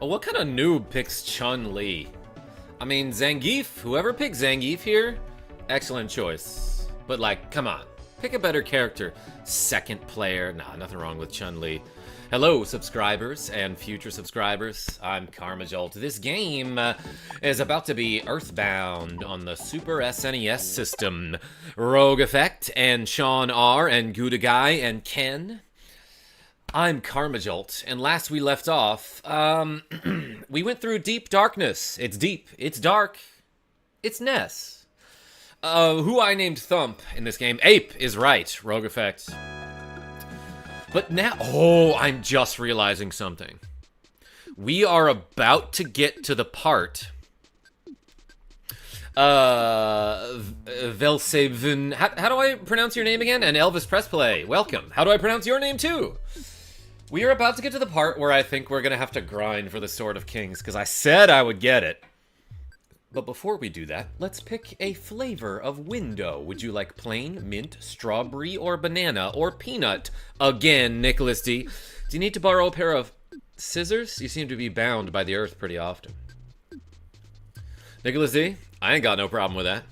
Oh, what kind of noob picks Chun-Li? I mean, Zangief, whoever picked Zangief here, excellent choice. But like, come on, pick a better character. Second player, nah, nothing wrong with Chun-Li. Hello, subscribers and future subscribers. I'm KarmaJolt. This game is about to be EarthBound on the Super SNES system. Rogue Effect and Sean R and Gouda Guy and Ken. I'm KarmaJolt, and last we left off, we went through deep darkness. It's deep, it's dark, it's Ness. Who I named Thump in this game. Ape is right, Rogue Effect. But now, oh, I'm just realizing something. We are about to get to the part. Velsevin, how do I pronounce your name again? And Elvis Pressplay, welcome. How do I pronounce your name too? We are about to get to the part where I think we're gonna have to grind for the Sword of Kings, because I said I would get it. But before we do that, let's pick a flavor of window. Would you like plain, mint, strawberry, or banana, or peanut? Again, Nicholas D. Do you need to borrow a pair of scissors? You seem to be bound by the earth pretty often. Nicholas D, I ain't got no problem with that.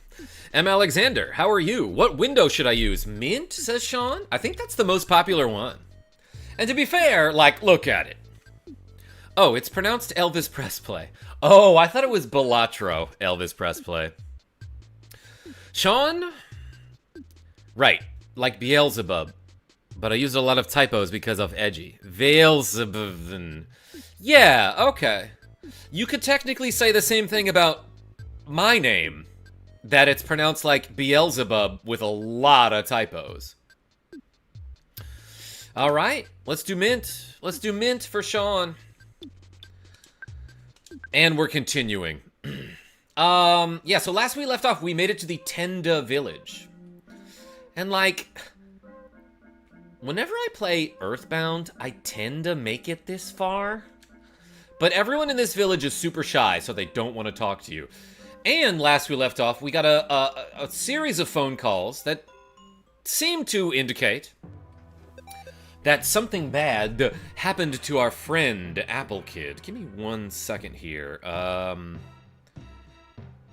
M. Alexander, how are you? What window should I use? Mint, says Sean? I think that's the most popular one. And to be fair, like, look at it. Oh, it's pronounced Elvis Pressplay. Oh, I thought it was Balatro, Elvis Pressplay. Sean? Right, like Beelzebub. But I used a lot of typos because of edgy. Beelzebub. Yeah, okay. You could technically say the same thing about my name. That it's pronounced like Beelzebub with a lot of typos. Alright, let's do mint. Let's do mint for Sean. And we're continuing. Yeah, so last we left off, we made it to the Tenda village. And like, whenever I play EarthBound, I tend to make it this far. But everyone in this village is super shy, so they don't want to talk to you. And last we left off, we got a series of phone calls that seem to indicate that something bad happened to our friend, Apple Kid. Give me 1 second here.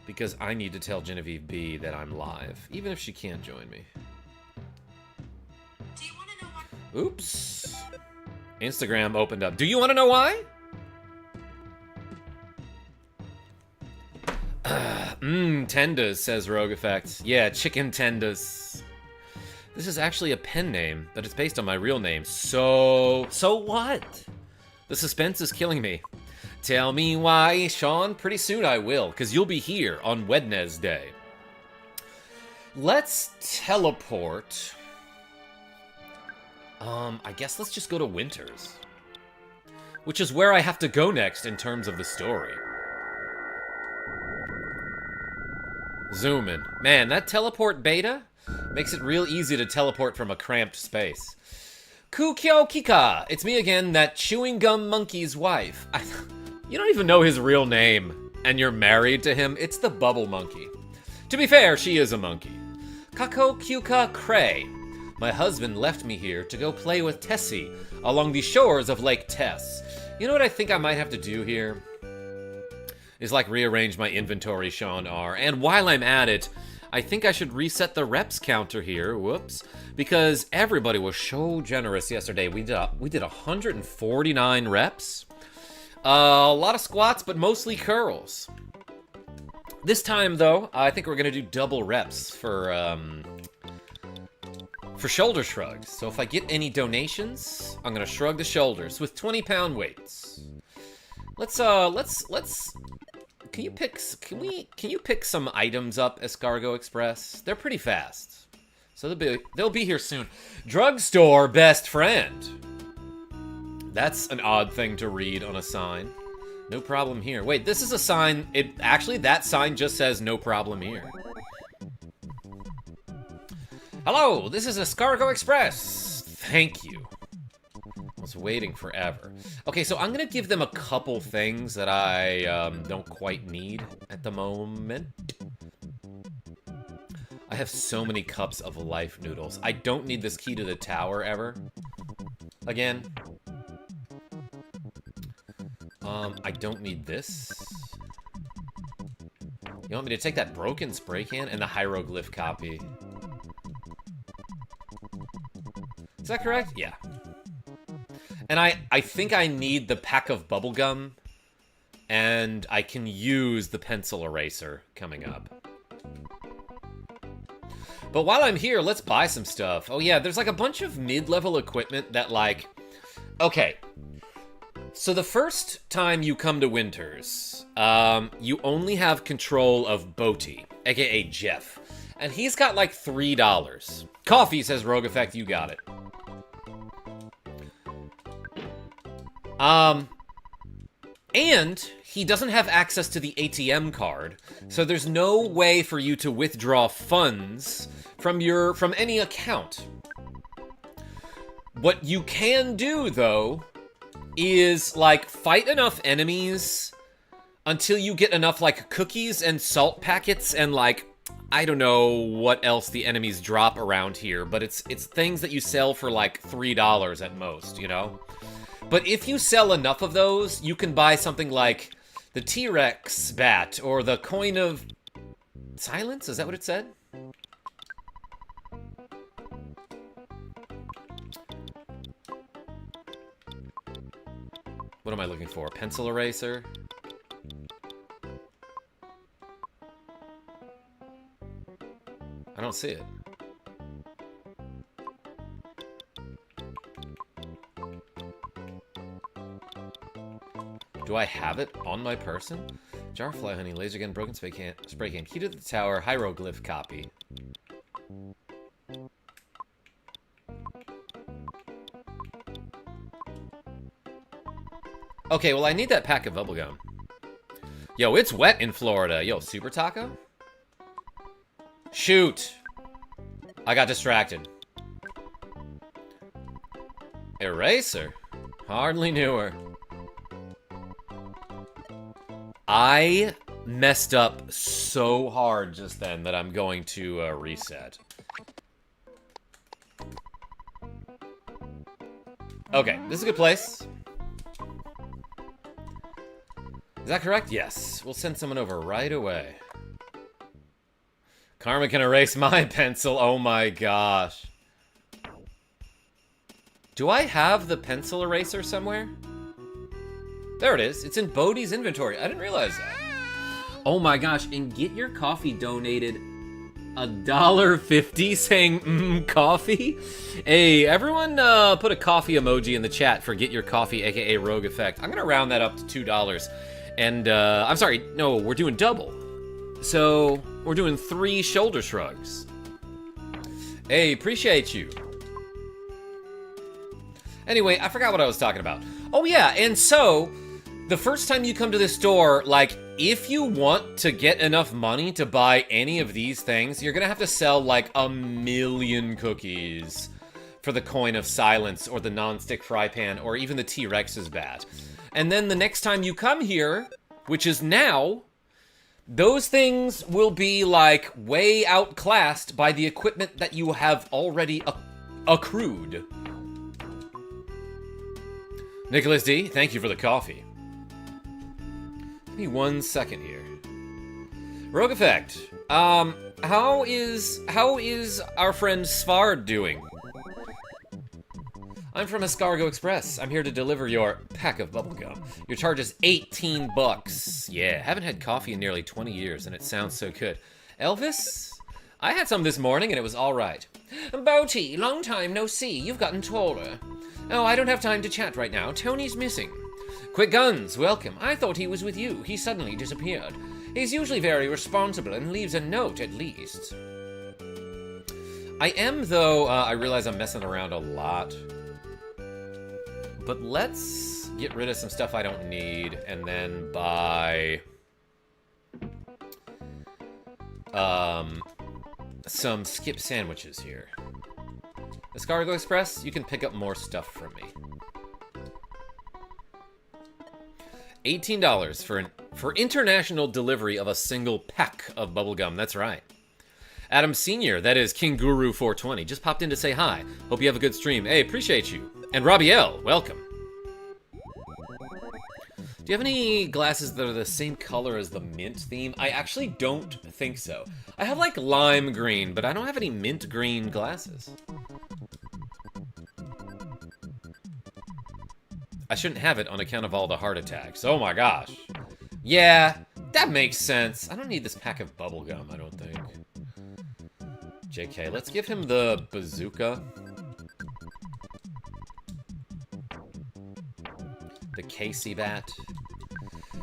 Because I need to tell Genevieve B that I'm live, even if she can't join me. Do you want to know why? Oops. Instagram opened up. Do you want to know why? Tendas, says Rogue Effect. Yeah, chicken tendas. This is actually a pen name, but it's based on my real name. So what? The suspense is killing me. Tell me why, Sean. Pretty soon I will, because you'll be here on Wednesday. Let's teleport. I guess let's just go to Winters. Which is where I have to go next in terms of the story. Zoom in. Man, that teleport beta makes it real easy to teleport from a cramped space. Kukyou Kika! It's me again, that chewing gum monkey's wife. You don't even know his real name, and you're married to him? It's the bubble monkey. To be fair, she is a monkey. Kako Kyuka Cray. My husband left me here to go play with Tessie along the shores of Lake Tess. You know what I think I might have to do here? Is like rearrange my inventory, Sean R. And while I'm at it, I think I should reset the reps counter here. Whoops. Because everybody was so generous yesterday. We did 149 reps. A lot of squats, but mostly curls. This time, though, I think we're going to do double reps for shoulder shrugs. So if I get any donations, I'm going to shrug the shoulders with 20-pound weights. Let's can you pick some items up, Escargot Express? They're pretty fast. So they'll be here soon. Drugstore best friend. That's an odd thing to read on a sign. No problem here. Wait, this is a sign. Actually, that sign just says no problem here. Hello, this is Escargot Express. Thank you. I was waiting forever. Okay, so I'm gonna give them a couple things that I don't quite need at the moment. I have so many cups of life noodles. I don't need this key to the tower ever. Again. I don't need this. You want me to take that broken spray can and the hieroglyph copy? Is that correct? Yeah. And I think I need the pack of bubblegum, and I can use the pencil eraser coming up. But while I'm here, let's buy some stuff. Oh yeah, there's like a bunch of mid-level equipment that like... Okay. So the first time you come to Winters, you only have control of Boaty, aka Jeff. And he's got like $3. Coffee, says Rogue Effect, you got it. And he doesn't have access to the ATM card, so there's no way for you to withdraw funds from any account. What you can do, though, is, like, fight enough enemies until you get enough, like, cookies and salt packets and, like, I don't know what else the enemies drop around here, but it's things that you sell for, like, $3 at most, you know? But if you sell enough of those, you can buy something like the T-Rex bat or the coin of silence? Is that what it said? What am I looking for? Pencil eraser? I don't see it. Do I have it on my person? Jar of fly honey, laser gun, broken spray can, key to the tower, hieroglyph copy. Okay, well I need that pack of bubblegum. Yo, it's wet in Florida. Yo, Super Taco? Shoot! I got distracted. Eraser? Hardly knew her. I messed up so hard just then that I'm going to reset. Okay, this is a good place. Is that correct? Yes. We'll send someone over right away. Karma can erase my pencil. Oh my gosh. Do I have the pencil eraser somewhere? There it is. It's in Bodhi's inventory. I didn't realize that. Oh my gosh. And Get Your Coffee donated $1.50 saying, coffee? Hey, everyone put a coffee emoji in the chat for Get Your Coffee, aka Rogue Effect. I'm going to round that up to $2. And, I'm sorry, no, we're doing double. So, we're doing 3 shoulder shrugs. Hey, appreciate you. Anyway, I forgot what I was talking about. Oh yeah, and so, the first time you come to this store, like, if you want to get enough money to buy any of these things, you're gonna have to sell, like, 1,000,000 cookies for the coin of silence, or the non-stick fry pan, or even the T-Rex's bat. And then the next time you come here, which is now, those things will be, like, way outclassed by the equipment that you have already accrued. Nicholas D, thank you for the coffee. Give me 1 second here. Rogue Effect, how is our friend Svard doing? I'm from Escargo Express. I'm here to deliver your pack of bubblegum. Your charge is 18 bucks. Yeah, haven't had coffee in nearly 20 years, and it sounds so good. Elvis? I had some this morning, and it was all right. Boaty, long time no see. You've gotten taller. Oh, I don't have time to chat right now. Tony's missing. Quick Guns, welcome. I thought he was with you. He suddenly disappeared. He's usually very responsible and leaves a note, at least. I am, though, I realize I'm messing around a lot. But let's get rid of some stuff I don't need, and then buy some skip sandwiches here. Escargo Express, you can pick up more stuff from me. $18 for international delivery of a single pack of bubblegum. That's right. Adam Sr., that is King Guru 420, just popped in to say hi. Hope you have a good stream. Hey, appreciate you. And Robbie L., welcome. Do you have any glasses that are the same color as the mint theme? I actually don't think so. I have like lime green, but I don't have any mint green glasses. I shouldn't have it on account of all the heart attacks. Oh my gosh. Yeah, that makes sense. I don't need this pack of bubblegum, I don't think. JK, let's give him the bazooka. The Casey bat.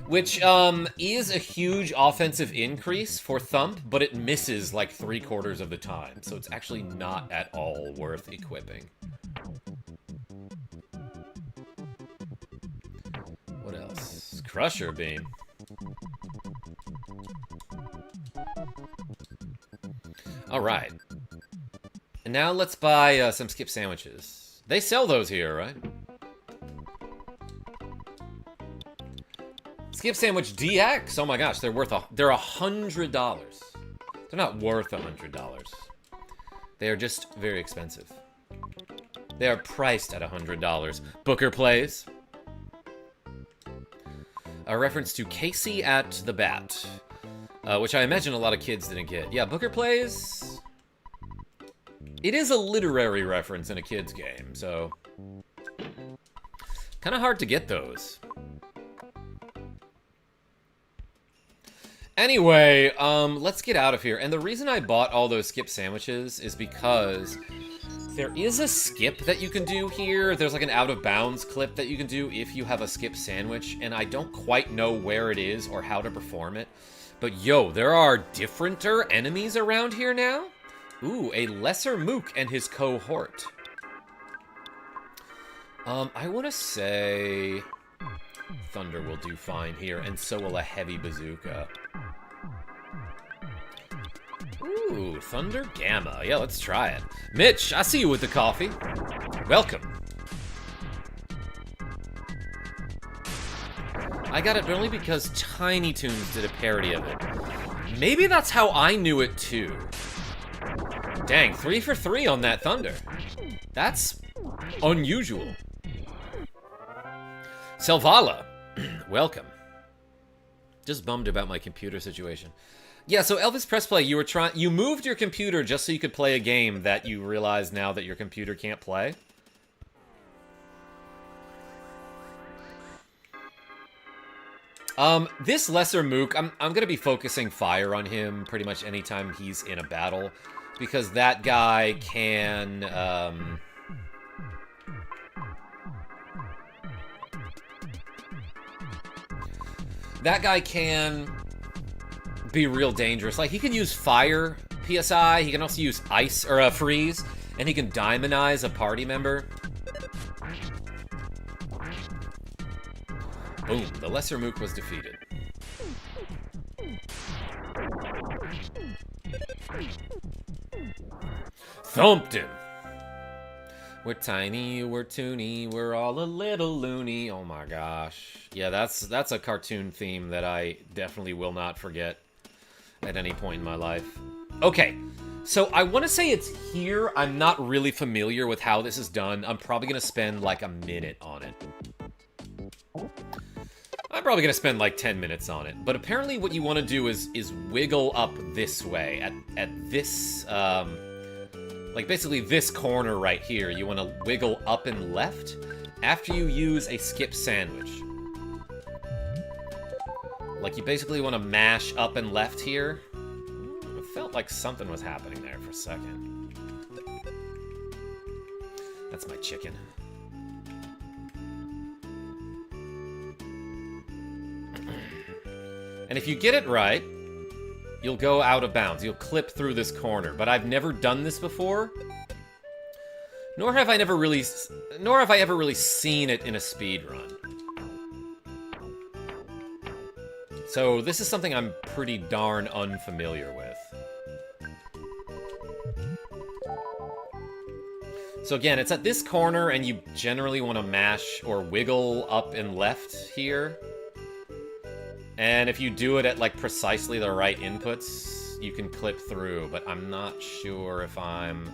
Which, is a huge offensive increase for Thump, but it misses like 3/4 of the time. So it's actually not at all worth equipping. What else? Crusher Beam. Alright. And now let's buy some skip sandwiches. They sell those here, right? Skip sandwich DX. Oh my gosh, they're $100. They're not worth $100. They are just very expensive. They are priced at $100. Booker Plays. A reference to Casey at the Bat, which I imagine a lot of kids didn't get. Yeah, Booker Plays. It is a literary reference in a kid's game, so kind of hard to get those. Anyway, let's get out of here. And the reason I bought all those skip sandwiches is because there is a skip that you can do here. There's like an out of bounds clip that you can do if you have a skip sandwich, and I don't quite know where it is or how to perform it. But yo, there are differenter enemies around here now. Ooh, a lesser mook and his cohort. I want to say Thunder will do fine here, and so will a heavy bazooka. Ooh, Thunder Gamma. Yeah, let's try it. Mitch, I see you with the coffee. Welcome. I got it, but only because Tiny Toons did a parody of it. Maybe that's how I knew it, too. Dang, 3 for 3 on that Thunder. That's unusual. Selvala, welcome. Just bummed about my computer situation. Yeah, so Elvis Press Play, you moved your computer just so you could play a game that you realize now that your computer can't play. This lesser mook, I'm gonna be focusing fire on him pretty much anytime he's in a battle, because that guy can, that guy can be real dangerous. Like, he can use fire PSI, he can also use ice, or freeze, and he can diamondize a party member. Boom, the lesser mook was defeated. Thumped him! We're tiny, we're toony, we're all a little loony. Oh my gosh. Yeah, that's a cartoon theme that I definitely will not forget at any point in my life. Okay, so I want to say it's here. I'm not really familiar with how this is done. I'm probably going to spend like a minute on it. I'm probably going to spend like 10 minutes on it. But apparently what you want to do is wiggle up this way. At this, like basically this corner right here. You want to wiggle up and left after you use a skip sandwich. Like, you basically want to mash up and left here. It felt like something was happening there for a second. That's my chicken. And if you get it right, you'll go out of bounds. You'll clip through this corner. But I've never done this before. Nor have I ever really seen it in a speed run. So this is something I'm pretty darn unfamiliar with. So again, it's at this corner, and you generally want to mash or wiggle up and left here. And if you do it at like precisely the right inputs, you can clip through, but I'm not sure if I'm...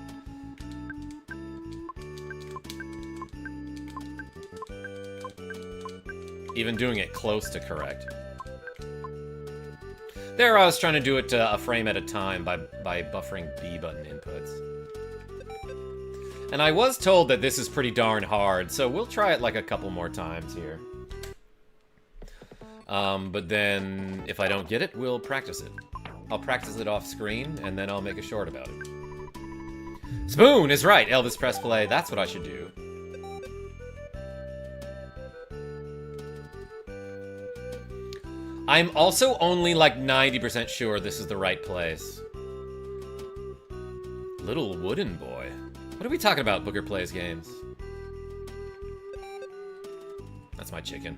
even doing it close to correct. There I was trying to do it a frame at a time by buffering B button inputs. And I was told that this is pretty darn hard, so we'll try it like a couple more times here. But then, if I don't get it, we'll practice it. I'll practice it off screen, and then I'll make a short about it. Spoon is right, Elvis press play. That's what I should do. I'm also only like 90% sure this is the right place. Little wooden boy. What are we talking about, Booker Plays Games? That's my chicken.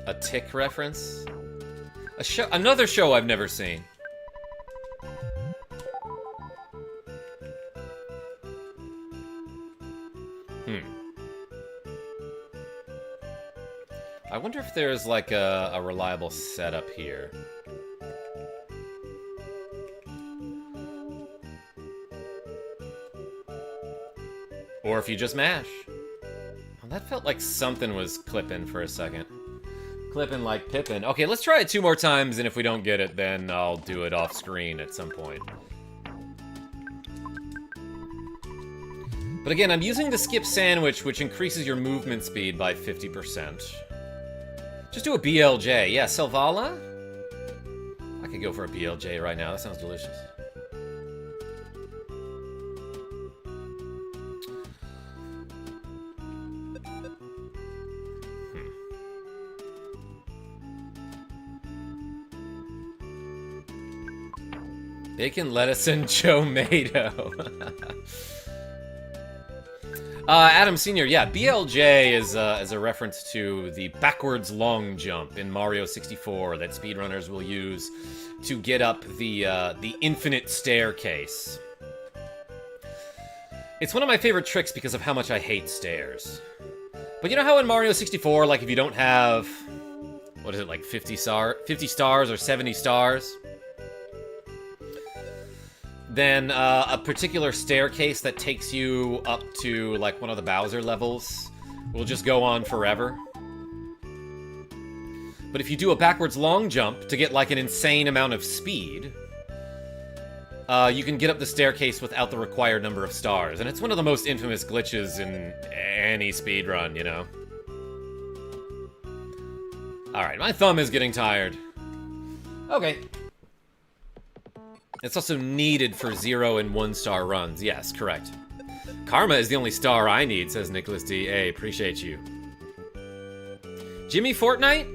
A Tick reference? Another show I've never seen. I wonder if there's like a reliable setup here. Or if you just mash. Well, that felt like something was clipping for a second. Clipping like Pippin. Okay, let's try it 2 more times, and if we don't get it, then I'll do it off screen at some point. But again, I'm using the skip sandwich, which increases your movement speed by 50%. Just do a BLJ. Yeah, Selvala? I could go for a BLJ right now. That sounds delicious. Bacon, lettuce, and tomato. Adam Sr., yeah, BLJ is a reference to the backwards long jump in Mario 64 that speedrunners will use to get up the infinite staircase. It's one of my favorite tricks because of how much I hate stairs. But you know how in Mario 64, like, if you don't have, what is it, like 50 stars or 70 stars? Then a particular staircase that takes you up to, like, one of the Bowser levels will just go on forever. But if you do a backwards long jump to get, like, an insane amount of speed, you can get up the staircase without the required number of stars. And it's one of the most infamous glitches in any speedrun, you know? Alright, my thumb is getting tired. Okay. It's also needed for 0 and 1 star runs. Yes, correct. Karma is the only star I need, says Nicholas D. Hey, appreciate you. Jimmy Fortnite?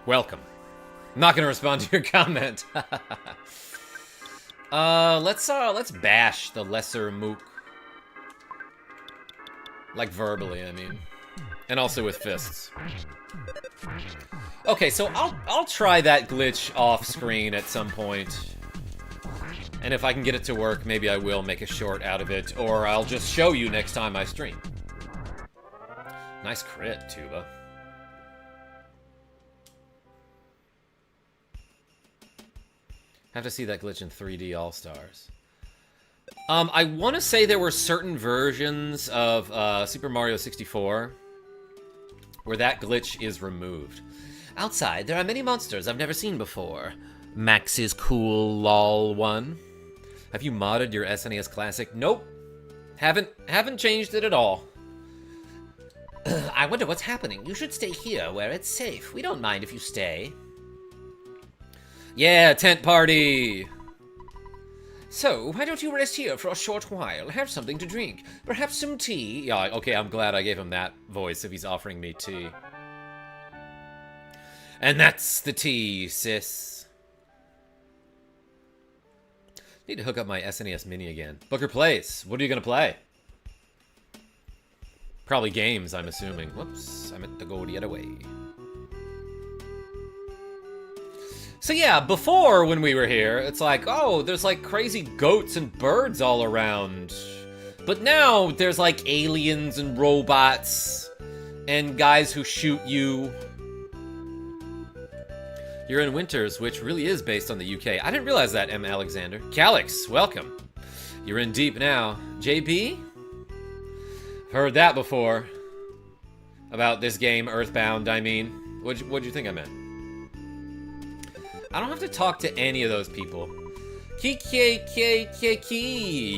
Welcome. I'm not gonna respond to your comment. Let's bash the lesser mook. Like verbally, I mean. And also with fists. Okay, so I'll try that glitch off screen at some point. And if I can get it to work, maybe I will make a short out of it, or I'll just show you next time I stream. Nice crit, Tuba. Have to see that glitch in 3D All-Stars. I want to say there were certain versions of Super Mario 64 where that glitch is removed. Outside, there are many monsters I've never seen before. Max is cool, lol one. Have you modded your SNES Classic? Nope. Haven't changed it at all. I wonder what's happening. You should stay here where it's safe. We don't mind if you stay. Yeah, tent party! So, why don't you rest here for a short while? Have something to drink. Perhaps some tea? Yeah, okay, I'm glad I gave him that voice if he's offering me tea. And that's the tea, sis. Need to hook up my SNES Mini again. Booker Plays. What are you gonna play? Probably games, I'm assuming. Whoops, I meant to go the other way. So yeah, before when we were here, it's like, oh, there's like crazy goats and birds all around. But now there's like aliens and robots and guys who shoot you. You're in Winters, which really is based on the UK. I didn't realize that, M. Alexander. Calix, welcome. You're in deep now. JB? Heard that before. About this game, EarthBound, I mean. What'd you think I meant? I don't have to talk to any of those people. Key.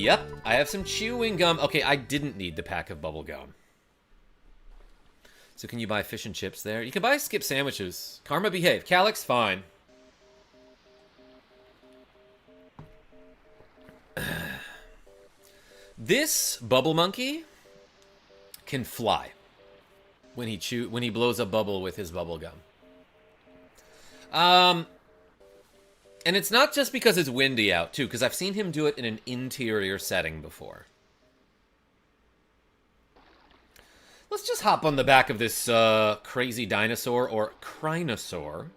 Yep, I have some chewing gum. Okay, I didn't need the pack of bubble gum. So can you buy fish and chips there? You can buy skip sandwiches. Karma, behave. Calix, fine. This bubble monkey can fly when he blows a bubble with his bubble gum. And it's not just because it's windy out, too, because I've seen him do it in an interior setting before. Let's just hop on the back of this crazy dinosaur, or crinosaur.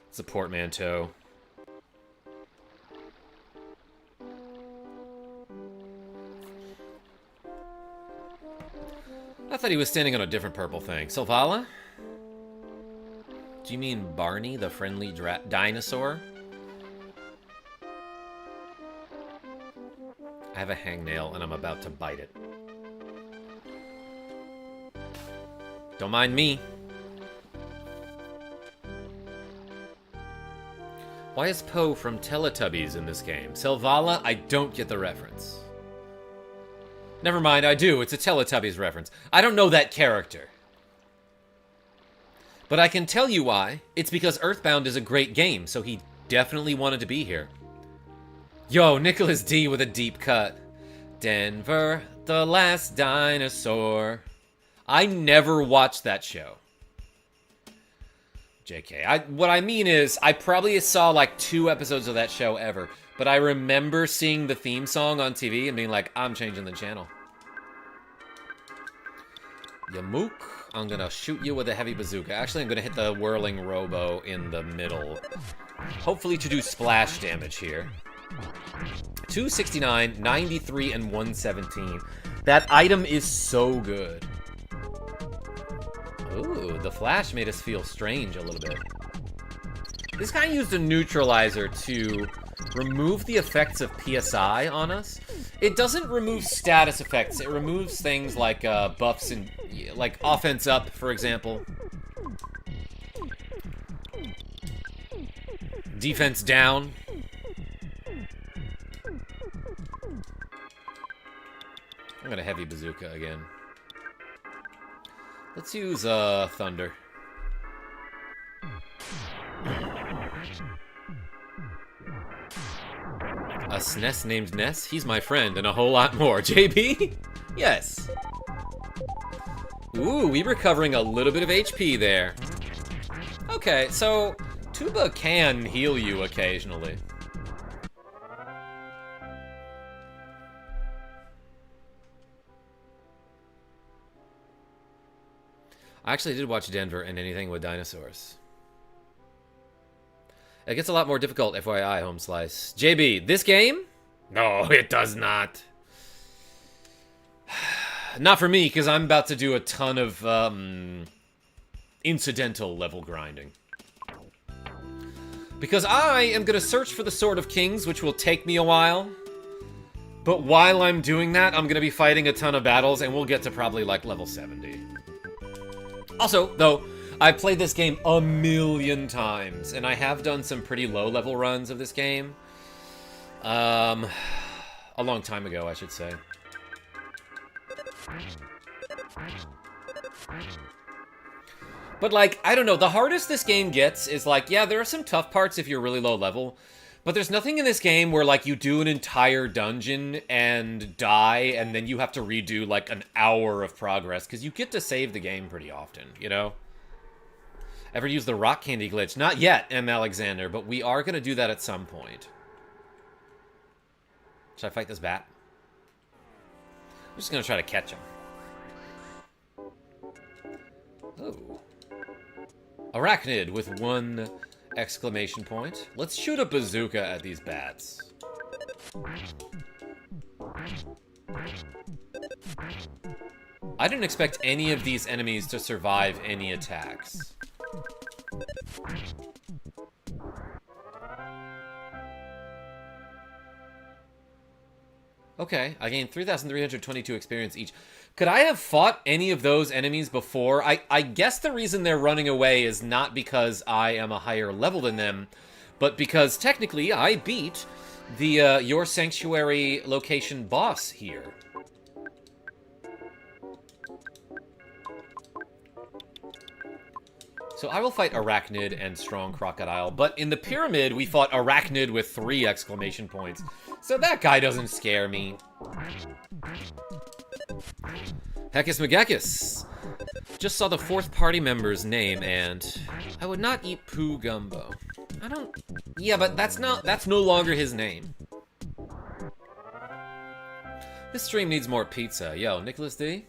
It's a portmanteau. I thought he was standing on a different purple thing. Sylvala? Do you mean Barney, the friendly dinosaur? I have a hangnail and I'm about to bite it. Don't mind me. Why is Poe from Teletubbies in this game? Sylvala, I don't get the reference. Never mind, I do. It's a Teletubbies reference. I don't know that character. But I can tell you why. It's because EarthBound is a great game, so he definitely wanted to be here. Yo, Nicholas D with a deep cut. Denver, the last dinosaur. I never watched that show. JK. What I mean is, I probably saw like 2 episodes of that show ever. But I remember seeing the theme song on TV and being like, I'm changing the channel. Yamook, I'm gonna shoot you with a heavy bazooka. Actually, I'm gonna hit the whirling robo in the middle. Hopefully to do splash damage here. 269, 93, and 117. That item is so good. Ooh, the flash made us feel strange a little bit. This guy used a neutralizer to remove the effects of PSI on us. It doesn't remove status effects. It removes things like buffs and like offense up, for example. Defense down. I'm gonna heavy bazooka again. Let's use thunder. A SNES named Ness? He's my friend, and a whole lot more. JB? Yes. Ooh, we were covering a little bit of HP there. Okay, so Tuba can heal you occasionally. I actually did watch Denver and anything with dinosaurs. It gets a lot more difficult, FYI, Home Slice. JB, this game? No, it does not. Not for me, because I'm about to do a ton of incidental level grinding. Because I am going to search for the Sword of Kings, which will take me a while. But while I'm doing that, I'm going to be fighting a ton of battles, and we'll get to probably, like, level 70. Also, though, I've played this game a million times, and I have done some pretty low-level runs of this game. A long time ago, I should say. But, like, I don't know, the hardest this game gets is, like, yeah, there are some tough parts if you're really low level, but there's nothing in this game where, like, you do an entire dungeon and die, and then you have to redo, like, an hour of progress, because you get to save the game pretty often, you know? Ever use the rock candy glitch? Not yet, M. Alexander, but we are going to do that at some point. Should I fight this bat? I'm just going to try to catch him. Oh. Arachnid with 1 exclamation point. Let's shoot a bazooka at these bats. I didn't expect any of these enemies to survive any attacks. Okay, I gained 3,322 experience each. Could I have fought any of those enemies before? I guess the reason they're running away is not because I am a higher level than them, but because technically I beat the Your Sanctuary location boss here. So I will fight Arachnid and Strong Crocodile, but in the Pyramid, we fought Arachnid with 3 exclamation points. So that guy doesn't scare me. Heckus McGeckus. Just saw the 4th party member's name, and I would not eat poo gumbo. I don't... Yeah, but that's no longer his name. This stream needs more pizza. Yo, Nicholas D?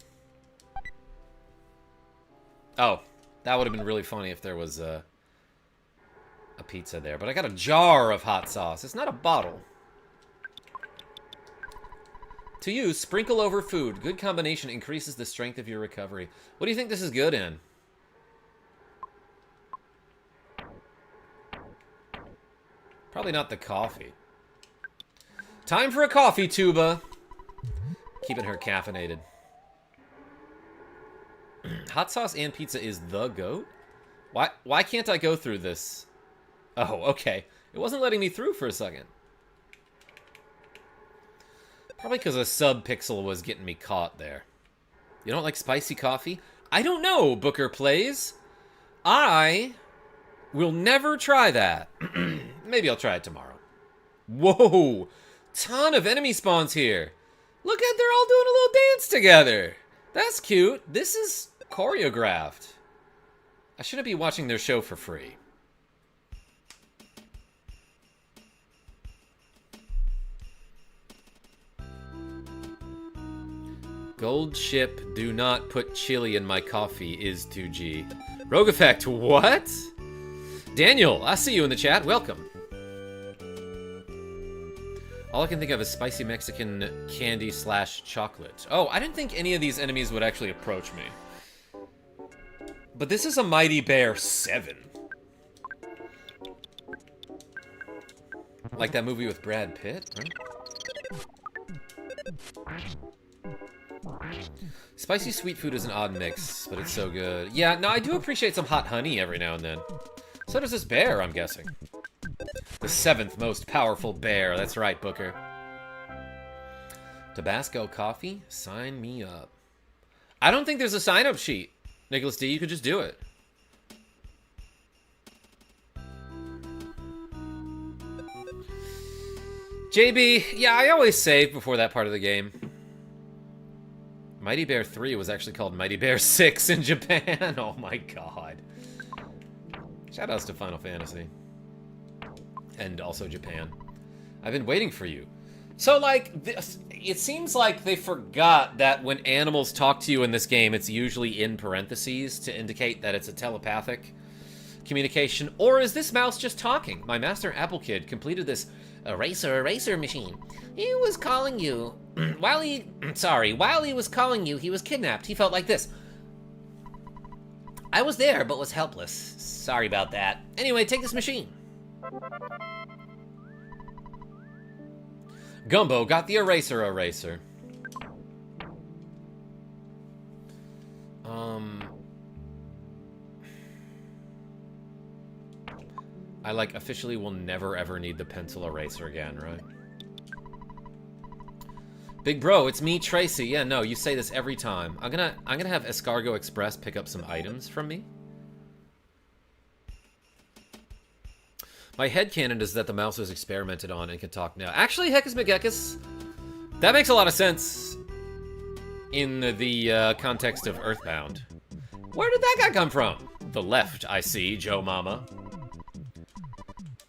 Oh. That would have been really funny if there was a pizza there. But I got a jar of hot sauce. It's not a bottle. To use, sprinkle over food. Good combination increases the strength of your recovery. What do you think this is good in? Probably not the coffee. Time for a coffee, Tuba. Keeping her caffeinated. Hot sauce and pizza is the goat? Why can't I go through this? Oh, okay. It wasn't letting me through for a second. Probably because a sub-pixel was getting me caught there. You don't like spicy coffee? I don't know, Booker Plays. I will never try that. Maybe I'll try it tomorrow. Whoa! Ton of enemy spawns here. Look at, they're all doing a little dance together. That's cute. This is choreographed. I shouldn't be watching their show for free. Gold ship, do not put chili in my coffee is 2G. Rogue Effect, what? Daniel, I see you in the chat. Welcome. All I can think of is spicy Mexican candy / chocolate. Oh, I didn't think any of these enemies would actually approach me. But this is a Mighty Bear 7. Like that movie with Brad Pitt, right? Spicy sweet food is an odd mix, but it's so good. Yeah, no, I do appreciate some hot honey every now and then. So does this bear, I'm guessing. The 7th most powerful bear. That's right, Booker. Tabasco coffee? Sign me up. I don't think there's a sign-up sheet. Nicholas D, you could just do it. JB, yeah, I always save before that part of the game. Mighty Bear 3 was actually called Mighty Bear 6 in Japan. Oh my god. Shoutouts to Final Fantasy. And also Japan. I've been waiting for you. So, like, this, it seems like they forgot that when animals talk to you in this game, it's usually in parentheses to indicate that it's a telepathic communication. Or is this mouse just talking? My master Apple Kid completed this eraser machine. He was calling you. While he was calling you, he was kidnapped. He felt like this. I was there, but was helpless. Sorry about that. Anyway, take this machine. Gumbo got the eraser. I, like, officially will never ever need the pencil eraser again, right? Big bro, it's me, Tracy. Yeah, no, you say this every time. I'm gonna have Escargot Express pick up some items from me. My headcanon is that the mouse was experimented on and can talk now. Actually, Heckus McGeckus, that makes a lot of sense in the context of EarthBound. Where did that guy come from? The left, I see, Joe Mama.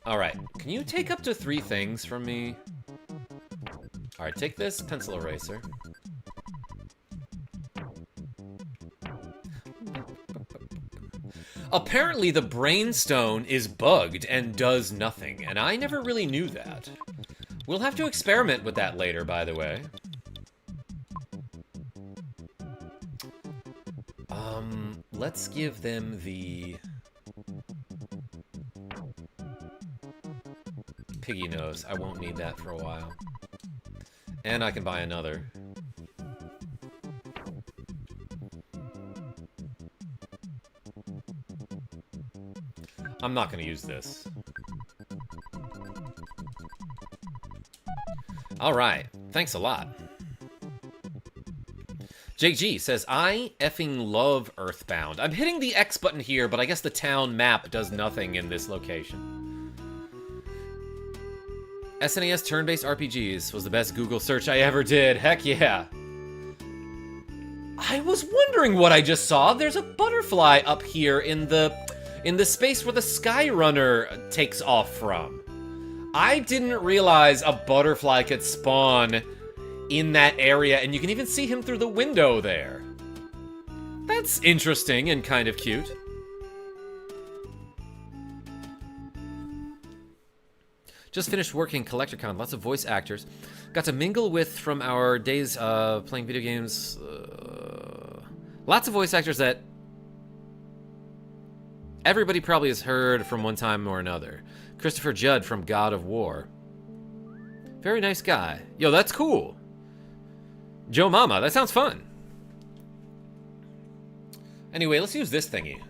Alright, can you take up to 3 things from me? Alright, take this pencil eraser. Apparently the Brainstone is bugged and does nothing, and I never really knew that. We'll have to experiment with that later, by the way. Let's give them the piggy nose. I won't need that for a while. And I can buy another. I'm not going to use this. Alright, thanks a lot. Jake G says, I effing love EarthBound. I'm hitting the X button here, but I guess the town map does nothing in this location. SNES turn-based RPGs was the best Google search I ever did. Heck yeah. I was wondering what I just saw. There's a butterfly up here in the space where the Skyrunner takes off from. I didn't realize a butterfly could spawn in that area, and you can even see him through the window there. That's interesting and kind of cute. Just finished working CollectorCon, lots of voice actors. Got to mingle with from our days playing video games. Lots of voice actors that everybody probably has heard from one time or another. Christopher Judd from God of War. Very nice guy. Yo, that's cool. Joe Mama, that sounds fun. Anyway, let's use this thingy.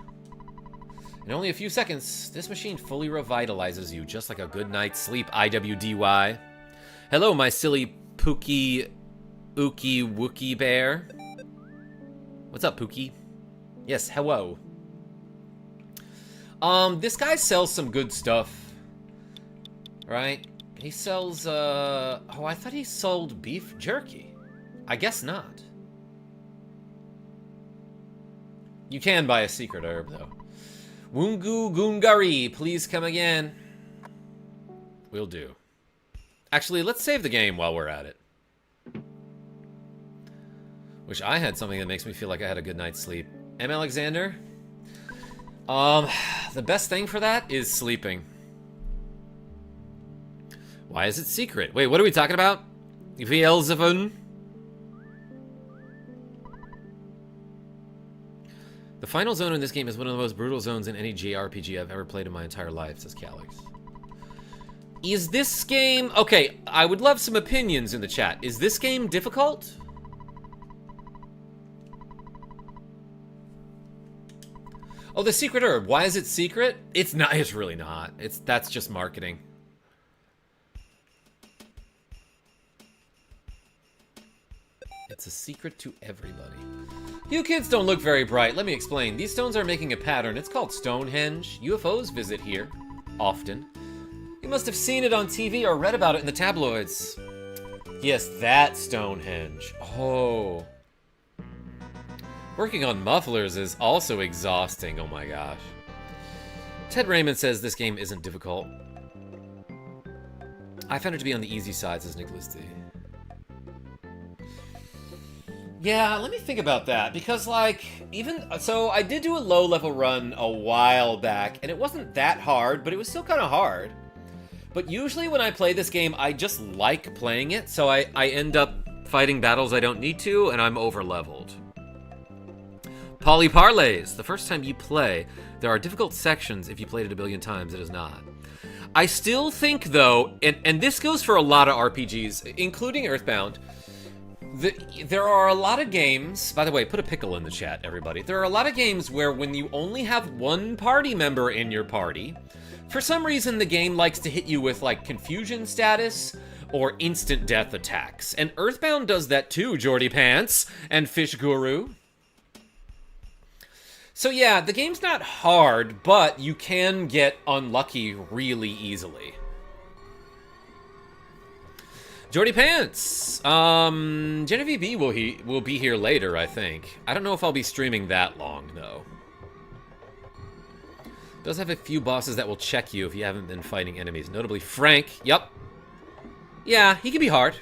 In only a few seconds, this machine fully revitalizes you, just like a good night's sleep, IWDY. Hello, my silly Pookie Ookie Wookie Bear. What's up, Pookie? Yes, hello. This guy sells some good stuff. Right? He sells, oh, I thought he sold beef jerky. I guess not. You can buy a secret herb, though. Wungu Gungari, please come again. Will do. Actually, let's save the game while we're at it. Wish I had something that makes me feel like I had a good night's sleep. M. Alexander? The best thing for that is sleeping. Why is it secret? Wait, what are we talking about? Beelzebub? The final zone in this game is one of the most brutal zones in any JRPG I've ever played in my entire life, says Calix. Is this game... Okay, I would love some opinions in the chat. Is this game difficult? Oh, the secret herb. Why is it secret? It's not. It's really not. That's just marketing. It's a secret to everybody. You kids don't look very bright. Let me explain. These stones are making a pattern. It's called Stonehenge. UFOs visit here. Often. You must have seen it on TV or read about it in the tabloids. Yes, that Stonehenge. Oh. Working on mufflers is also exhausting. Oh my gosh. Ted Raymond says this game isn't difficult. I found it to be on the easy side, says Nicholas D. Yeah, let me think about that, because, like, so I did do a low-level run a while back, and it wasn't that hard, but it was still kind of hard. But usually when I play this game, I just like playing it, so I end up fighting battles I don't need to, and I'm over-leveled. Polly Parlays, the first time you play, there are difficult sections. If you played it a billion times, it is not. I still think, though, and this goes for a lot of RPGs, including EarthBound, there are a lot of games, by the way, put a pickle in the chat, everybody. There are a lot of games where when you only have one party member in your party, for some reason the game likes to hit you with, like, confusion status or instant death attacks. And EarthBound does that too, Jordy Pants and Fish Guru. So yeah, the game's not hard, but you can get unlucky really easily. Jordy Pants! Genevieve B will be here later, I think. I don't know if I'll be streaming that long, though. Does have a few bosses that will check you if you haven't been fighting enemies. Notably Frank. Yup. Yeah, he can be hard.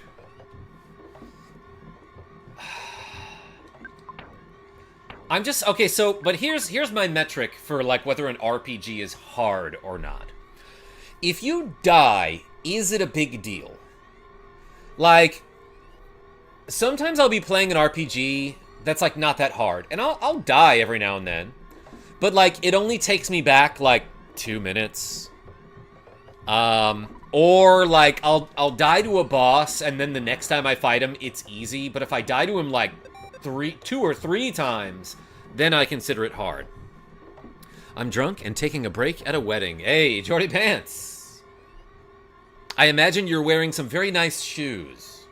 I'm just... Okay, so... But here's my metric for, like, whether an RPG is hard or not. If you die, is it a big deal? Like, sometimes I'll be playing an RPG that's, like, not that hard. And I'll die every now and then. But, like, it only takes me back, like, 2 minutes. Or, like, I'll die to a boss, and then the next time I fight him, it's easy. But if I die to him, like, 2 or 3 times, then I consider it hard. I'm drunk and taking a break at a wedding. Hey, Jordy Pants! I imagine you're wearing some very nice shoes.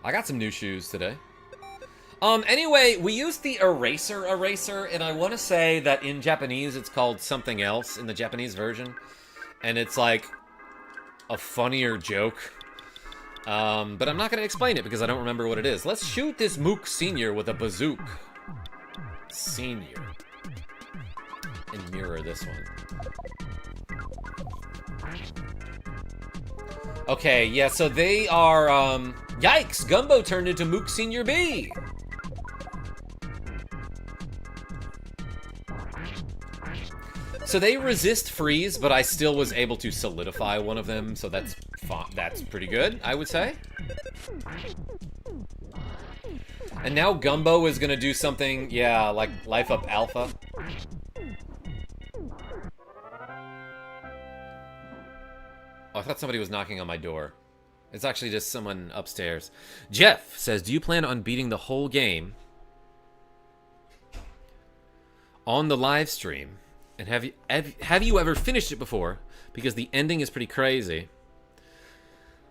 I got some new shoes today. Anyway, we used the eraser, and I want to say that in Japanese it's called something else in the Japanese version. And it's like a funnier joke. But I'm not going to explain it because I don't remember what it is. Let's shoot this Mook Senior with a bazooka. Senior. And mirror this one. Okay, yeah, so they are, yikes! Gumbo turned into Mook Senior B! So they resist freeze, but I still was able to solidify one of them, so that's pretty good, I would say. And now Gumbo is gonna do something, yeah, like Life Up Alpha. Oh, I thought somebody was knocking on my door. It's actually just someone upstairs. Jeff says, do you plan on beating the whole game on the live stream? And have you ever finished it before? Because the ending is pretty crazy.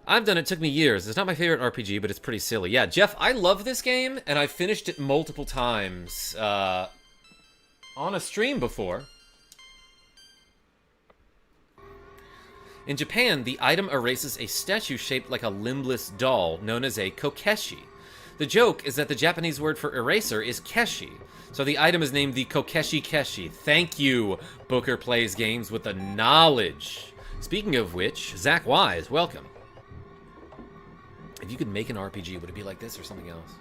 I've done it. It took me years. It's not my favorite RPG, but it's pretty silly. Yeah, Jeff, I love this game, and I've finished it multiple times on a stream before. In Japan, the item erases a statue shaped like a limbless doll, known as a kokeshi. The joke is that the Japanese word for eraser is keshi, so the item is named the Kokeshi Keshi. Thank you, Booker Plays Games with the knowledge. Speaking of which, Zach Wise, welcome. If you could make an RPG, would it be like this or something else?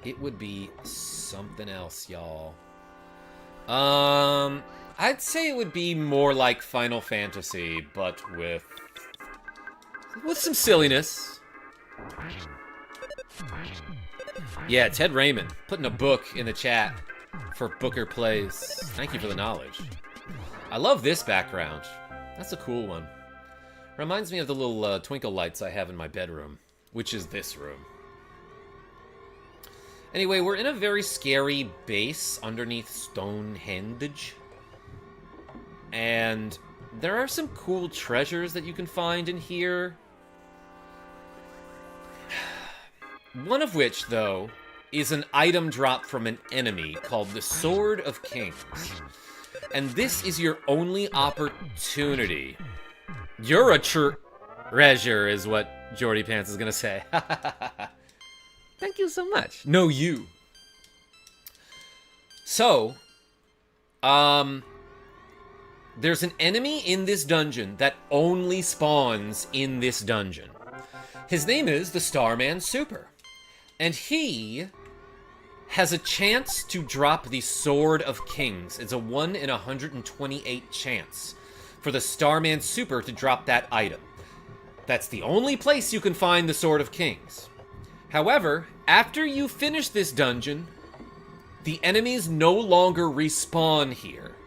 It would be something else, y'all. I'd say it would be more like Final Fantasy, but with some silliness. Yeah, Ted Raymond, putting a book in the chat for Booker Plays. Thank you for the knowledge. I love this background. That's a cool one. Reminds me of the little twinkle lights I have in my bedroom, which is this room. Anyway, we're in a very scary base underneath Stonehenge. And there are some cool treasures that you can find in here. One of which, though, is an item drop from an enemy called the Sword of Kings. And this is your only opportunity. You're a treasure, is what Jordy Pants is gonna say. Thank you so much. No, you. So, there's an enemy in this dungeon that only spawns in this dungeon. His name is the Starman Super. And he has a chance to drop the Sword of Kings. It's a 1 in 128 chance for the Starman Super to drop that item. That's the only place you can find the Sword of Kings. However, after you finish this dungeon, the enemies no longer respawn here.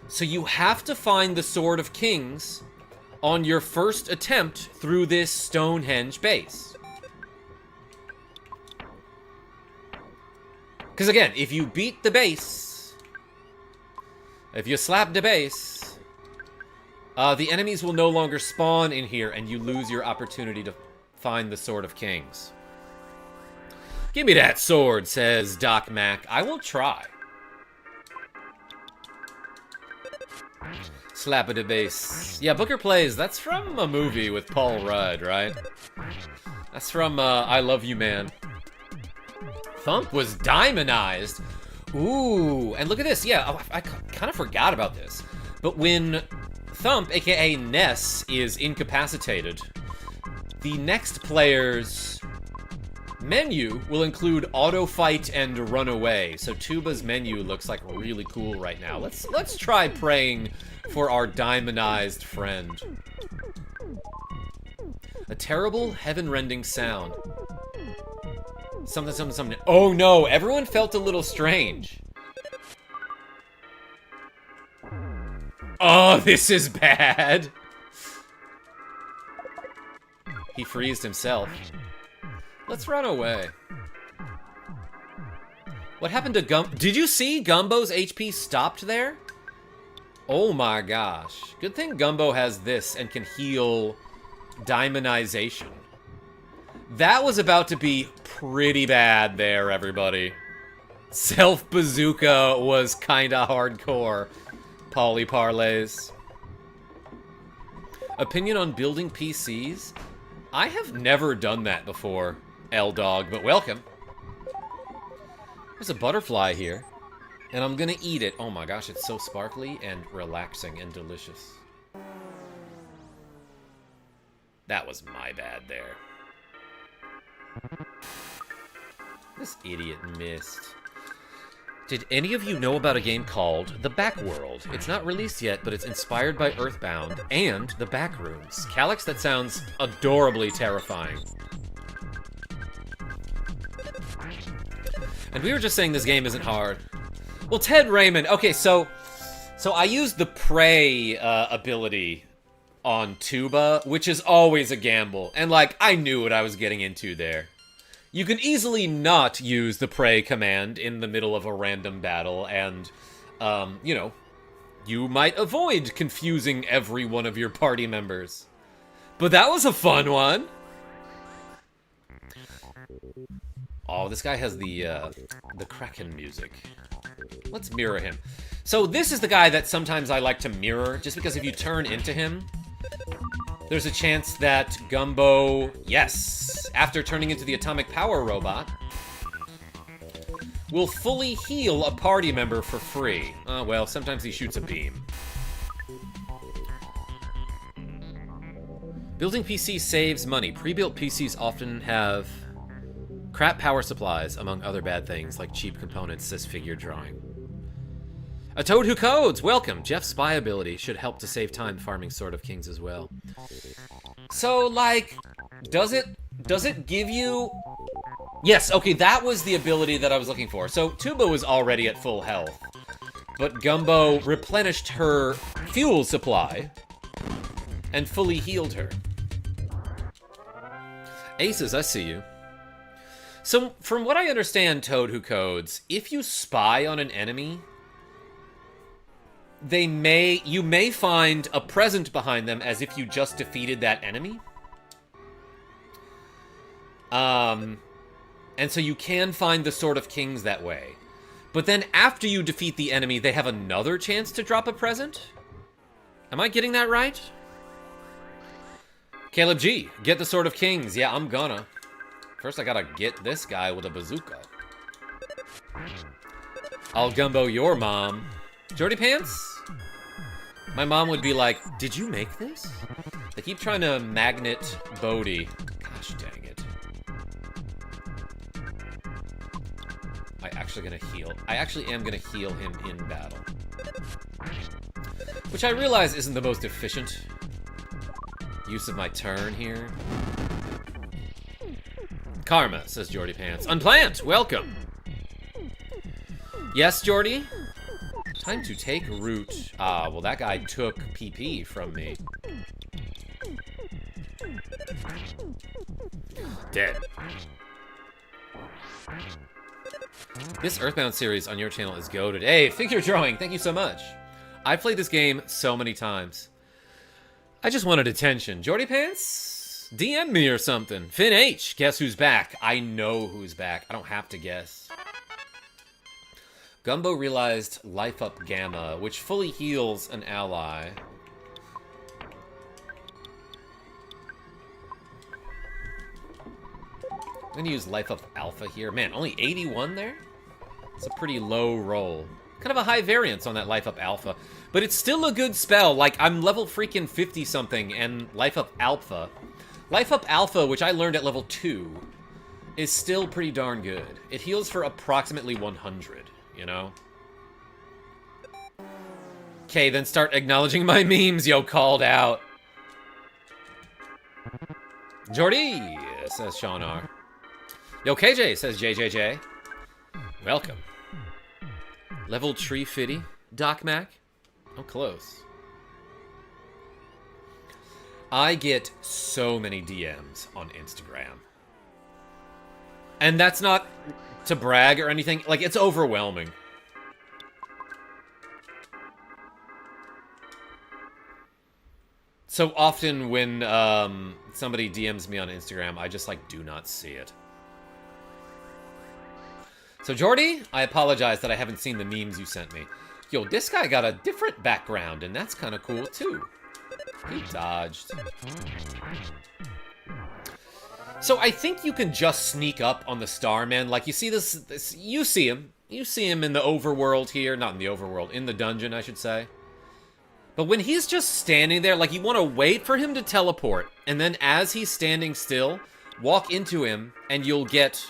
So you have to find the Sword of Kings on your first attempt through this Stonehenge base. Because again, if you beat the base, if you slap the base, the enemies will no longer spawn in here and you lose your opportunity to find the Sword of Kings. Give me that sword, says Doc Mac. I will try. Slap at the base. Yeah, Booker Plays, that's from a movie with Paul Rudd, right? That's from I Love You, Man. Thump was diamondized. Ooh, and look at this. Yeah, I kind of forgot about this. But when Thump, aka Ness, is incapacitated, the next player's menu will include auto fight and run away. So Tuba's menu looks like really cool right now. Let's try praying for our diamondized friend. A terrible, heaven-rending sound. Something, something, something. Oh no, everyone felt a little strange. Oh, this is bad. He freezed himself. Let's run away. What happened to Gumbo? Did you see Gumbo's HP stopped there? Oh my gosh. Good thing Gumbo has this and can heal Diamondization. That was about to be pretty bad there, everybody. Self-bazooka was kinda hardcore. Poly parlays. Opinion on building PCs? I have never done that before, L-Dog, but welcome. There's a butterfly here, and I'm gonna eat it. Oh my gosh, it's so sparkly and relaxing and delicious. That was my bad there. This idiot missed. Did any of you know about a game called The Backworld? It's not released yet, but it's inspired by EarthBound and The Backrooms. Calyx, that sounds adorably terrifying. And we were just saying this game isn't hard. Well, Ted Raymond, okay, so I used the Prey ability on Tuba, which is always a gamble. And, like, I knew what I was getting into there. You can easily not use the Prey command in the middle of a random battle, and, you know, you might avoid confusing every one of your party members. But that was a fun one! Oh, this guy has the Kraken music. Let's mirror him. So this is the guy that sometimes I like to mirror, just because if you turn into him, there's a chance that Gumbo, yes, after turning into the Atomic Power Robot, will fully heal a party member for free. Well, sometimes he shoots a beam. Building PC saves money. Pre-built PCs often have crap power supplies, among other bad things, like cheap components, says Figure Drawing. A Toad Who Codes! Welcome! Jeff's spy ability should help to save time farming Sword of Kings as well. So, like, does it give you... Yes, okay, that was the ability that I was looking for. So, Tuba was already at full health, but Gumbo replenished her fuel supply and fully healed her. Aces, I see you. So, from what I understand, Toad Who Codes, if you spy on an enemy, you may find a present behind them as if you just defeated that enemy. And so you can find the Sword of Kings that way. But then after you defeat the enemy, they have another chance to drop a present? Am I getting that right? Caleb G, get the Sword of Kings. Yeah, I'm gonna. First I gotta get this guy with a bazooka. I'll Gumbo your mom. Jordy Pants? My mom would be like, did you make this? They keep trying to magnet Bodhi. Gosh dang it. I actually am gonna heal him in battle. Which I realize isn't the most efficient use of my turn here. Karma, says Jordy Pants. Unplanned, welcome. Yes, Jordy? Time to take root. Ah, well that guy took PP from me. Dead. This EarthBound series on your channel is goated. Hey, Figure Drawing, thank you so much. I've played this game so many times. I just wanted attention. Jordy Pants? DM me or something. Finn H, guess who's back? I know who's back. I don't have to guess. Gumbo realized Life Up Gamma, which fully heals an ally. I'm gonna use Life Up Alpha here. Man, only 81 there? It's a pretty low roll. Kind of a high variance on that Life Up Alpha. But it's still a good spell. Like, I'm level freaking 50-something, and Life Up Alpha. Life Up Alpha, which I learned at level 2, is still pretty darn good. It heals for approximately 100, you know? Okay, then start acknowledging my memes, yo, called out. Jordy, says Sean R. Yo, KJ, says JJJ. Welcome. Level Tree Fitty, Doc Mac. Oh, close. I get so many DMs on Instagram. And that's not to brag or anything. Like, it's overwhelming. So often when somebody DMs me on Instagram, I just, like, do not see it. So, Jordy, I apologize that I haven't seen the memes you sent me. Yo, this guy got a different background, and that's kind of cool, too. He dodged. So, I think you can just sneak up on the Starman. Like, you see this you see him. You see him in the overworld here. Not in the overworld, in the dungeon, I should say. But when he's just standing there, like, you want to wait for him to teleport. And then as he's standing still, walk into him, and you'll get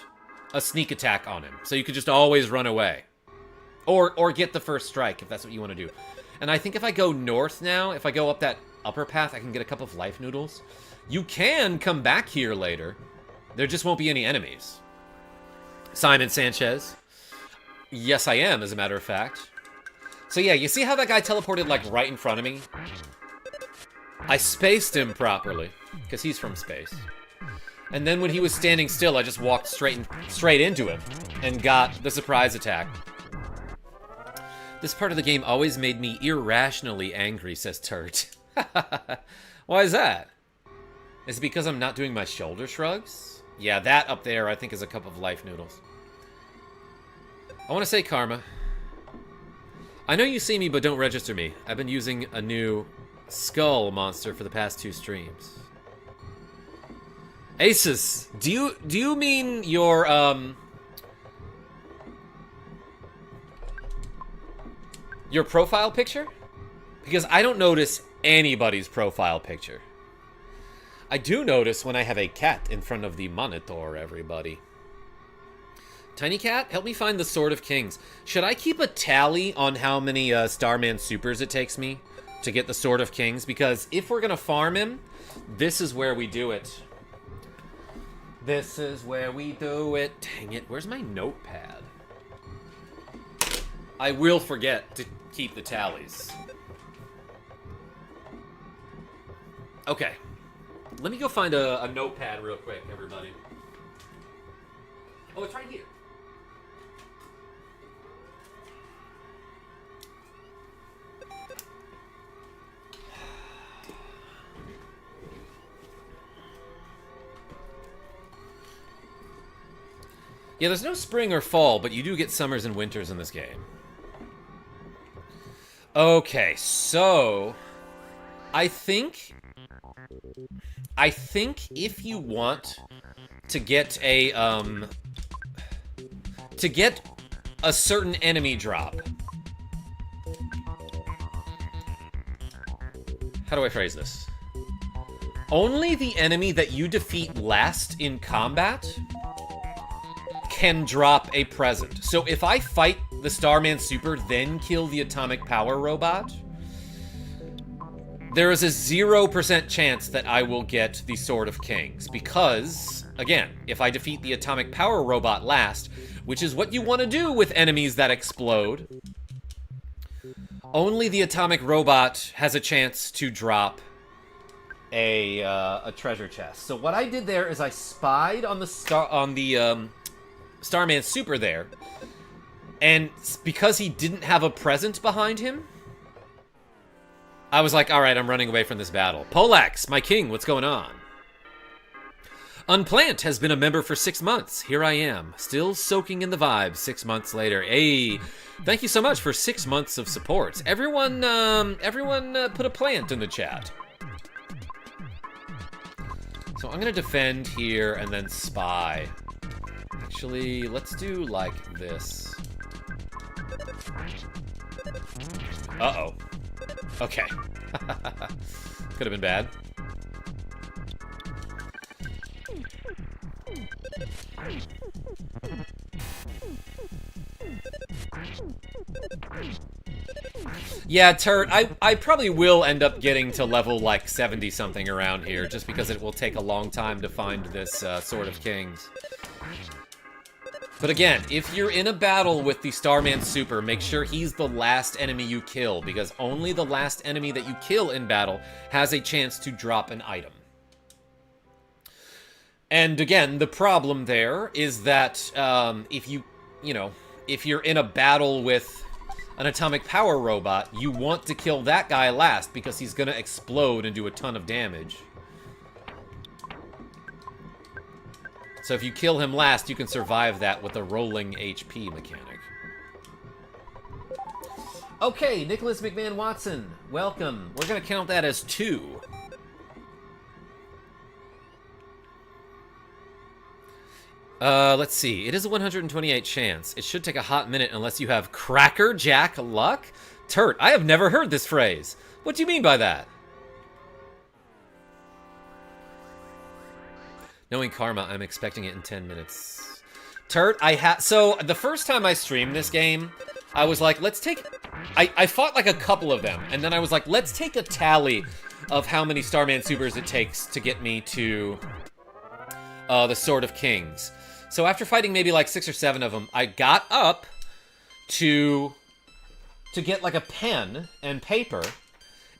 a sneak attack on him. So you could just always run away. Or get the first strike, if that's what you want to do. And I think if I go north now, if I go up that upper path, I can get a couple of life noodles. You can come back here later. There just won't be any enemies. Simon Sanchez. Yes, I am, as a matter of fact. So yeah, you see how that guy teleported, like, right in front of me? I spaced him properly, because he's from space. And then when he was standing still, I just walked straight into him and got the surprise attack. This part of the game always made me irrationally angry, says Turt. Why is that? Is it because I'm not doing my shoulder shrugs? Yeah, that up there I think is a cup of life noodles. I want to say, Karma, I know you see me but don't register me. I've been using a new skull monster for the past 2 streams. Aces, do you mean your profile picture? Because I don't notice anybody's profile picture. I do notice when I have a cat in front of the monitor, everybody. Tiny Cat, help me find the Sword of Kings. Should I keep a tally on how many Starman Supers it takes me to get the Sword of Kings? Because if we're gonna farm him, this is where we do it. This is where we do it. Dang it, where's my notepad? I will forget to keep the tallies. Okay. Let me go find a notepad real quick, everybody. Oh, it's right here. Yeah, there's no spring or fall, but you do get summers and winters in this game. Okay, so I think if you want to get a certain enemy drop. How do I phrase this? Only the enemy that you defeat last in combat can drop a present. So if I fight the Starman Super, then kill the Atomic Power Robot, there is a 0% chance that I will get the Sword of Kings. Because, again, if I defeat the Atomic Power Robot last, which is what you want to do with enemies that explode, only the Atomic Robot has a chance to drop a treasure chest. So what I did there is I spied on the Starman Super there, and because he didn't have a present behind him, I was like, alright, I'm running away from this battle. Polax, my king, what's going on? Unplant has been a member for 6 months. Here I am, still soaking in the vibes 6 months later. Hey, thank you so much for 6 months of support. Everyone put a plant in the chat. So I'm gonna defend here and then spy. Actually, let's do like this. Uh-oh. Okay. Could have been bad. Yeah, Turt, I probably will end up getting to level like 70-something around here, just because it will take a long time to find this Sword of Kings. But again, if you're in a battle with the Starman Super, make sure he's the last enemy you kill, because only the last enemy that you kill in battle has a chance to drop an item. And again, the problem there is that if you're in a battle with an atomic power robot, you want to kill that guy last because he's gonna explode and do a ton of damage. So if you kill him last, you can survive that with a rolling HP mechanic. Okay, Nicholas McMahon Watson, welcome. We're gonna count that as 2. Let's see. It is a 128 chance. It should take a hot minute unless you have Cracker Jack luck? Turt, I have never heard this phrase. What do you mean by that? Knowing Karma, I'm expecting it in 10 minutes. Turt, so the first time I streamed this game, I was like, let's take... I fought like a couple of them, and then I was like, let's take a tally of how many Starman Supers it takes to get me to the Sword of Kings. So after fighting maybe like 6 or 7 of them, I got up to get like a pen and paper.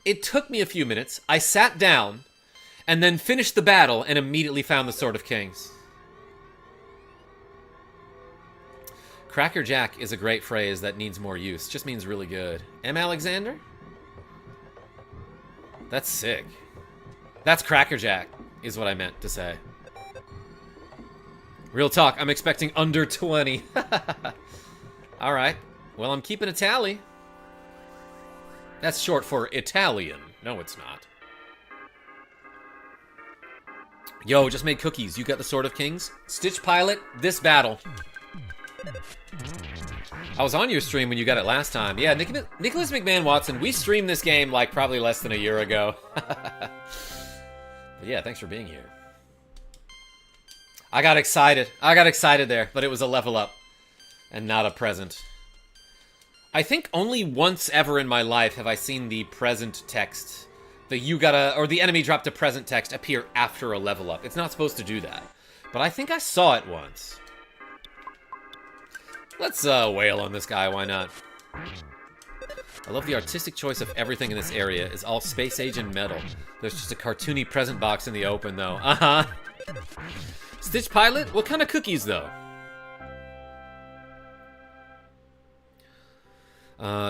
It took me a few minutes. I sat down and then finished the battle and immediately found the Sword of Kings. Cracker Jack is a great phrase that needs more use. Just means really good. M. Alexander? That's sick. That's Cracker Jack, is what I meant to say. Real talk, I'm expecting under 20. Alright. Well, I'm keeping a tally. That's short for Italian. No, it's not. Yo, just made cookies. You got the Sword of Kings? Stitch Pilot, this battle. I was on your stream when you got it last time. Yeah, Nicholas McMahon Watson, we streamed this game like probably less than a year ago. But yeah, thanks for being here. I got excited. I got excited there, but it was a level up and not a present. I think only once ever in my life have I seen the present text, the enemy dropped a present text appear after a level up. It's not supposed to do that, but I think I saw it once. Let's wail on this guy, why not? I love the artistic choice of everything in this area. It's all space age and metal. There's just a cartoony present box in the open, though. Uh-huh. Stitch Pilot? What kind of cookies, though?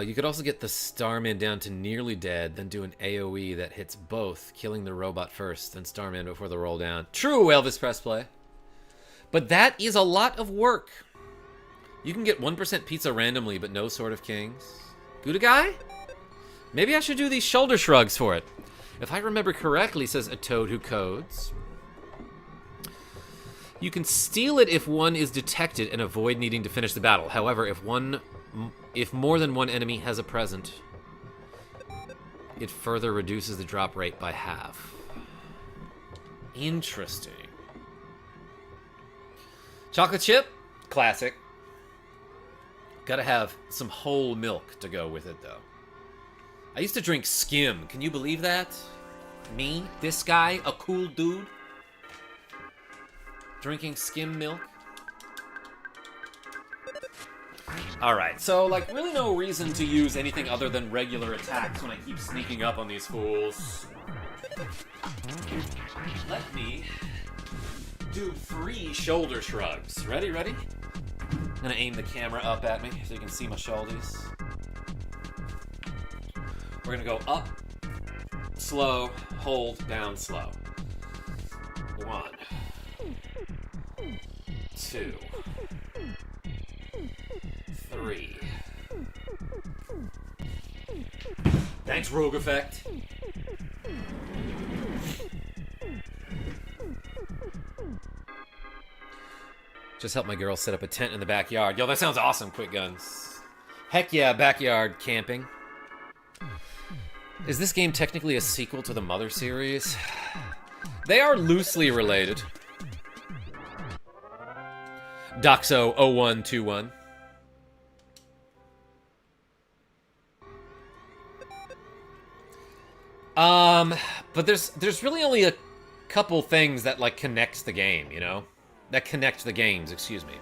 You could also get the Starman down to nearly dead, then do an AoE that hits both, killing the robot first, then Starman before the roll down. True, Elvis Pressplay. But that is a lot of work. You can get 1% pizza randomly, but no Sword of Kings. Gouda Guy? Maybe I should do these shoulder shrugs for it. If I remember correctly, says a toad who codes. You can steal it if one is detected and avoid needing to finish the battle. However, if more than one enemy has a present, it further reduces the drop rate by half. Interesting. Chocolate chip? Classic. Gotta have some whole milk to go with it, though. I used to drink skim. Can you believe that? Me? This guy? A cool dude? Drinking skim milk? Alright, so, like, really no reason to use anything other than regular attacks when I keep sneaking up on these fools. Let me do 3 shoulder shrugs. Ready, ready? I'm gonna aim the camera up at me so you can see my shoulders. We're gonna go up, slow, hold, down, slow. 1, 2, 3. Thanks, Rogue Effect. Just help my girl set up a tent in the backyard. Yo, that sounds awesome, Quick Guns. Heck yeah, backyard camping. Is this game technically a sequel to the Mother series? They are loosely related. Doxo0121. But there's really only a couple things that, like, connect the game, you know? That connect the games, excuse me.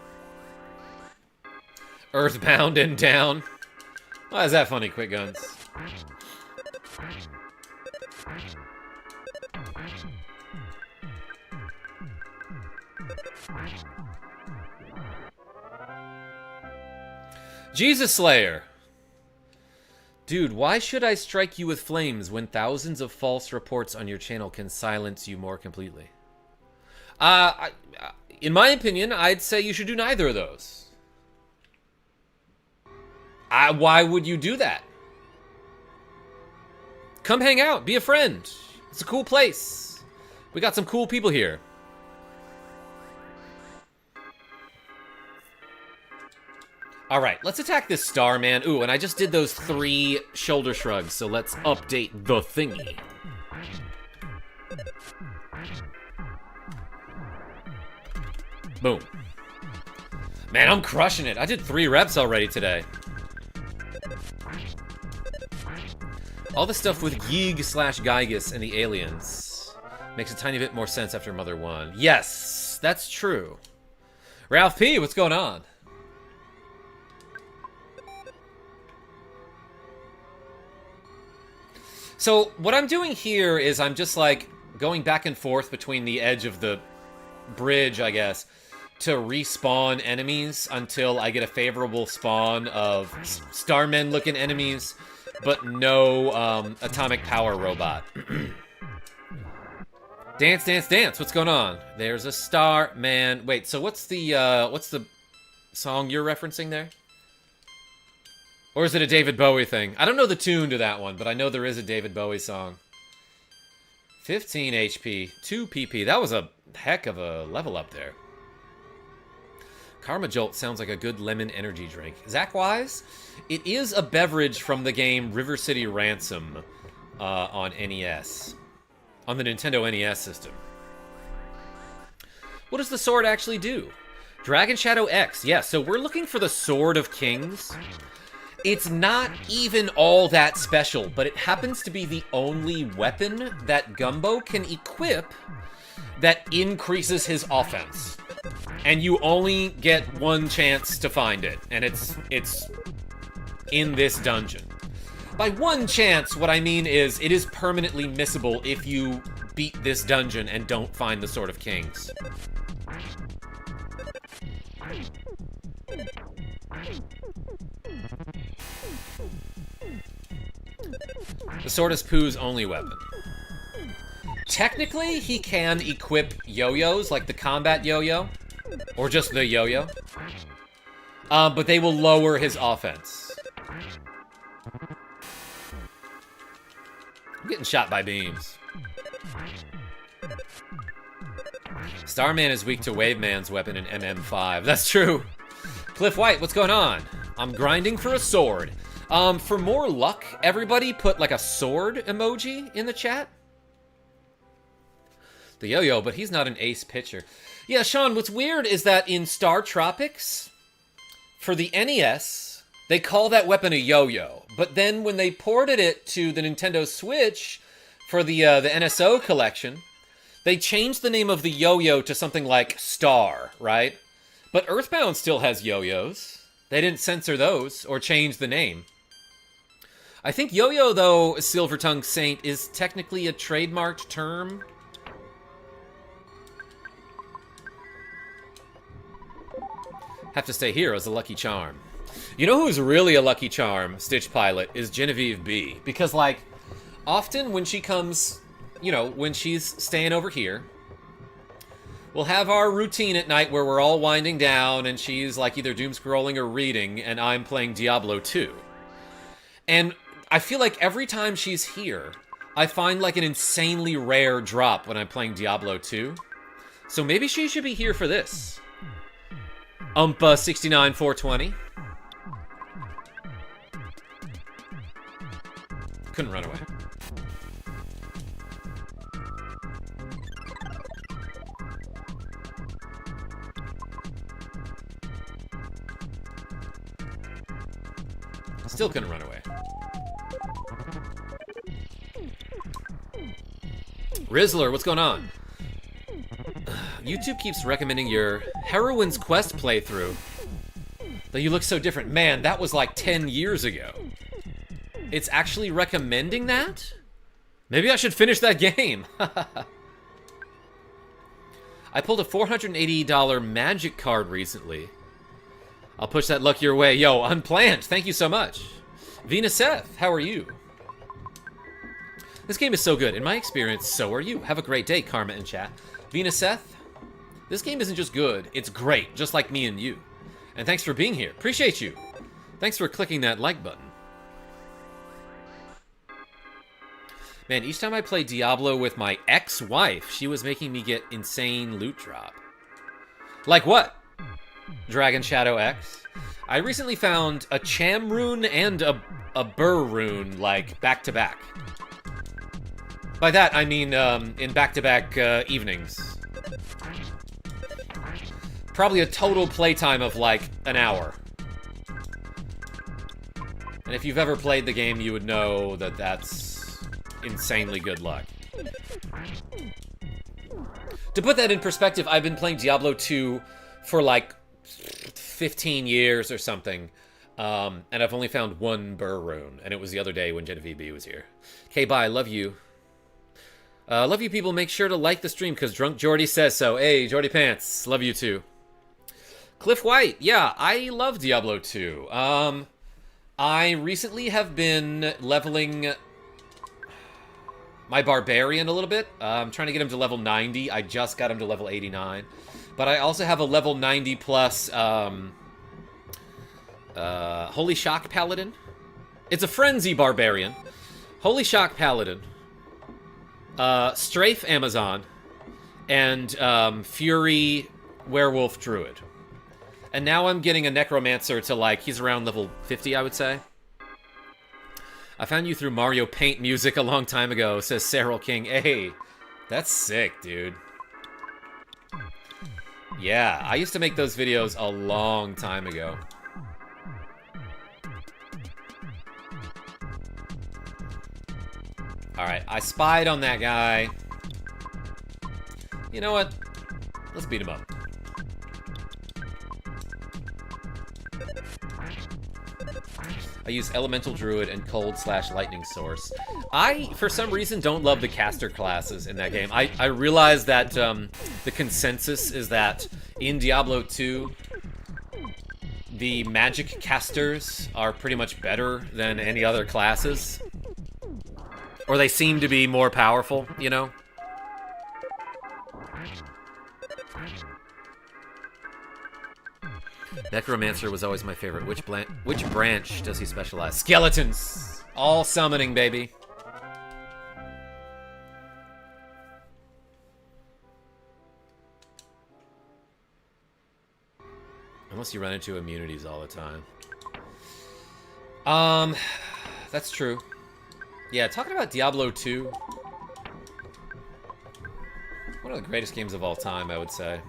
Earthbound and down. Why is that funny, Quick Guns? Jesus Slayer. Dude, why should I strike you with flames when thousands of false reports on your channel can silence you more completely? In my opinion, I'd say you should do neither of those. Why would you do that? Come hang out, be a friend. It's a cool place. We got some cool people here. All right, let's attack this star, man. Ooh, and I just did those 3 shoulder shrugs, so let's update the thingy. Boom. Man, I'm crushing it. I did 3 reps already today. All the stuff with Yeeg/Gygus and the aliens makes a tiny bit more sense after Mother 1. Yes, that's true. Ralph P., what's going on? So what I'm doing here is I'm just like going back and forth between the edge of the bridge, I guess, to respawn enemies until I get a favorable spawn of Starmen-looking enemies, but no atomic power robot. Dance, dance, dance. What's going on? There's a star, man. Wait, so what's the song you're referencing there? Or is it a David Bowie thing? I don't know the tune to that one, but I know there is a David Bowie song. 15 HP, 2 PP. That was a heck of a level up there. KarmaJolt sounds like a good lemon energy drink. Zach-wise, it is a beverage from the game River City Ransom on NES. On the Nintendo NES system. What does the sword actually do? Dragon Shadow X. Yeah, so we're looking for the Sword of Kings. It's not even all that special, but it happens to be the only weapon that Gumbo can equip that increases his offense. And you only get 1 chance to find it, and it's in this dungeon. By 1 chance, what I mean is it is permanently missable if you beat this dungeon and don't find the Sword of Kings. The sword is Pooh's only weapon. Technically, he can equip yo-yos, like the combat yo-yo, or just the yo-yo, but they will lower his offense. I'm getting shot by beams. Starman is weak to Waveman's weapon in MM5. That's true. Cliff White, what's going on? I'm grinding for a sword. For more luck, everybody put like a sword emoji in the chat. The yo-yo, but he's not an ace pitcher. Yeah, Sean, what's weird is that in Star Tropics, for the NES, they call that weapon a yo-yo. But then when they ported it to the Nintendo Switch for the NSO collection, they changed the name of the yo-yo to something like Star, right? But EarthBound still has yo-yos. They didn't censor those or change the name. I think yo-yo, though, Silver Tongue Saint, is technically a trademarked term. Have to stay here as a lucky charm. You know who's really a lucky charm, Stitch Pilot, is Genevieve B. Because, like, often when she comes, you know, when she's staying over here, we'll have our routine at night where we're all winding down and she's, like, either doom-scrolling or reading, and I'm playing Diablo 2. And I feel like every time she's here, I find, like, an insanely rare drop when I'm playing Diablo 2. So maybe she should be here for this. 69420. Couldn't run away. Still couldn't run away. Rizzler, what's going on? YouTube keeps recommending your Heroine's Quest playthrough. Though you look so different. Man, that was like 10 years ago. It's actually recommending that? Maybe I should finish that game. I pulled a $480 magic card recently. I'll push that luck your way. Yo, unplanned. Thank you so much. Venus Seth, how are you? This game is so good. In my experience, so are you. Have a great day, Karma in chat. Venus Seth, this game isn't just good, it's great, just like me and you. And thanks for being here. Appreciate you. Thanks for clicking that like button. Man, each time I play Diablo with my ex-wife, she was making me get insane loot drop. Like what? Dragon Shadow X? I recently found a Cham rune and a Burr rune, like, back-to-back. By that, I mean, in back-to-back evenings. Probably a total playtime of, like, an hour. And if you've ever played the game, you would know that that's insanely good luck. To put that in perspective, I've been playing Diablo 2 for, like, 15 years or something. And I've only found one Burr rune, and it was the other day when Genevieve B was here. Okay, bye, love you. Love you people, make sure to like the stream, because Drunk Jordy says so. Hey, Jordy Pants, love you too. Cliff White, yeah, I love Diablo 2. I recently have been leveling my Barbarian a little bit. I'm trying to get him to level 90. I just got him to level 89. But I also have a level 90 plus Holy Shock Paladin. It's a Frenzy Barbarian. Holy Shock Paladin. Strafe Amazon. And Fury Werewolf Druid. And now I'm getting a Necromancer to, like, he's around level 50, I would say. I found you through Mario Paint music a long time ago, says Cyril King. Hey, that's sick, dude. Yeah, I used to make those videos a long time ago. Alright, I spied on that guy. You know what? Let's beat him up. I use Elemental Druid and Cold/Lightning Source. I, for some reason, don't love the caster classes in that game. I realize that the consensus is that in Diablo 2, the magic casters are pretty much better than any other classes. Or they seem to be more powerful, you know? Necromancer was always my favorite. Which branch does he specialize? Skeletons! All summoning, baby. Unless you run into immunities all the time. That's true. Yeah, talking about Diablo 2. One of the greatest games of all time, I would say.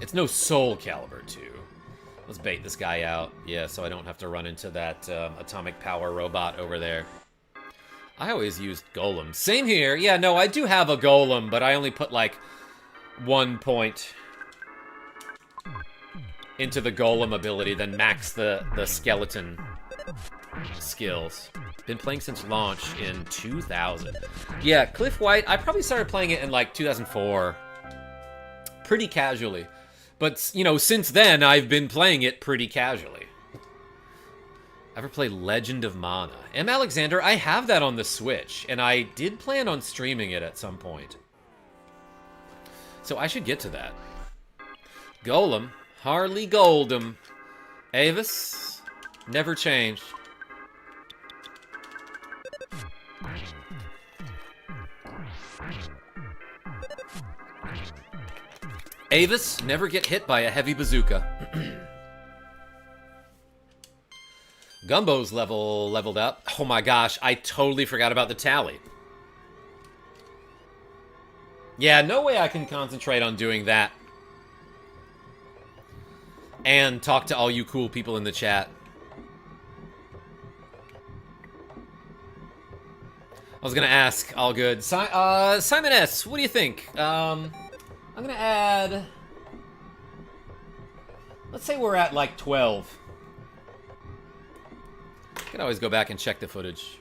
It's no Soul Calibur 2. Let's bait this guy out. Yeah, so I don't have to run into that atomic power robot over there. I always used Golem. Same here. Yeah, no, I do have a Golem, but I only put, like, 1 point into the Golem ability, then max the skeleton skills. Been playing since launch in 2000. Yeah, Cliff White, I probably started playing it in, like, 2004. Pretty casually. But, you know, since then, I've been playing it pretty casually. Ever play Legend of Mana? M. Alexander, I have that on the Switch, and I did plan on streaming it at some point. So I should get to that. Golem, Harley Goldem. Avis, never changed. Avis, never get hit by a heavy bazooka. Gumbo's leveled up. Oh my gosh, I totally forgot about the tally. Yeah, no way I can concentrate on doing that. And talk to all you cool people in the chat. I was gonna ask, all good. Simon S., what do you think? I'm gonna add Let's say we're at like 12. Can always go back and check the footage.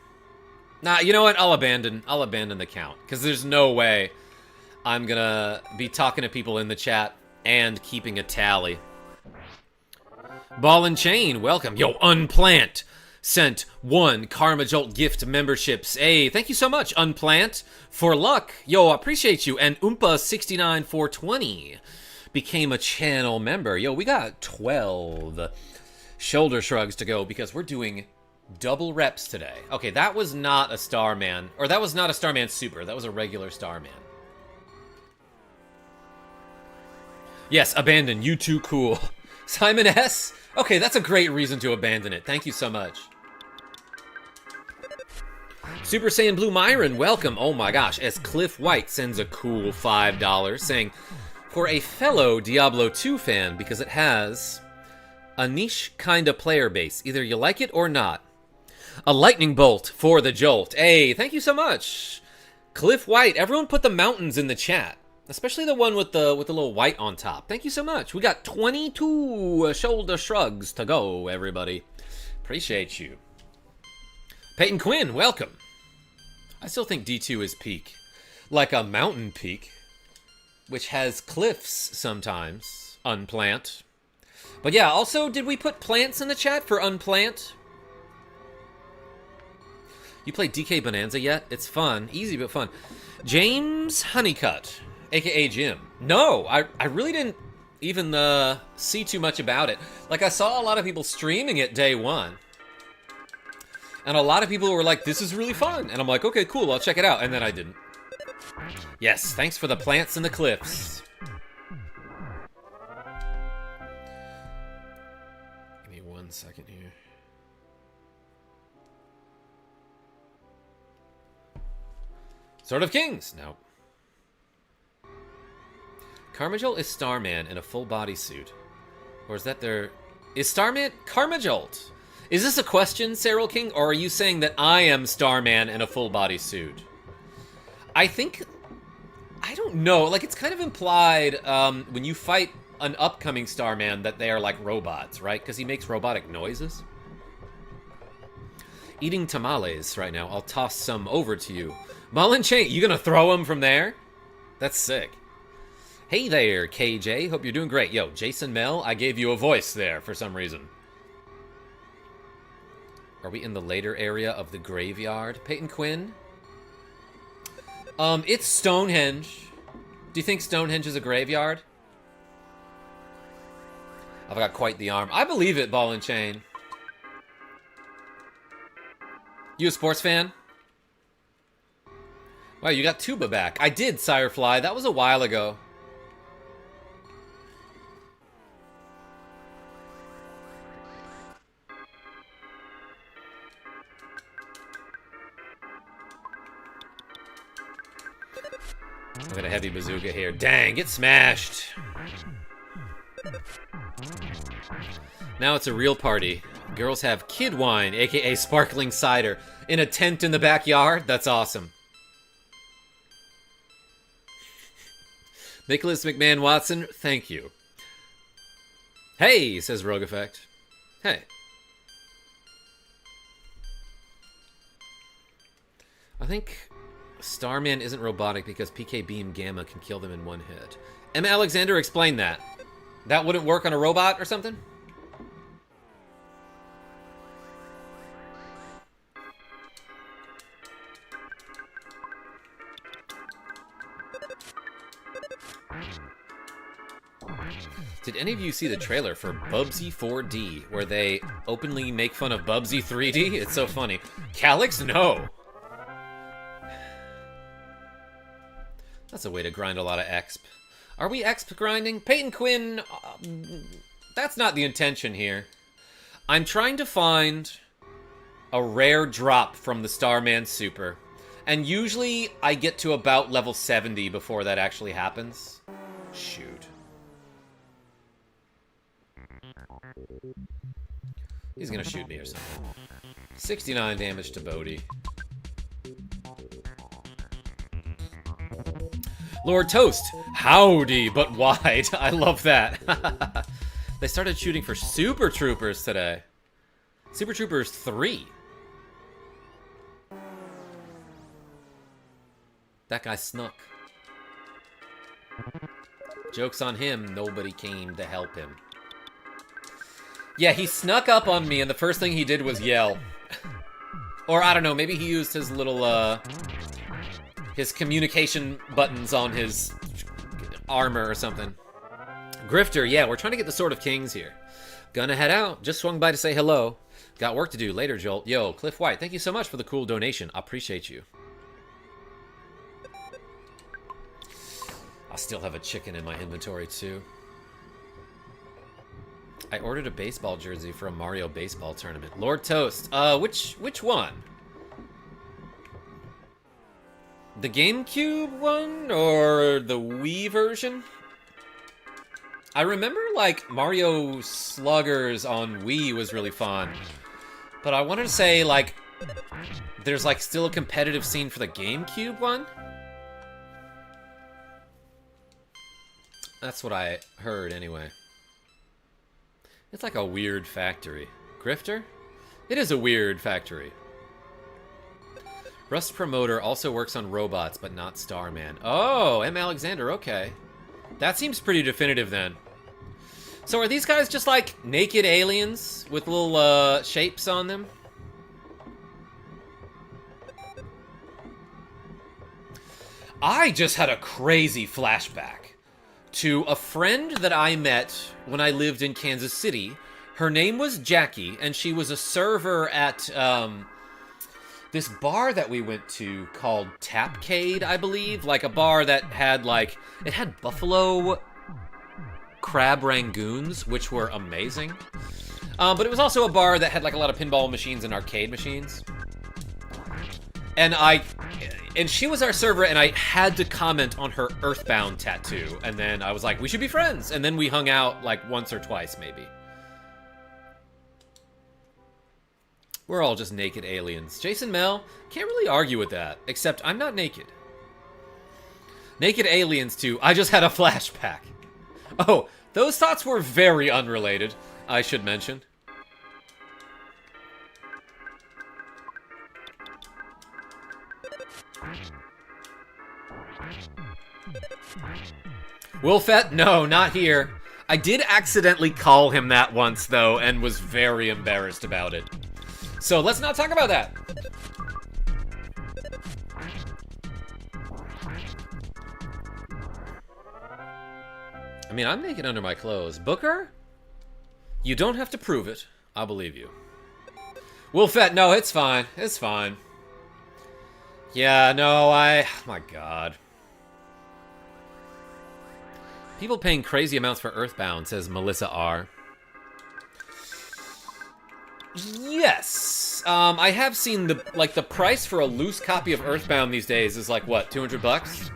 Nah, you know what? I'll abandon the count. Because there's no way I'm gonna be talking to people in the chat and keeping a tally. Ball and Chain, welcome. Yo, Unplant sent 1 KarmaJolt gift memberships. Hey, thank you so much, Unplant. For luck. Yo, appreciate you. And Oompa69420 became a channel member. Yo, we got 12 shoulder shrugs to go because we're doing double reps today. Okay, that was not a Starman. Or that was not a Starman Super. That was a regular Starman. Yes, abandon. You too cool. Simon S. Okay, that's a great reason to abandon it. Thank you so much. Super Saiyan Blue Myron, welcome. Oh my gosh, as Cliff White sends a cool $5 saying, for a fellow Diablo 2 fan, because it has a niche kind of player base. Either you like it or not. A lightning bolt for the jolt. Hey, thank you so much. Cliff White, everyone put the mountains in the chat. Especially the one with the little white on top. Thank you so much. We got 22 shoulder shrugs to go, everybody. Appreciate you. Peyton Quinn, welcome. I still think D2 is peak. Like a mountain peak. Which has cliffs sometimes. Unplant. But yeah, also, did we put plants in the chat for Unplant? You played DK Bonanza yet? It's fun. Easy but fun. James Honeycutt. AKA Jim. No, I really didn't even see too much about it. Like, I saw a lot of people streaming it day one. And a lot of people were like, this is really fun. And I'm like, okay, cool, I'll check it out. And then I didn't. Yes, thanks for the plants and the cliffs. Give me 1 second here. Sword of Kings. No. KarmaJolt is Starman in a full body suit. Or is that their... Is Starman... KarmaJolt! Is this a question, Cyril King? Or are you saying that I am Starman in a full body suit? I think... I don't know. Like, it's kind of implied when you fight an upcoming Starman that they are like robots, right? Because he makes robotic noises. Eating tamales right now. I'll toss some over to you. Mullen Chain, you gonna throw him from there? That's sick. Hey there, KJ. Hope you're doing great. Yo, Jason Mel, I gave you a voice there for some reason. Are we in the later area of the graveyard? Peyton Quinn? It's Stonehenge. Do you think Stonehenge is a graveyard? I've got quite the arm. I believe it, Ball and Chain. You a sports fan? Wow, you got Tuba back. I did, Sirefly. That was a while ago. Look at a heavy bazooka here. Dang, get smashed. Now it's a real party. Girls have kid wine, aka sparkling cider, in a tent in the backyard. That's awesome. Nicholas McMahon Watson, thank you. Hey, says Rogue Effect. Hey. I think Starman isn't robotic because PK Beam Gamma can kill them in one hit. Emma Alexander, explain that. That wouldn't work on a robot or something? Did any of you see the trailer for Bubsy 4D, where they openly make fun of Bubsy 3D? It's so funny. Calyx? No. That's a way to grind a lot of exp. Are we exp grinding? Peyton Quinn, that's not the intention here. I'm trying to find a rare drop from the Starman Super. And usually I get to about level 70 before that actually happens. Shoot. He's gonna shoot me or something. 69 damage to Bodhi. Lord Toast, howdy, but wide. I love that. They started shooting for Super Troopers today. Super Troopers 3. That guy snuck. Joke's on him, nobody came to help him. Yeah, he snuck up on me, and the first thing he did was yell. Or, I don't know, maybe he used his little, his communication buttons on his armor or something. Grifter, yeah, we're trying to get the Sword of Kings here. Gonna head out. Just swung by to say hello. Got work to do. Later, Jolt. Yo, Cliff White, thank you so much for the cool donation. I appreciate you. I still have a chicken in my inventory, too. I ordered a baseball jersey for a Mario baseball tournament. Lord Toast. Which one? The GameCube one or the Wii version? I remember, like, Mario Sluggers on Wii was really fun. But I wanted to say, like, there's, like, still a competitive scene for the GameCube one? That's what I heard, anyway. It's like a weird factory. Grifter? It is a weird factory. Rust Promoter also works on robots, but not Starman. Oh, M. Alexander, okay. That seems pretty definitive, then. So are these guys just, like, naked aliens with little, shapes on them? I just had a crazy flashback to a friend that I met when I lived in Kansas City. Her name was Jackie, and she was a server at this bar that we went to called Tapcade, I believe. Like a bar that had, like, it had buffalo crab rangoons, which were amazing. But it was also a bar that had, like, a lot of pinball machines and arcade machines. And she was our server, and I had to comment on her EarthBound tattoo. And then I was like, we should be friends. And then we hung out, like, once or twice, maybe. We're all just naked aliens. Jason Mel, can't really argue with that, except I'm not naked. Naked aliens, too. I just had a flashback. Oh, those thoughts were very unrelated, I should mention. Wolfette? No, not here. I did accidentally call him that once, though, and was very embarrassed about it. So let's not talk about that. I mean, I'm naked under my clothes. Booker? You don't have to prove it. I'll believe you. Wolfette, no, it's fine. It's fine. Yeah, no, oh my god. People paying crazy amounts for EarthBound, says Melissa R. Yes. I have seen the price for a loose copy of EarthBound these days is like, what, 200 bucks?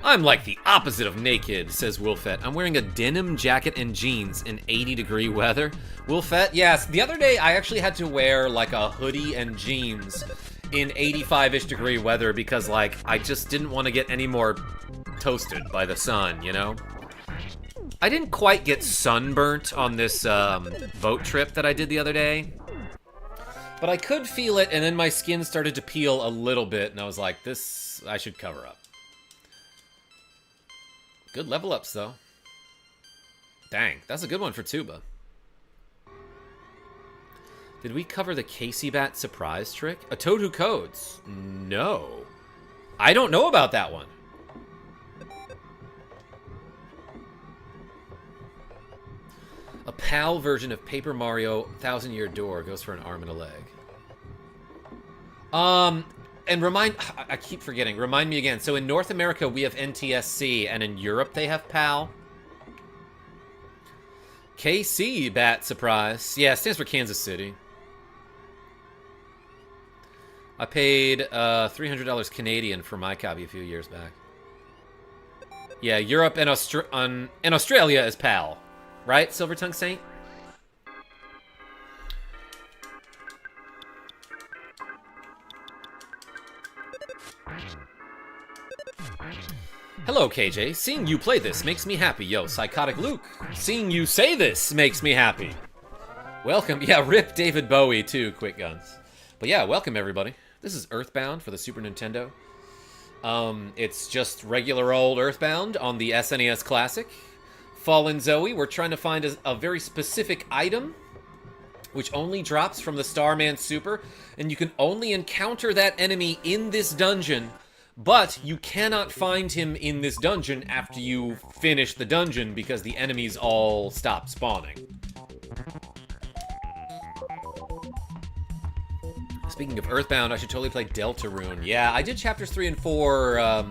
I'm like the opposite of naked, says Wolfette. I'm wearing a denim jacket and jeans in 80-degree weather. Wolfette, yes. The other day, I actually had to wear, like, a hoodie and jeans in 85-ish degree weather because, like, I just didn't want to get any more toasted by the sun, you know? I didn't quite get sunburnt on this boat trip that I did the other day. But I could feel it, and then my skin started to peel a little bit, and I was like, this, I should cover up. Good level ups, though. Dang, that's a good one for Tuba. Did we cover the Casey Bat surprise trick? A Toad Who Codes? No. I don't know about that one. A PAL version of Paper Mario 1000-Year Door goes for an arm and a leg. And I keep forgetting. Remind me again. So in North America, we have NTSC, and in Europe, they have PAL. KC Bat surprise. Yeah, it stands for Kansas City. I paid $300 Canadian for my copy a few years back. Yeah, Europe and Australia is PAL. Right, Silver Tongue Saint? Hello, KJ. Seeing you play this makes me happy. Yo, Psychotic Luke. Seeing you say this makes me happy. Welcome. Yeah, rip David Bowie, too, Quick Guns. But yeah, welcome, everybody. This is EarthBound for the Super Nintendo. It's just regular old EarthBound on the SNES Classic. Fallen Zoe, we're trying to find a very specific item, which only drops from the Starman Super, and you can only encounter that enemy in this dungeon, but you cannot find him in this dungeon after you finish the dungeon because the enemies all stop spawning. Speaking of EarthBound, I should totally play Deltarune. Yeah, I did chapters 3 and 4 a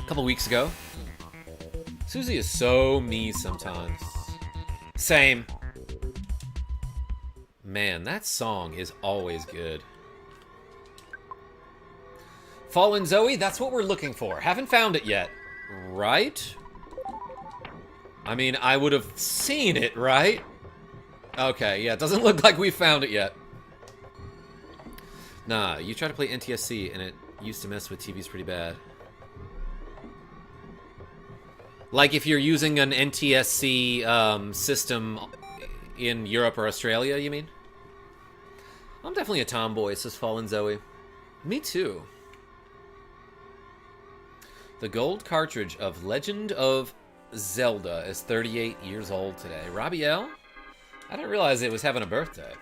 couple weeks ago. Susie is so me sometimes. Same. Man, that song is always good. Fallen Zoe, that's what we're looking for. Haven't found it yet, right? I mean, I would have seen it, right? Okay, yeah, it doesn't look like we found it yet. Nah, you try to play NTSC and it used to mess with TVs pretty bad. Like if you're using an NTSC system in Europe or Australia, you mean? I'm definitely a tomboy, says Fallen Zoe. Me too. The gold cartridge of Legend of Zelda is 38 years old today. Robbie L? I didn't realize it was having a birthday.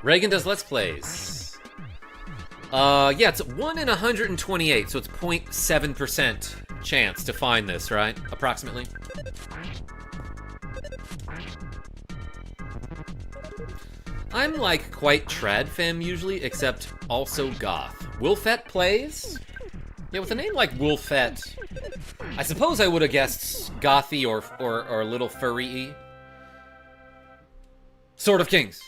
Reagan does Let's Plays. Yeah, it's 1 in 128, so it's 0.7% chance to find this, right? Approximately. I'm like quite trad femme usually, except also goth. Wolfette plays? Yeah, with a name like Wolfette, I suppose I would have guessed gothy or a little furry-y. Sword of Kings.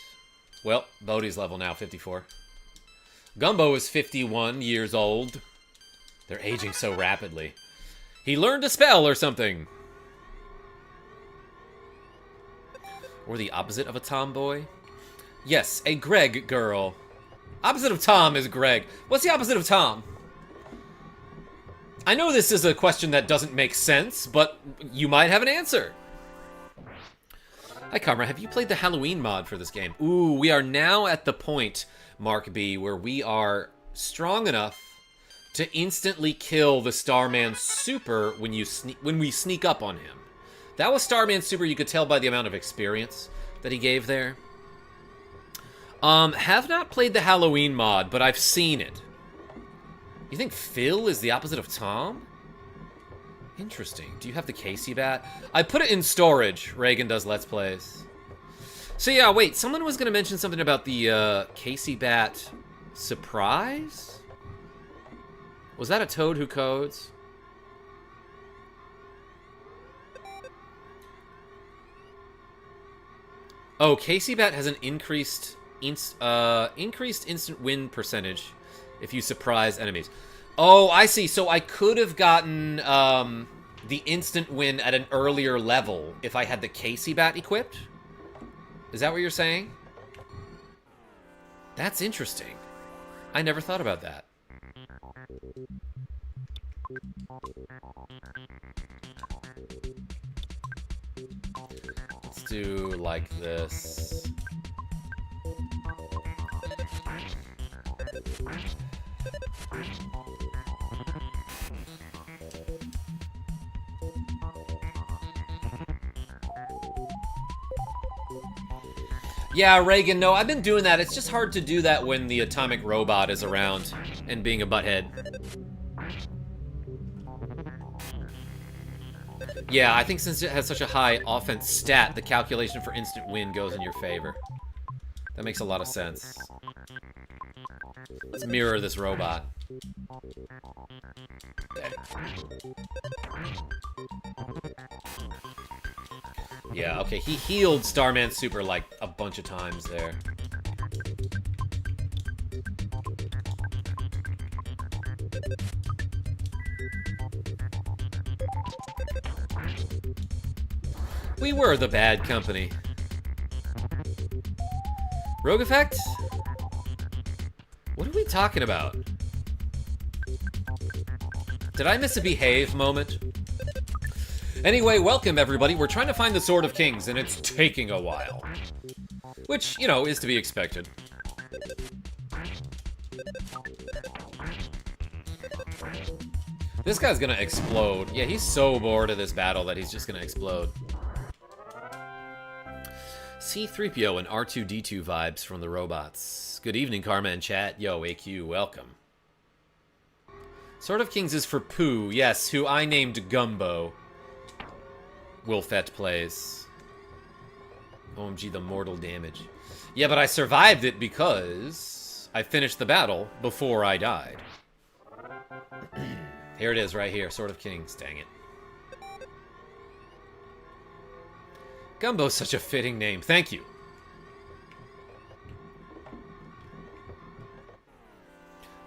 Well, Bodhi's level now, 54. Gumbo is 51 years old. They're aging so rapidly. He learned a spell or something. Or the opposite of a tomboy. Yes, a Greg girl. Opposite of Tom is Greg. What's the opposite of Tom? I know this is a question that doesn't make sense, but you might have an answer. Hi, Karma. Have you played the Halloween mod for this game? Ooh, we are now at the point, Mark B, where we are strong enough to instantly kill the Starman Super when we sneak up on him. That was Starman Super, you could tell by the amount of experience that he gave there. Have not played the Halloween mod, but I've seen it. You think Phil is the opposite of Tom? Interesting. Do you have the Casey bat? I put it in storage. Reagan does Let's Plays. So yeah, wait. Someone was going to mention something about the Casey bat surprise? Was that a Toad Who Codes? Oh, Casey bat has an increased instant win percentage if you surprise enemies. Oh, I see. So I could have gotten the instant win at an earlier level if I had the Casey bat equipped? Is that what you're saying? That's interesting. I never thought about that. Let's do like this. Yeah, Reagan, no, I've been doing that. It's just hard to do that when the atomic robot is around and being a butthead. Yeah, I think since it has such a high offense stat, the calculation for instant win goes in your favor. That makes a lot of sense. Let's mirror this robot. Yeah, okay, he healed Starman Super like a bunch of times there. We were the bad company. Rogue effect? What are we talking about? Did I miss a behave moment? Anyway, welcome everybody. We're trying to find the Sword of Kings, and it's taking a while. Which, you know, is to be expected. This guy's gonna explode. Yeah, he's so bored of this battle that he's just gonna explode. C-3PO and R2-D2 vibes from the robots. Good evening, Karma and chat. Yo, AQ, welcome. Sword of Kings is for Pooh, yes, who I named Gumbo. Wolfette plays. OMG, the mortal damage. Yeah, but I survived it because I finished the battle before I died. Here it is, right here. Sword of Kings. Dang it. Gumbo's such a fitting name. Thank you.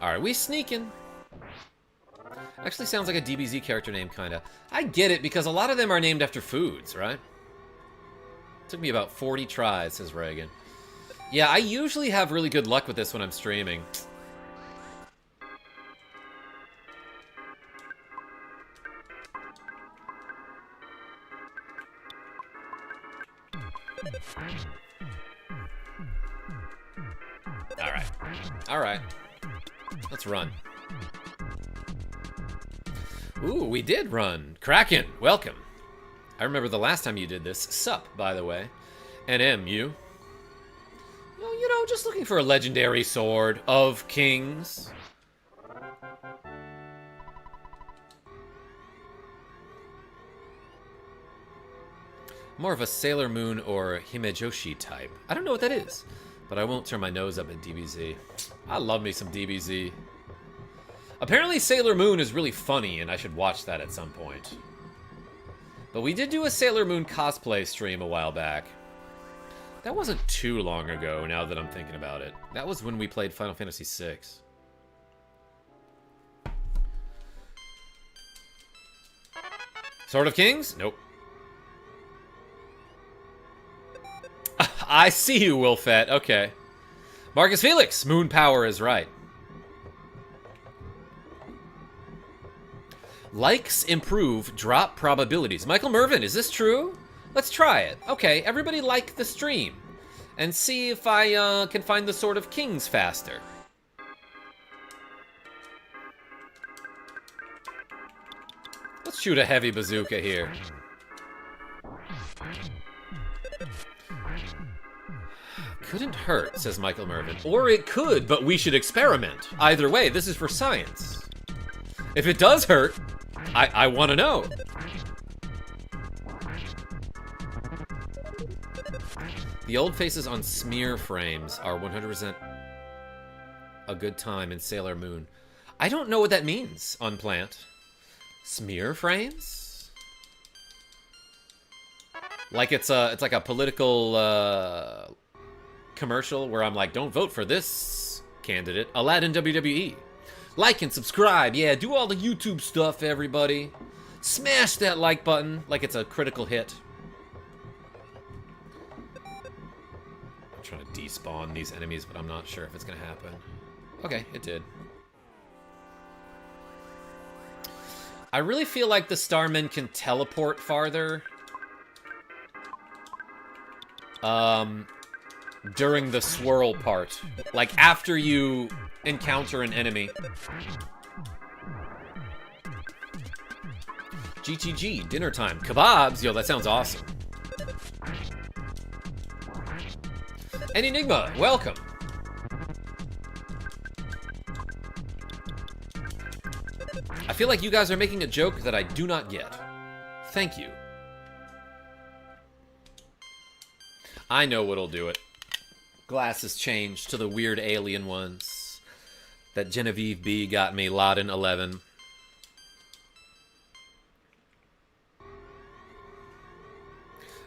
Alright, we sneaking. Actually sounds like a DBZ character name, kinda. I get it, because a lot of them are named after foods, right? Took me about 40 tries, says Reagan. Yeah, I usually have really good luck with this when I'm streaming. Alright. Alright. Let's run. Ooh, we did run. Kraken, welcome. I remember the last time you did this. Sup, by the way. NM, you? Well, you know, just looking for a legendary sword of kings. More of a Sailor Moon or Himejoshi type. I don't know what that is, but I won't turn my nose up at DBZ. I love me some DBZ. Apparently Sailor Moon is really funny, and I should watch that at some point. But we did do a Sailor Moon cosplay stream a while back. That wasn't too long ago, now that I'm thinking about it. That was when we played Final Fantasy VI. Sword of Kings? Nope. I see you, Wolfette. Okay. Marcus Felix, moon power is right. Likes improve drop probabilities. Michael Mervin, is this true? Let's try it. Okay, everybody like the stream. And see if I can find the Sword of Kings faster. Let's shoot a heavy bazooka here. Couldn't hurt, says Michael Mervin. Or it could, but we should experiment. Either way, this is for science. If it does hurt, I want to know. The old faces on smear frames are 100% a good time in Sailor Moon. I don't know what that means, Unplant. Smear frames? Like it's like a political commercial where I'm like, don't vote for this candidate. Aladdin WWE. Like and subscribe. Yeah, do all the YouTube stuff, everybody. Smash that like button like it's a critical hit. I'm trying to despawn these enemies, but I'm not sure if it's going to happen. Okay, it did. I really feel like the Starmen can teleport farther. During the swirl part. Like, after you encounter an enemy. GTG, dinner time. Kebabs? Yo, that sounds awesome. Enigma, welcome. I feel like you guys are making a joke that I do not get. Thank you. I know what'll do it. Glasses changed to the weird alien ones that Genevieve B got me, Laden 11.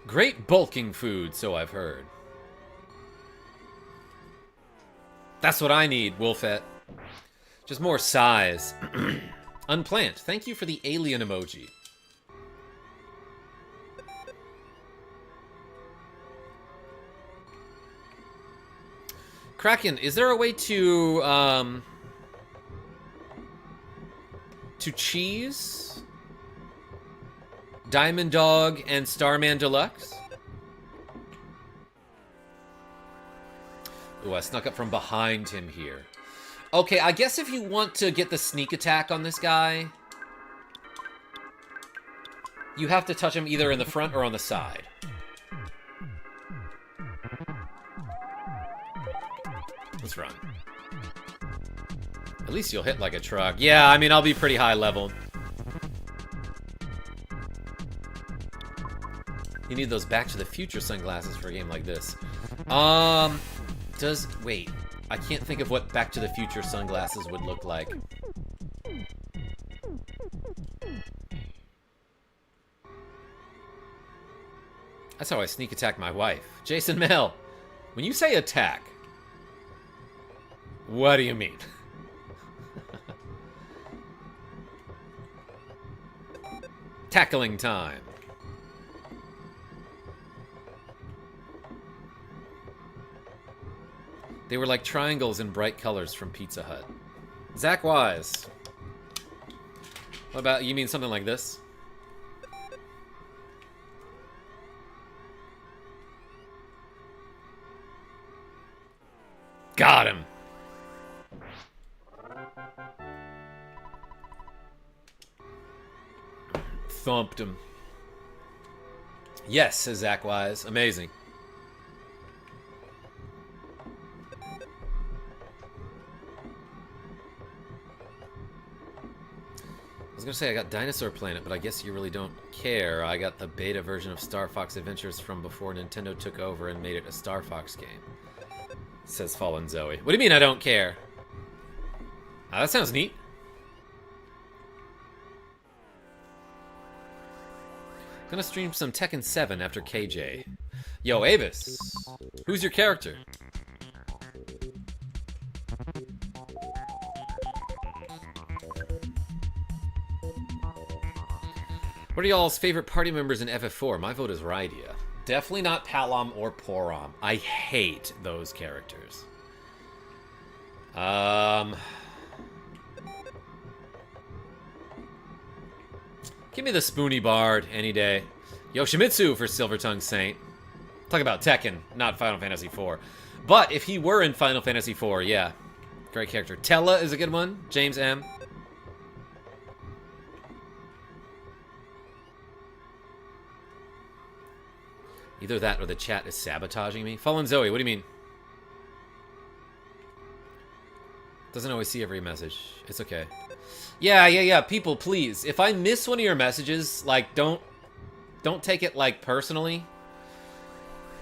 Great bulking food, so I've heard. That's what I need, Wolfette. Just more size. Unplant, thank you for the alien emoji. Kraken, is there a way to cheese Diamond Dog and Starman Deluxe? Ooh, I snuck up from behind him here. Okay, I guess if you want to get the sneak attack on this guy, you have to touch him either in the front or on the side. Let's run. At least you'll hit like a truck. Yeah, I mean, I'll be pretty high level. You need those Back to the Future sunglasses for a game like this. Wait. I can't think of what Back to the Future sunglasses would look like. That's how I sneak attack my wife. Jason Mel, when you say attack, what do you mean? Tackling time. They were like triangles in bright colors from Pizza Hut. Zach Wise. What about, you mean something like this? Got him. Thumped him. Yes, says Zach Wise. Amazing. I was gonna say I got Dinosaur Planet, but I guess you really don't care. I got the beta version of Star Fox Adventures from before Nintendo took over and made it a Star Fox game. Says Fallen Zoe. What do you mean I don't care? That sounds neat. Gonna stream some Tekken 7 after KJ. Yo, Avis, who's your character? What are y'all's favorite party members in FF4? My vote is Rydia. Definitely not Palom or Porom. I hate those characters. Give me the Spoony Bard any day. Yoshimitsu for Silvertongue Saint. Talk about Tekken, not Final Fantasy IV. But if he were in Final Fantasy IV, yeah. Great character. Tella is a good one. James M. Either that or the chat is sabotaging me. Fallen Zoe, what do you mean? Doesn't always see every message. It's okay. Yeah. People, please. If I miss one of your messages, like, don't take it, like, personally.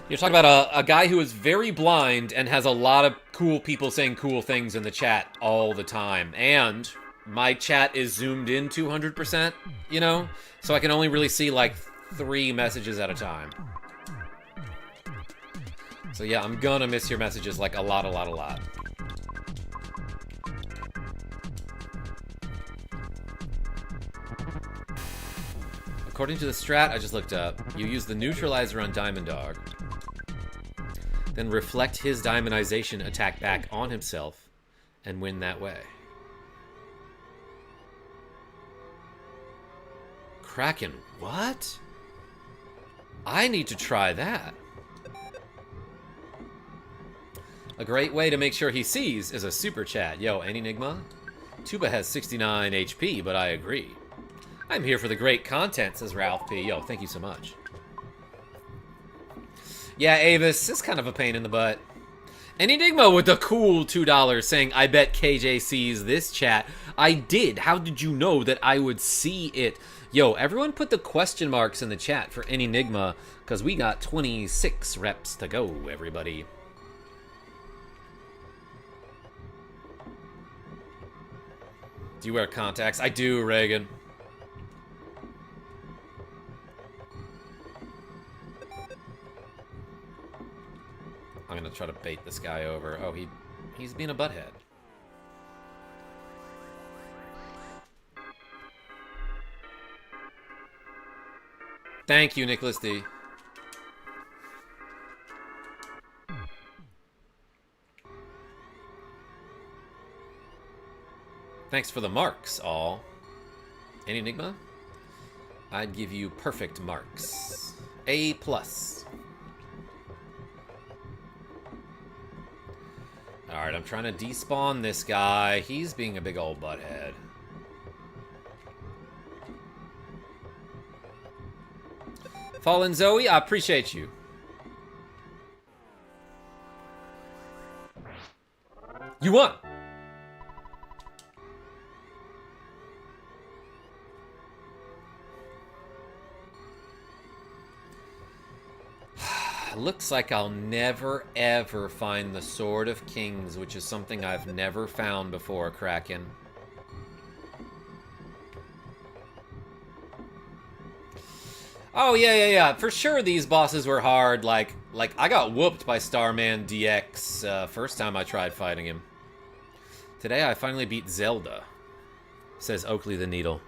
You're talking about a guy who is very blind and has a lot of cool people saying cool things in the chat all the time. And my chat is zoomed in 200%, you know? So I can only really see, like, 3 messages at a time. So yeah, I'm gonna miss your messages, like, a lot. According to the strat I just looked up, you use the neutralizer on Diamond Dog, then reflect his diamondization attack back on himself, and win that way. Kraken, what? I need to try that. A great way to make sure he sees is a super chat. Yo, Enigma? Tuba has 69 HP, but I agree. I'm here for the great content, says Ralph P. Yo, thank you so much. Yeah, Avis, it's kind of a pain in the butt. Enigma with the cool $2 saying, I bet KJ sees this chat. I did. How did you know that I would see it? Yo, everyone put the question marks in the chat for Enigma, because we got 26 reps to go, everybody. Do you wear contacts? I do, Reagan. I'm gonna try to bait this guy over. Oh, he's being a butthead. Thank you, Nicholas D. Thanks for the marks, all. Any Enigma? I'd give you perfect marks. A+. Alright, I'm trying to despawn this guy. He's being a big old butthead. Fallen Zoe, I appreciate you. You won! Looks like I'll never, ever find the Sword of Kings, which is something I've never found before, Kraken. Oh, yeah. For sure these bosses were hard. Like I got whooped by Starman DX first time I tried fighting him. Today I finally beat Zelda, says Oakley the Needle.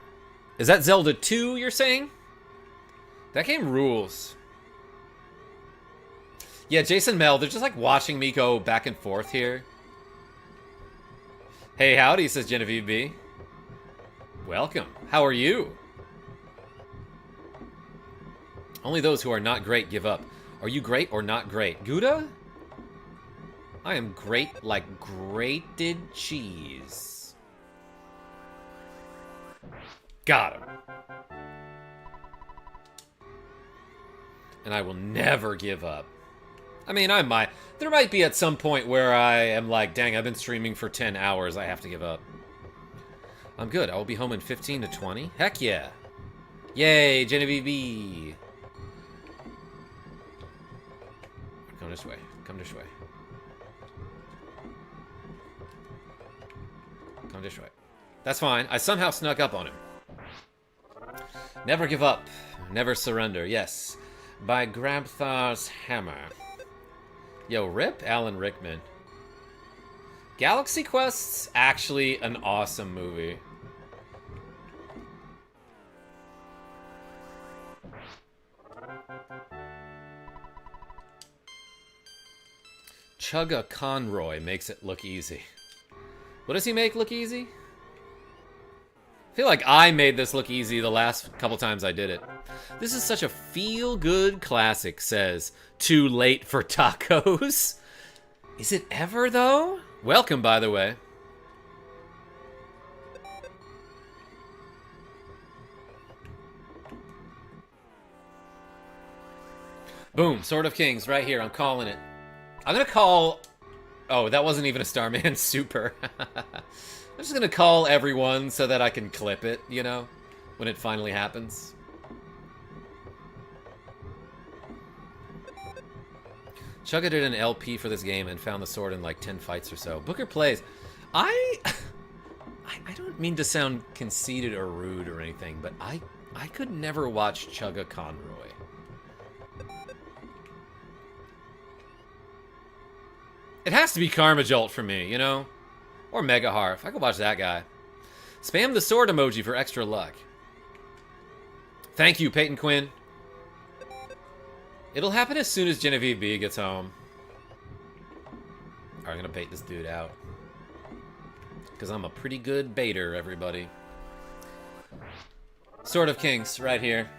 Is that Zelda 2 you're saying? That game rules. Yeah, Jason Mel, they're just like watching me go back and forth here. Hey, howdy, says Genevieve B. Welcome. How are you? Only those who are not great give up. Are you great or not great? Gouda? I am great like grated cheese. Got him. And I will never give up. I mean, I might. There might be at some point where I am like, dang, I've been streaming for 10 hours. I have to give up. I'm good. I will be home in 15 to 20. Heck yeah. Yay, Genevieve B. Come this way. Come this way. Come this way. That's fine. I somehow snuck up on him. Never give up. Never surrender. Yes. By Grabthar's Hammer. Yo, rip Alan Rickman. Galaxy Quest's actually an awesome movie. Chugga Conroy makes it look easy. What does he make look easy? I feel like I made this look easy the last couple times I did it. This is such a feel-good classic, says Too Late for Tacos. Is it ever, though? Welcome, by the way. Boom, Sword of Kings, right here. I'm calling it. I'm gonna call... Oh, that wasn't even a Starman Super. I'm just gonna call everyone so that I can clip it, you know, when it finally happens. Chugga did an LP for this game and found the sword in like 10 fights or so. Booker plays. I don't mean to sound conceited or rude or anything, but I could never watch Chugga Conroy. It has to be KarmaJolt for me, you know? Or Mega Harf. I could watch that guy. Spam the sword emoji for extra luck. Thank you, Peyton Quinn. It'll happen as soon as Genevieve B gets home. Alright, I'm gonna bait this dude out. Because I'm a pretty good baiter, everybody. Sword of Kings, right here.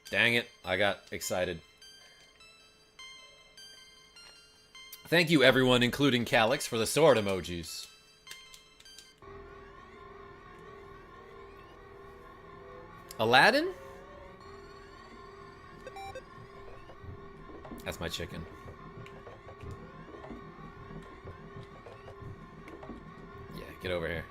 Dang it, I got excited. Thank you, everyone, including Calyx, for the sword emojis. Aladdin? That's my chicken. Yeah, get over here.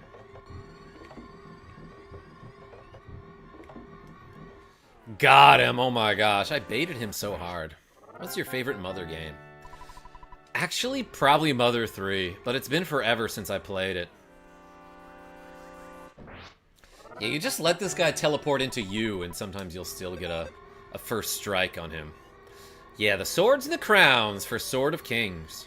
Got him! Oh my gosh, I baited him so hard. What's your favorite Mother game? Actually, probably Mother 3, but it's been forever since I played it. Yeah, you just let this guy teleport into you, and sometimes you'll still get a first strike on him. Yeah, the swords and the crowns for Sword of Kings.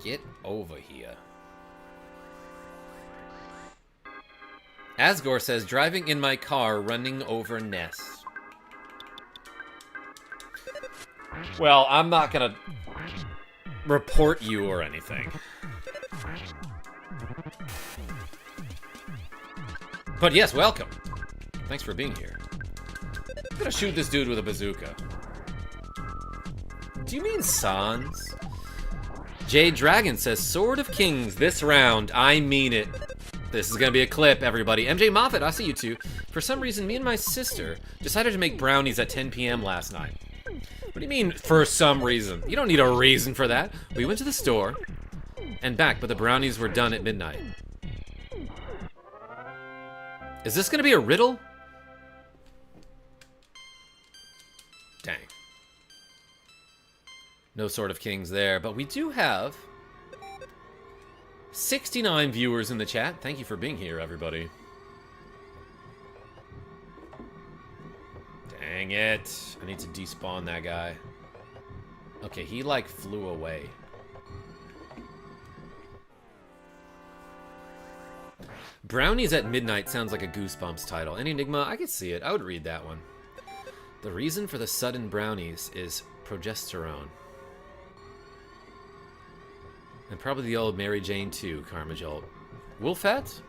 Get over here. Asgore says, driving in my car, running over Ness. Well, I'm not gonna report you or anything. But yes, welcome. Thanks for being here. I'm gonna shoot this dude with a bazooka. Do you mean Sans? Jade Dragon says, Sword of Kings this round. I mean it. This is gonna be a clip, everybody. MJ Moffat, I see you too. For some reason, me and my sister decided to make brownies at 10 p.m. last night. What do you mean, for some reason? You don't need a reason for that. We went to the store and back, but the brownies were done at midnight. Is this gonna be a riddle? Dang. No Sword of Kings there, but we do have 69 viewers in the chat. Thank you for being here, everybody. Dang it. I need to despawn that guy. Okay, he like flew away. Brownies at Midnight sounds like a Goosebumps title. Any Enigma? I could see it. I would read that one. The reason for the sudden brownies is progesterone. And probably the old Mary Jane too, KarmaJolt. Wolfette?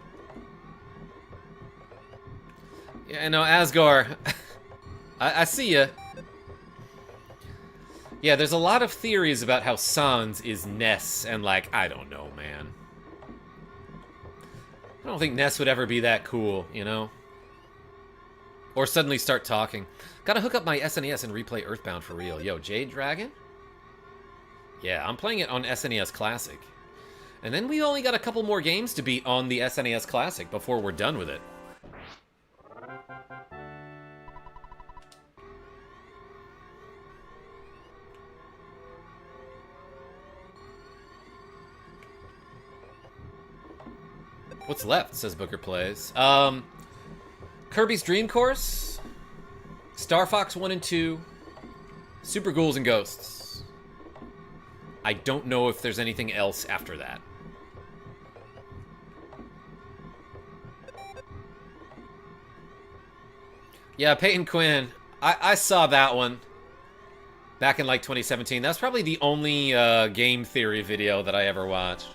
Yeah, no, Asgar. I see ya. Yeah, there's a lot of theories about how Sans is Ness, and like, I don't know, man. I don't think Ness would ever be that cool, you know? Or suddenly start talking. Gotta hook up my SNES and replay EarthBound for real. Yo, Jade Dragon? Yeah, I'm playing it on SNES Classic. And then we only got a couple more games to beat on the SNES Classic before we're done with it. What's left, says Booker Plays. Kirby's Dream Course, Star Fox 1 and 2, Super Ghouls and Ghosts. I don't know if there's anything else after that. Yeah, Peyton Quinn. I saw that one back in like 2017. That's probably the only game theory video that I ever watched.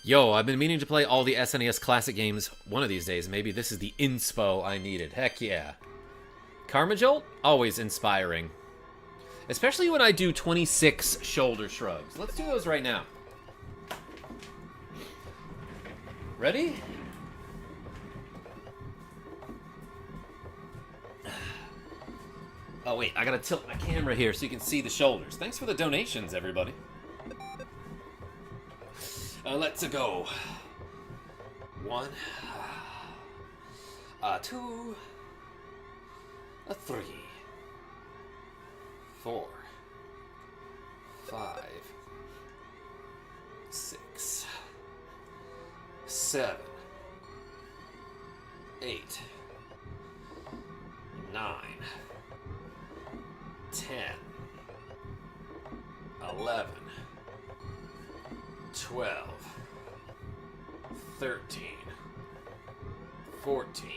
Yo, I've been meaning to play all the SNES Classic games one of these days. Maybe this is the inspo I needed. Heck yeah. KarmaJolt? Always inspiring. Especially when I do 26 shoulder shrugs. Let's do those right now. Ready? Oh wait, I gotta tilt my camera here so you can see the shoulders. Thanks for the donations, everybody. Let's go. 1, 2, 3, 4, 5, 6, 7, 8, 9, 10, 11, 12, 13, 14,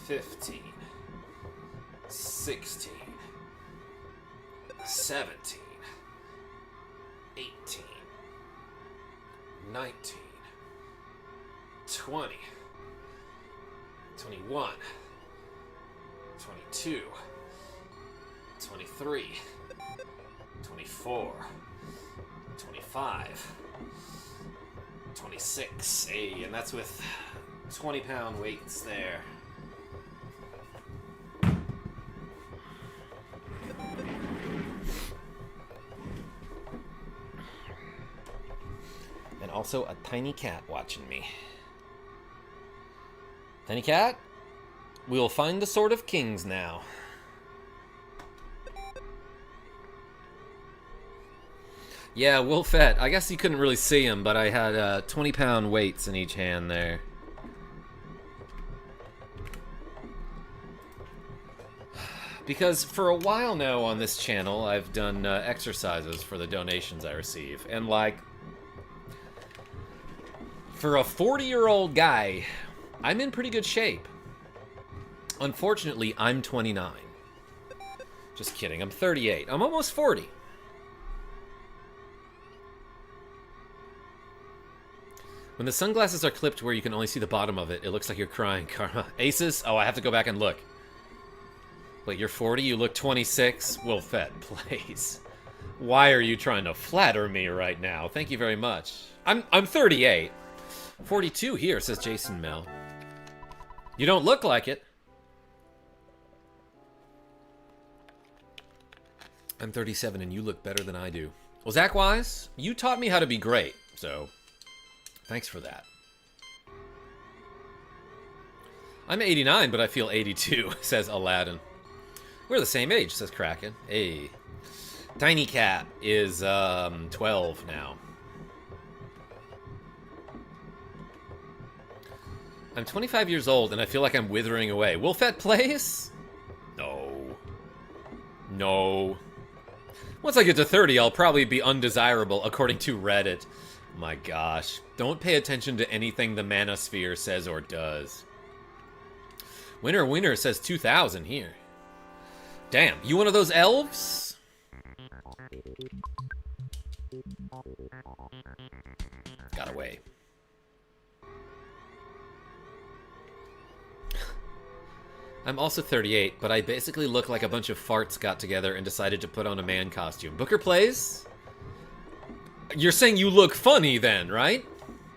15, 16, 17, 18, 19, 20, 21, 22, 23, 24, 25, 26, hey, and that's with 20-pound weights there. And also a tiny cat watching me. Tiny cat, we will find the Sword of Kings now. Yeah, Wolfette. I guess you couldn't really see him, but I had 20-pound weights in each hand there. Because for a while now on this channel, I've done exercises for the donations I receive. And, like, For a 40-year-old guy, I'm in pretty good shape. Unfortunately, I'm 29. Just kidding, I'm 38. I'm almost 40. When the sunglasses are clipped where you can only see the bottom of it, it looks like you're crying, Karma. Aces? Oh, I have to go back and look. Wait, you're 40? You look 26? Will Fett, please. Why are you trying to flatter me right now? Thank you very much. I'm 38. 42 here, says Jason Mel. You don't look like it. I'm 37 and you look better than I do. Well, Zach Wise, you taught me how to be great, so thanks for that. I'm 89, but I feel 82, says Aladdin. We're the same age, says Kraken. Hey. Tiny Cat is 12 now. I'm 25 years old and I feel like I'm withering away. Will Fett plays? No. No. Once I get to 30, I'll probably be undesirable, according to Reddit. My gosh. Don't pay attention to anything the Manosphere says or does. Winner Winner says 2,000 here. Damn, you one of those elves? Got away. I'm also 38, but I basically look like a bunch of farts got together and decided to put on a man costume. Booker plays? You're saying you look funny then, right?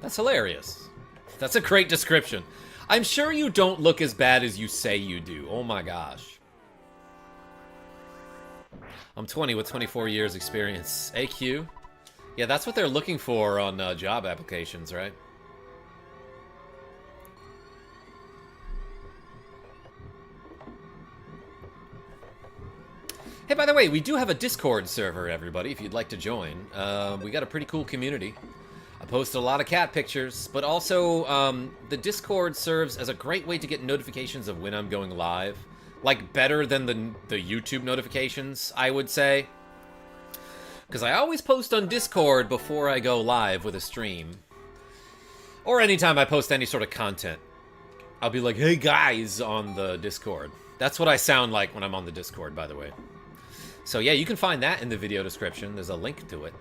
That's hilarious. That's a great description. I'm sure you don't look as bad as you say you do. Oh my gosh. I'm 20 with 24 years experience. AQ? Yeah, that's what they're looking for on job applications, right? Hey, by the way, we do have a Discord server, everybody, if you'd like to join. We got a pretty cool community. I post a lot of cat pictures, but also the Discord serves as a great way to get notifications of when I'm going live. Like, better than the YouTube notifications, I would say. Because I always post on Discord before I go live with a stream. Or anytime I post any sort of content. I'll be like, hey guys, on the Discord. That's what I sound like when I'm on the Discord, by the way. So yeah, you can find that in the video description. There's a link to it.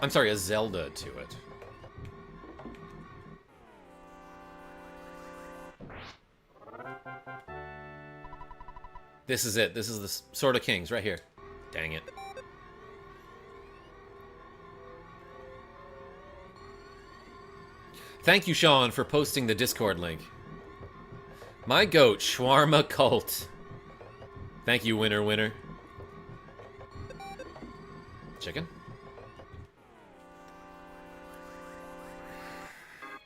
I'm sorry, a Zelda to it. This is it. This is the Sword of Kings right here. Dang it. Thank you, Sean, for posting the Discord link. My goat, Shawarma Cult. Thank you, winner, winner. Chicken?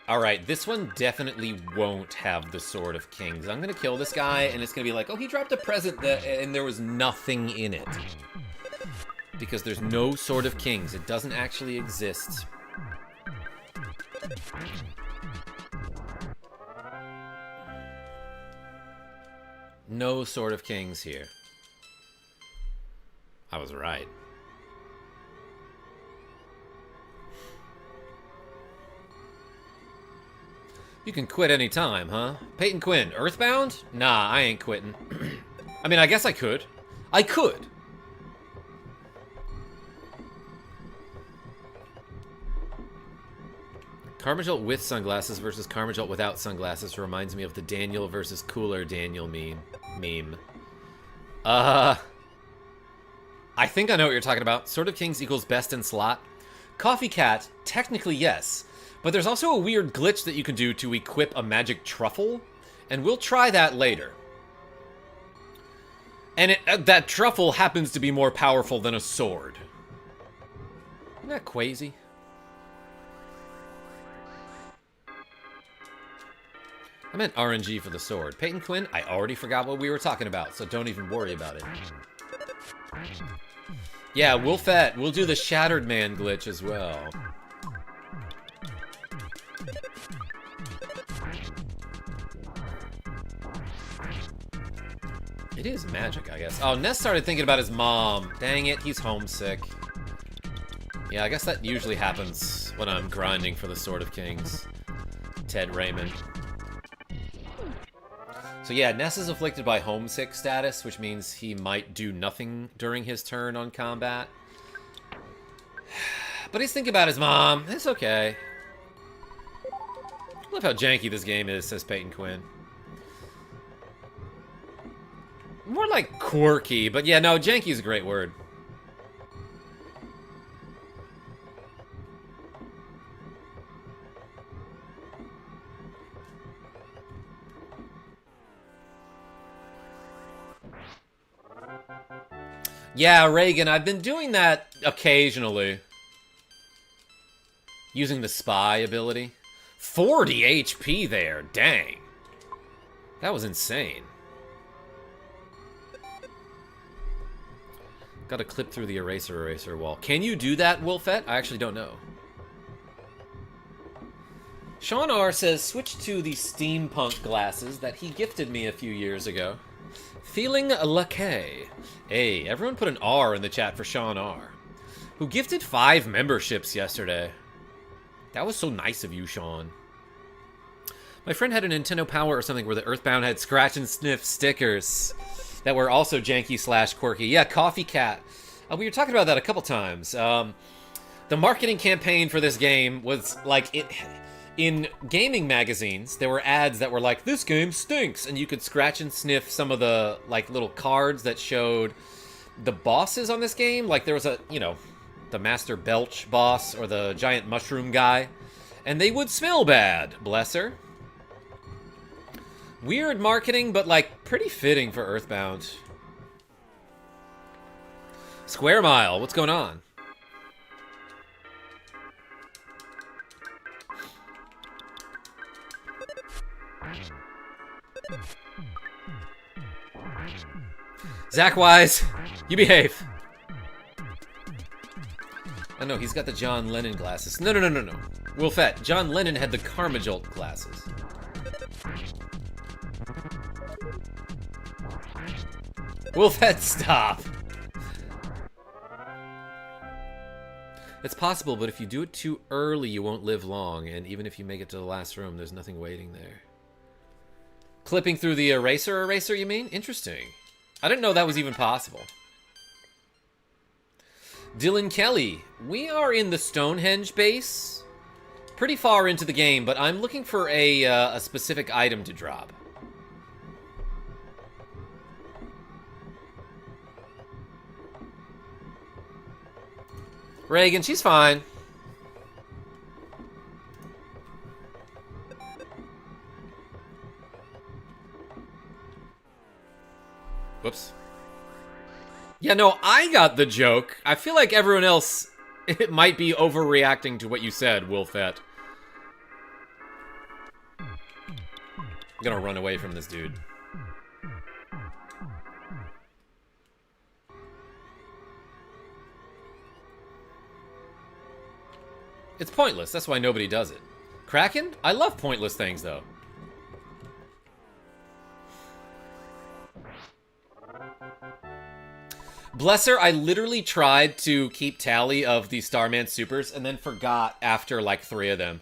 Alright, this one definitely won't have the Sword of Kings. I'm gonna kill this guy, and it's gonna be like, oh, he dropped a present, and there was nothing in it. Because there's no Sword of Kings. It doesn't actually exist. No Sword of Kings here. I was right. You can quit any time, huh? Peyton Quinn, EarthBound? Nah, I ain't quitting. I mean, I guess I could. I could. KarmaJolt with sunglasses versus KarmaJolt without sunglasses reminds me of the Daniel versus Cooler Daniel meme. I think I know what you're talking about. Sword of Kings equals best in slot. Coffee Cat, technically yes. But there's also a weird glitch that you can do to equip a magic truffle. And we'll try that later. And that truffle happens to be more powerful than a sword. Isn't that crazy? I meant RNG for the sword. Peyton Quinn, I already forgot what we were talking about, so don't even worry about it. Yeah, Wolfette, we'll do the Shattered Man glitch as well. It is magic, I guess. Oh, Ness started thinking about his mom. Dang it, he's homesick. Yeah, I guess that usually happens when I'm grinding for the Sword of Kings. Ted Raymond. So yeah, Ness is afflicted by homesick status, which means he might do nothing during his turn on combat. But he's thinking about his mom. It's okay. I love how janky this game is, says Peyton Quinn. More like quirky, but yeah, no, janky is a great word. Yeah, Reagan, I've been doing that occasionally. Using the spy ability. 40 HP there, dang. That was insane. Gotta clip through the eraser wall. Can you do that, Wolfette? I actually don't know. Sean R says, switch to the steampunk glasses that he gifted me a few years ago. Feeling lucky. Hey, everyone put an R in the chat for Sean R, who gifted 5 memberships yesterday. That was so nice of you, Sean. My friend had a Nintendo Power or something where the EarthBound had scratch and sniff stickers that were also janky / quirky. Yeah, Coffee Cat. We were talking about that a couple times. The marketing campaign for this game was like it. In gaming magazines, there were ads that were like, this game stinks, and you could scratch and sniff some of the like little cards that showed the bosses on this game. Like there was a, you know, the Master Belch boss or the giant mushroom guy, and they would smell bad, bless her. Weird marketing, but like pretty fitting for EarthBound. Square Mile, what's going on? Zach Wise, you behave. Oh no, he's got the John Lennon glasses. No. Wolfette, John Lennon had the KarmaJolt glasses. Wolfette, stop. It's possible, but if you do it too early, you won't live long. And even if you make it to the last room, there's nothing waiting there. Clipping through the eraser, you mean? Interesting. I didn't know that was even possible. Dylan Kelly, we are in the Stonehenge base. Pretty far into the game, but I'm looking for a specific item to drop. Reagan, she's fine. Whoops. Yeah, no, I got the joke. I feel like everyone else it might be overreacting to what you said, Wolfette. I'm gonna run away from this dude. It's pointless. That's why nobody does it. Kraken? I love pointless things, though. Bless her, I literally tried to keep tally of the Starman Supers and then forgot after like 3 of them.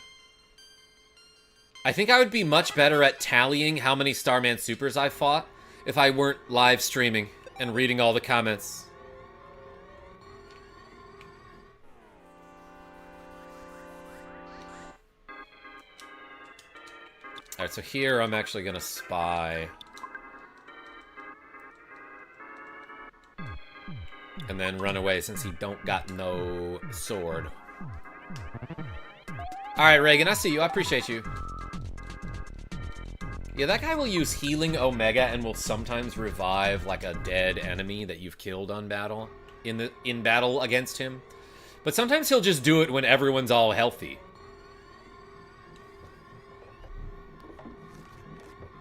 I think I would be much better at tallying how many Starman Supers I fought if I weren't live streaming and reading all the comments. Alright, so here I'm actually gonna spy. And then run away since he don't got no sword. Alright, Reagan, I see you. I appreciate you. Yeah, that guy will use Healing Omega and will sometimes revive like a dead enemy that you've killed on battle in battle against him. But sometimes he'll just do it when everyone's all healthy.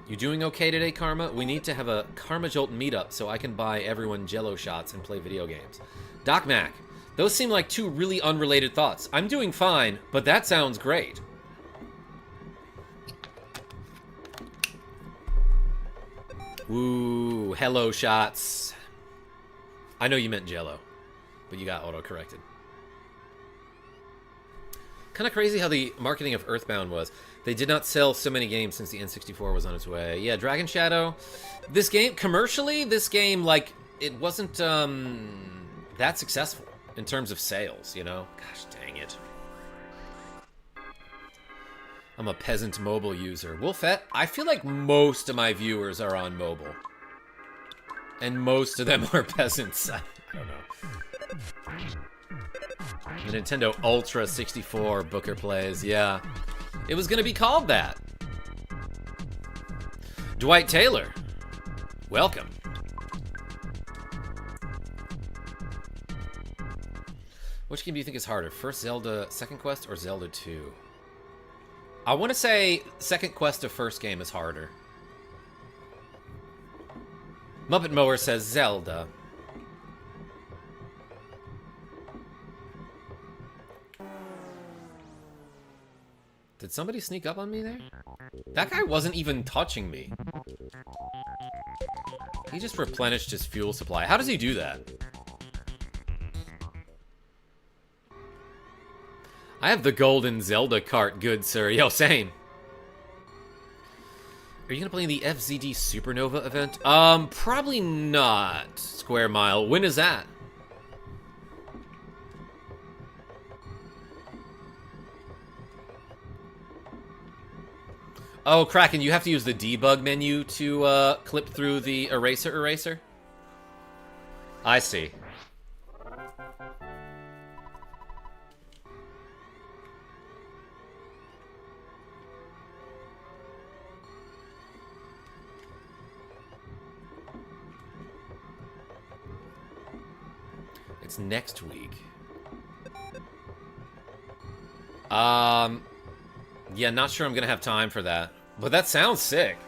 You doing okay today, Karma? We need to have a KarmaJolt meetup so I can buy everyone Jello shots and play video games. Doc Mac, those seem like 2 really unrelated thoughts. I'm doing fine, but that sounds great. Ooh, hello shots. I know you meant Jello, but you got auto-corrected. Kind of crazy how the marketing of EarthBound was. They did not sell so many games since the N64 was on its way. Yeah, Dragon Shadow. This game, commercially, this game, like, it wasn't that successful in terms of sales, you know? Gosh dang it. I'm a peasant mobile user. Wolfette, I feel like most of my viewers are on mobile. And most of them are peasants. I don't know. The Nintendo Ultra 64 Booker plays, yeah. It was gonna be called that. Dwight Taylor, welcome. Which game do you think is harder? First Zelda, Second Quest, or Zelda 2? I want to say Second Quest to first game is harder. Muppet Mower says Zelda. Did somebody sneak up on me there? That guy wasn't even touching me. He just replenished his fuel supply. How does he do that? I have the golden Zelda cart, good sir. Yo, same. Are you gonna play in the FZD Supernova event? Probably not. Square Mile. When is that? Oh, Kraken, you have to use the debug menu to clip through the eraser. I see. It's next week. Yeah, not sure I'm gonna have time for that. But that sounds sick.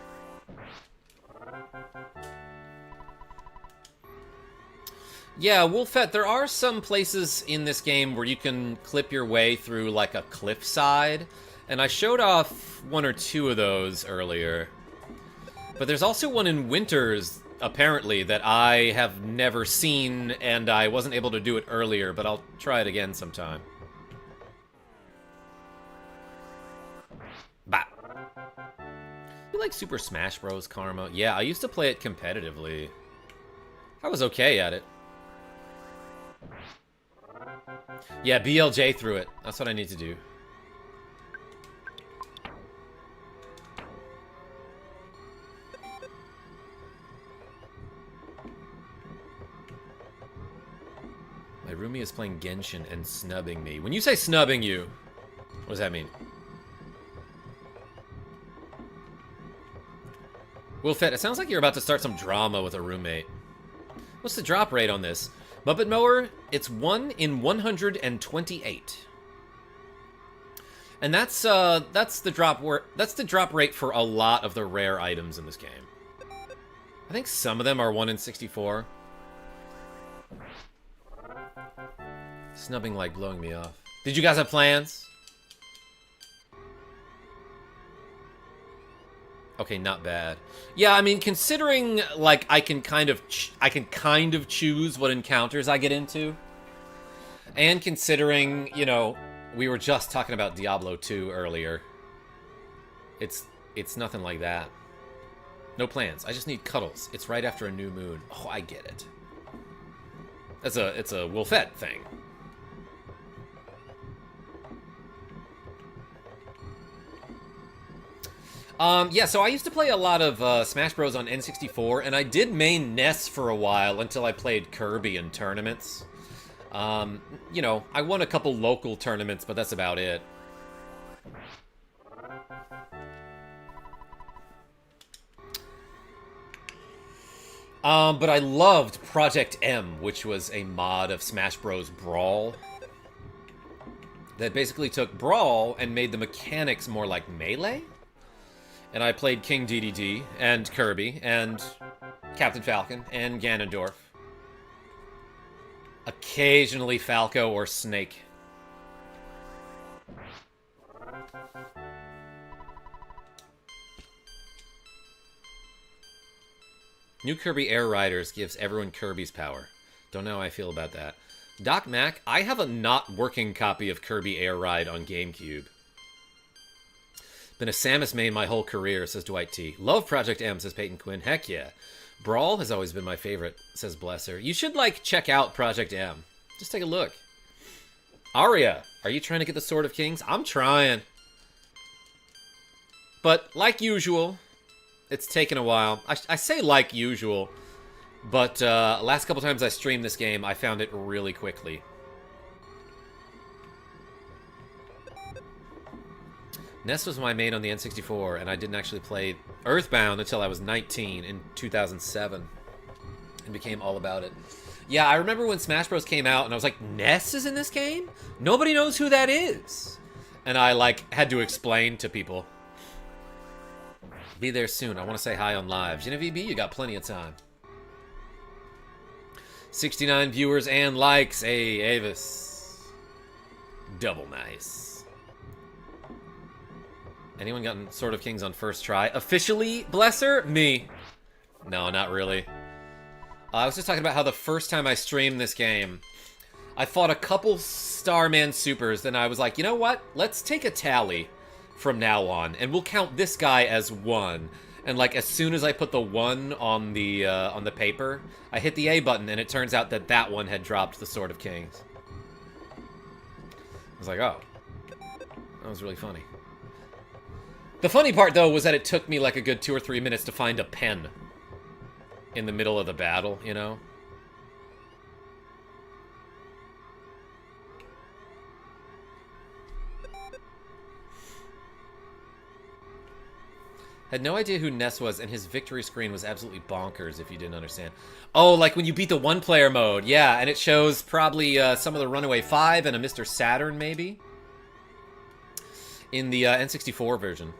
Yeah, Wolfette, there are some places in this game where you can clip your way through, like, a cliffside. And I showed off one or two of those earlier. But there's also one in Winters, apparently, that I have never seen, and I wasn't able to do it earlier, but I'll try it again sometime. Bah. You like Super Smash Bros, Karma? Yeah, I used to play it competitively. I was okay at it. Yeah, BLJ through it. That's what I need to do. My roomie is playing Genshin and snubbing me. When you say snubbing you, what does that mean? Wolfette, it sounds like you're about to start some drama with a roommate. What's the drop rate on this? Muppet Mower, it's 1 in 128. And that's the drop rate for a lot of the rare items in this game. I think some of them are 1 in 64. Snubbing like blowing me off. Did you guys have plans? Okay, not bad. Yeah, I mean, considering like I can kind of choose what encounters I get into, and considering, you know, we were just talking about Diablo 2 earlier. It's nothing like that. No plans. I just need cuddles. It's right after a new moon. Oh, I get it. It's a Wolfette thing. Yeah, so I used to play a lot of Smash Bros. On N64, and I did main NES for a while until I played Kirby in tournaments. You know, I won a couple local tournaments, but that's about it. But I loved Project M, which was a mod of Smash Bros. Brawl that basically took Brawl and made the mechanics more like Melee. And I played King DDD, and Kirby, and Captain Falcon, and Ganondorf. Occasionally Falco or Snake. New Kirby Air Riders gives everyone Kirby's power. Don't know how I feel about that. Doc Mac, I have a not working copy of Kirby Air Ride on GameCube. Been a Samus main my whole career, says Dwight T. Love Project M, says Peyton Quinn. Heck yeah. Brawl has always been my favorite, says Blesser. You should, like, check out Project M. Just take a look. Aria, are you trying to get the Sword of Kings? I'm trying. But, like usual, it's taken a while. I say like usual, but last couple times I streamed this game, I found it really quickly. NES was my main on the N64, and I didn't actually play EarthBound until I was 19 in 2007, and became all about it. Yeah, I remember when Smash Bros. Came out, and I was like, NES is in this game? Nobody knows who that is. And I, like, had to explain to people. Be there soon. I want to say hi on live. Genevieve B, you got plenty of time. 69 viewers and likes. Hey, Avis. Double nice. Anyone gotten Sword of Kings on first try? Officially, Blesser? Me. No, not really. I was just talking about how the first time I streamed this game, I fought a couple Starman Supers, then I was like, you know what? Let's take a tally from now on, and we'll count this guy as 1. And like, as soon as I put the 1 on the paper, I hit the A button, and it turns out that that one had dropped the Sword of Kings. I was like, oh. That was really funny. The funny part, though, was that it took me like a good 2 or 3 minutes to find a pen in the middle of the battle, you know? Had no idea who Ness was, and his victory screen was absolutely bonkers if you didn't understand. Oh, like when you beat the one-player mode. Yeah, and it shows probably some of the Runaway 5 and a Mr. Saturn, maybe? In the N64 version.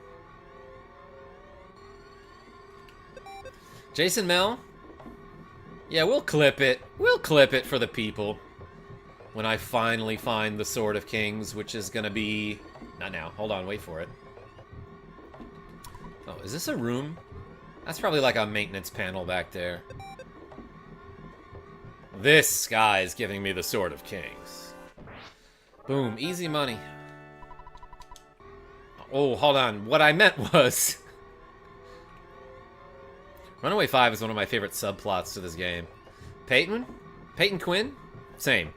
Jason Mel? Yeah, we'll clip it. We'll clip it for the people. When I finally find the Sword of Kings, which is gonna be... Not now. Hold on, wait for it. Oh, is this a room? That's probably like a maintenance panel back there. This guy is giving me the Sword of Kings. Boom, easy money. Oh, hold on. What I meant was... Runaway 5 is one of my favorite subplots to this game. Peyton? Peyton Quinn? Same.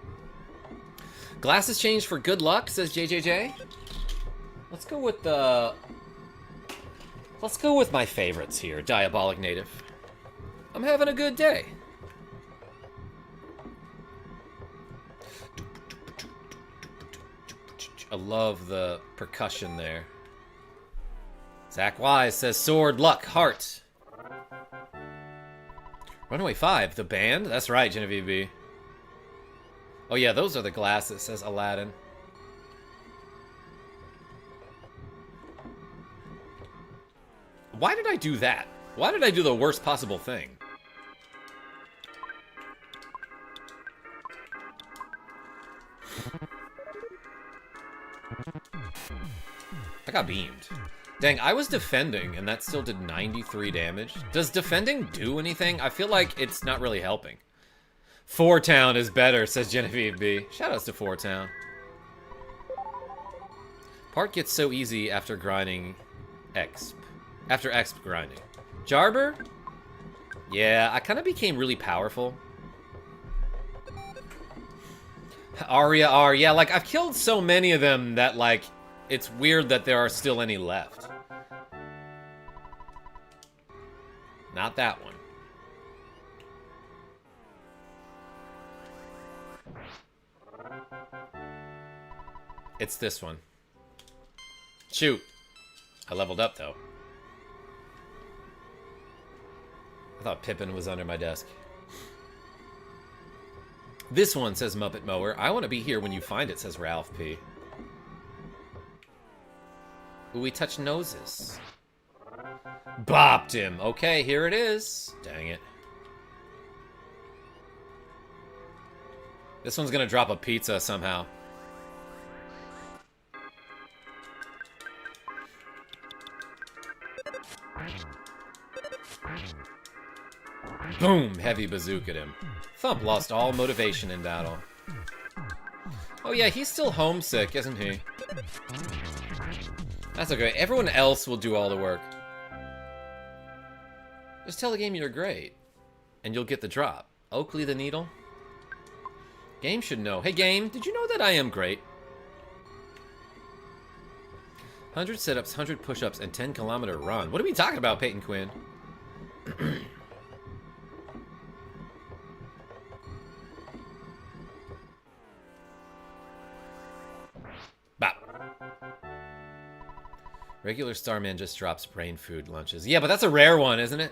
Glasses changed for good luck, says JJJ. Let's go with the... Let's go with my favorites here. Diabolic Native. I'm having a good day. I love the percussion there. Zach Wise says sword, luck, heart. Runaway 5, the band? That's right, Genevieve B. Oh yeah, those are the glasses, says Aladdin. Why did I do that? Why did I do the worst possible thing? I got beamed. Dang, I was defending, and that still did 93 damage. Does defending do anything? I feel like it's not really helping. Four Town is better, says Genevieve B. Shoutouts to Four Town. Part gets so easy after grinding exp. After exp grinding. Jarber? Yeah, I kind of became really powerful. Aria R. Yeah, like, I've killed so many of them that, like, it's weird that there are still any left. Not that one. It's this one. Shoot. I leveled up, though. I thought Pippin was under my desk. This one, says Muppet Mower. I want to be here when you find it, says Ralph P. Ooh, we touch noses. Bopped him. Okay, here it is. Dang it. This one's gonna drop a pizza somehow. Boom! Heavy bazookaed him. Thump lost all motivation in battle. Oh yeah, he's still homesick, isn't he? That's okay. Everyone else will do all the work. Just tell the game you're great, and you'll get the drop. Oakley the Needle? Game should know. Hey game, did you know that I am great? 100 sit-ups, 100 push-ups, and 10-kilometer run. What are we talking about, Peyton Quinn? Bop. Regular Starman just drops brain food lunches. Yeah, but that's a rare one, isn't it?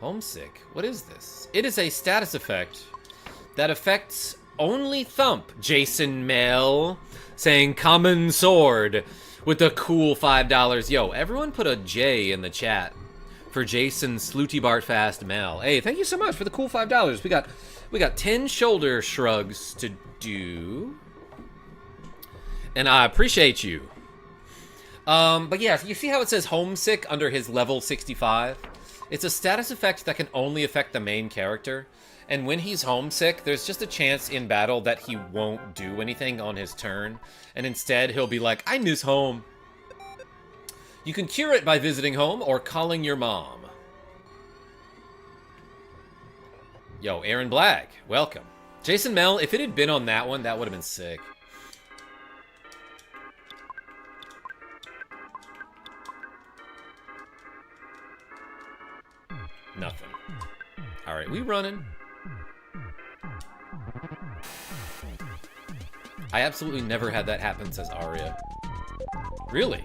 Homesick. What is this? It is a status effect that affects only Thump. Jason Mel saying common sword with the cool $5. Yo, everyone put a J in the chat for Jason Slooty Bart Fast Mel. Hey, thank you so much for the cool $5. We got 10 shoulder shrugs to do. And I appreciate you. But yeah, you see how it says homesick under his level 65? It's a status effect that can only affect the main character. And when he's homesick, there's just a chance in battle that he won't do anything on his turn. And instead, he'll be like, I miss home. You can cure it by visiting home or calling your mom. Yo, Aaron Black, welcome. Jason Mel, if it had been on that one, that would have been sick. Nothing. Alright, we running. I absolutely never had that happen, says Arya. Really?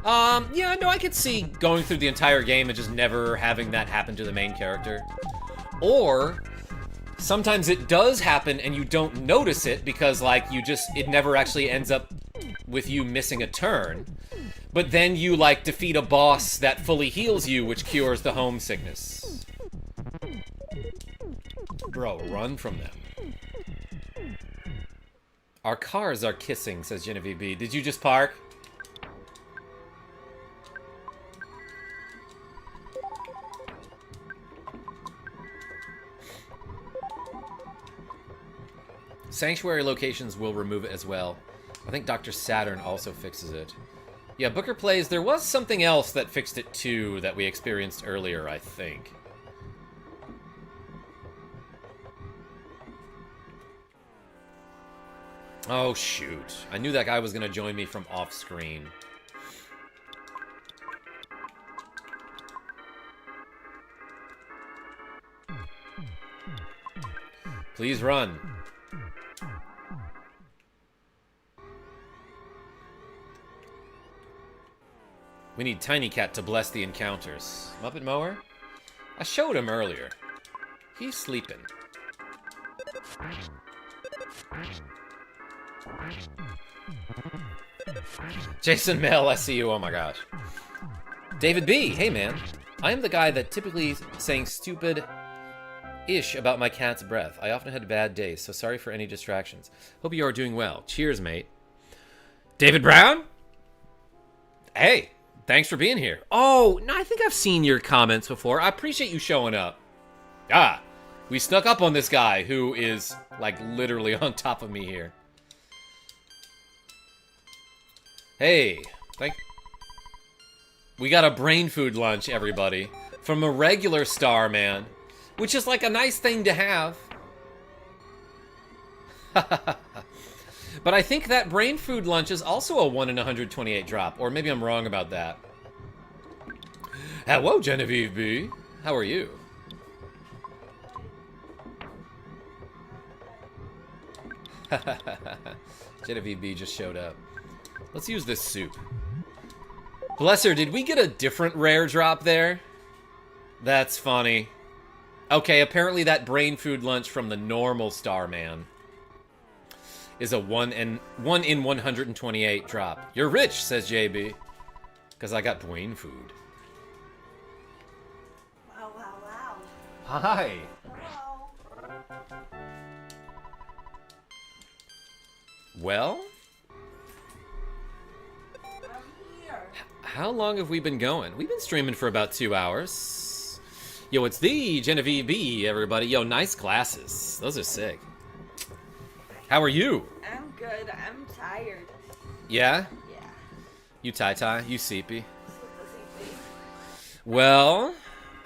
Yeah, no, I could see going through the entire game and just never having that happen to the main character. Or, sometimes it does happen and you don't notice it because, like, it never actually ends up with you missing a turn. But then you, like, defeat a boss that fully heals you, which cures the homesickness. Bro, run from them. Our cars are kissing, says Genevieve B. Did you just park? Sanctuary locations will remove it as well. I think Dr. Saturn also fixes it. Yeah, Booker Plays, there was something else that fixed it too that we experienced earlier, I think. Oh, shoot. I knew that guy was going to join me from off-screen. Please run. We need Tiny Cat to bless the encounters. Muppet Mower? I showed him earlier. He's sleeping. Jason Mel, I see you. Oh my gosh. David B. Hey man. I am the guy that typically saying stupid-ish about my cat's breath. I often had bad days, so sorry for any distractions. Hope you are doing well. Cheers, mate. David Brown? Hey. Thanks for being here. Oh, no, I think I've seen your comments before. I appreciate you showing up. Ah, we snuck up on this guy who is, like, literally on top of me here. Hey, we got a brain food lunch, everybody, from a regular Starman, which is like a nice thing to have. But I think that brain food lunch is also a 1 in 128 drop, or maybe I'm wrong about that. Hello, Genevieve B. How are you? Genevieve B just showed up. Let's use this soup. Bless her, did we get a different rare drop there? That's funny. Okay, apparently that brain food lunch from the normal Starman is a 1 in 128 drop. You're rich, says JB. Because I got brain food. Wow, wow, wow. Hi. Hello. Well? I'm here. How long have we been going? We've been streaming for about 2 hours. Yo, it's the Genevieve B, everybody. Yo, nice glasses. Those are sick. How are you? I'm good. I'm tired. Yeah? Yeah. You tie-tie? You seepy? Well,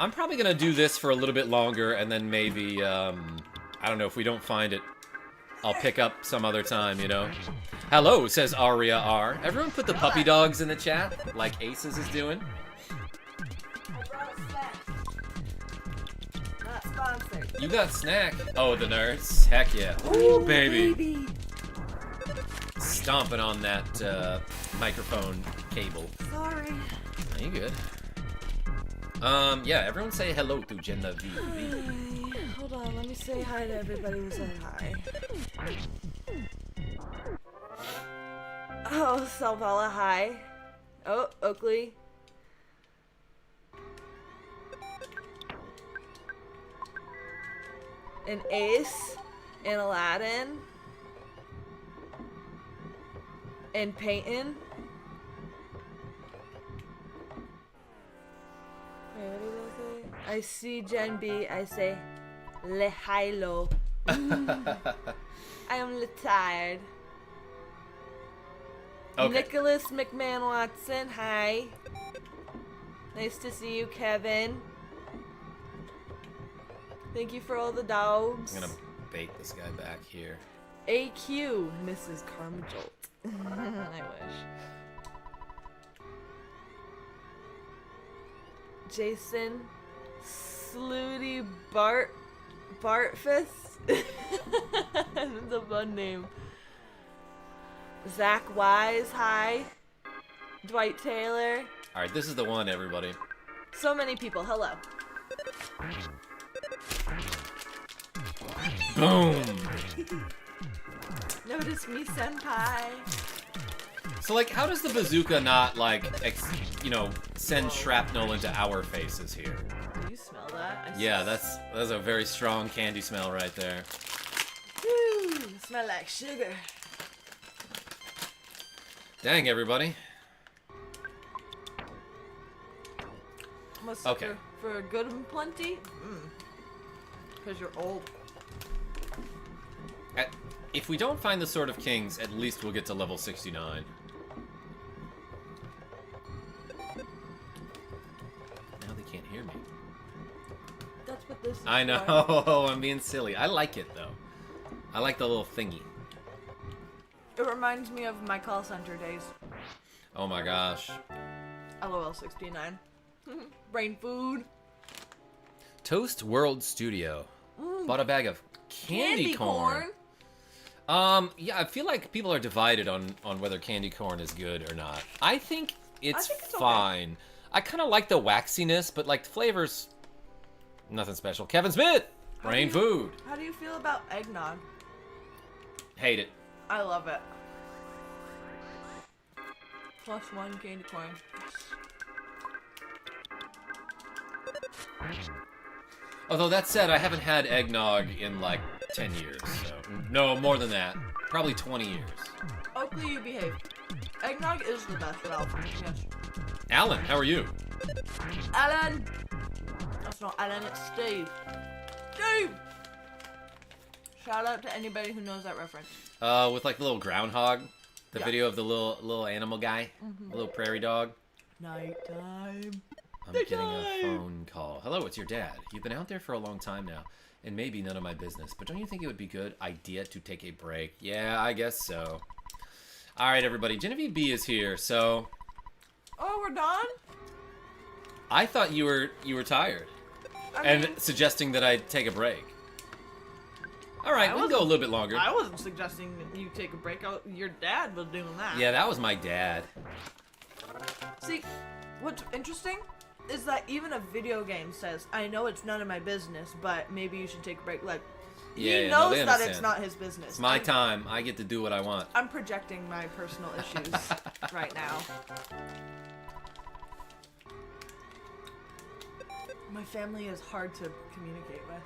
I'm probably gonna do this for a little bit longer, and then maybe, I don't know, if we don't find it, I'll pick up some other time, you know? Hello, says Aria R. Everyone put the puppy dogs in the chat, like Aces is doing. I brought a snack. Not sponsored. You got snack. Oh, the nerds. Heck yeah. Ooh, baby. Stomping on that microphone cable. Sorry. Are you good? Yeah, everyone say hello to Genevieve. Hi. Hold on, let me say hi to everybody who said hi. Oh, Salvala, hi. Oh, Oakley. And Ace. And Aladdin. And Peyton. Wait, what did I say? I see Gen B, I say Lehailo. I am tired. Okay. Nicholas McMahon Watson, hi. Nice to see you, Kevin. Thank you for all the dogs. I'm gonna bait this guy back here. AQ, Mrs. KarmaJolt. I wish. Jason Slooty Bartfist. That's a fun name. Zach Wise, hi. Dwight Taylor. Alright, this is the one, everybody. So many people, hello. Boom! Notice me, senpai. So, like, how does the bazooka not, like, you know, send shrapnel into our faces here? Do you smell that? Yeah, that's a very strong candy smell right there. Woo, smell like sugar. Dang, everybody. Must Okay. For good and plenty? Because you're old. If we don't find the Sword of Kings, at least we'll get to level 69. Now they can't hear me. That's what this is I know, for. I'm being silly. I like it, though. I like the little thingy. It reminds me of my call center days. Oh my gosh. LOL 69. Brain food. Toast World Studio. Bought a bag of candy corn. Yeah, I feel like people are divided on whether candy corn is good or not. I think it's fine. Okay. I kind of like the waxiness, but like the flavors, nothing special. Kevin Smith, brain food. How do you feel about eggnog? Hate it. I love it. +1 candy corn. Although that said, I haven't had eggnog in like 10 years. So. No, more than that. Probably 20 years. Oakley, you behave. Eggnog is the best, Ralph. Yes. Alan, how are you? Alan! That's not Alan, it's Steve. Steve! Shout out to anybody who knows that reference. With like the little groundhog. The video of the little animal guy. The little prairie dog. Nighttime. I'm getting a phone call. Hello, it's your dad. You've been out there for a long time now, and maybe none of my business, but don't you think it would be a good idea to take a break? Yeah, I guess so. All right, everybody. Genevieve B is here, so... Oh, we're done? I thought you were tired. And suggesting that I take a break. All right, we can go a little bit longer. I wasn't suggesting that you take a break. Your dad was doing that. Yeah, that was my dad. See, what's interesting is that even a video game says, I know it's none of my business, but maybe you should take a break. Like, he knows that it's not his business. It's my time. I get to do what I want. I'm projecting my personal issues right now. My family is hard to communicate with.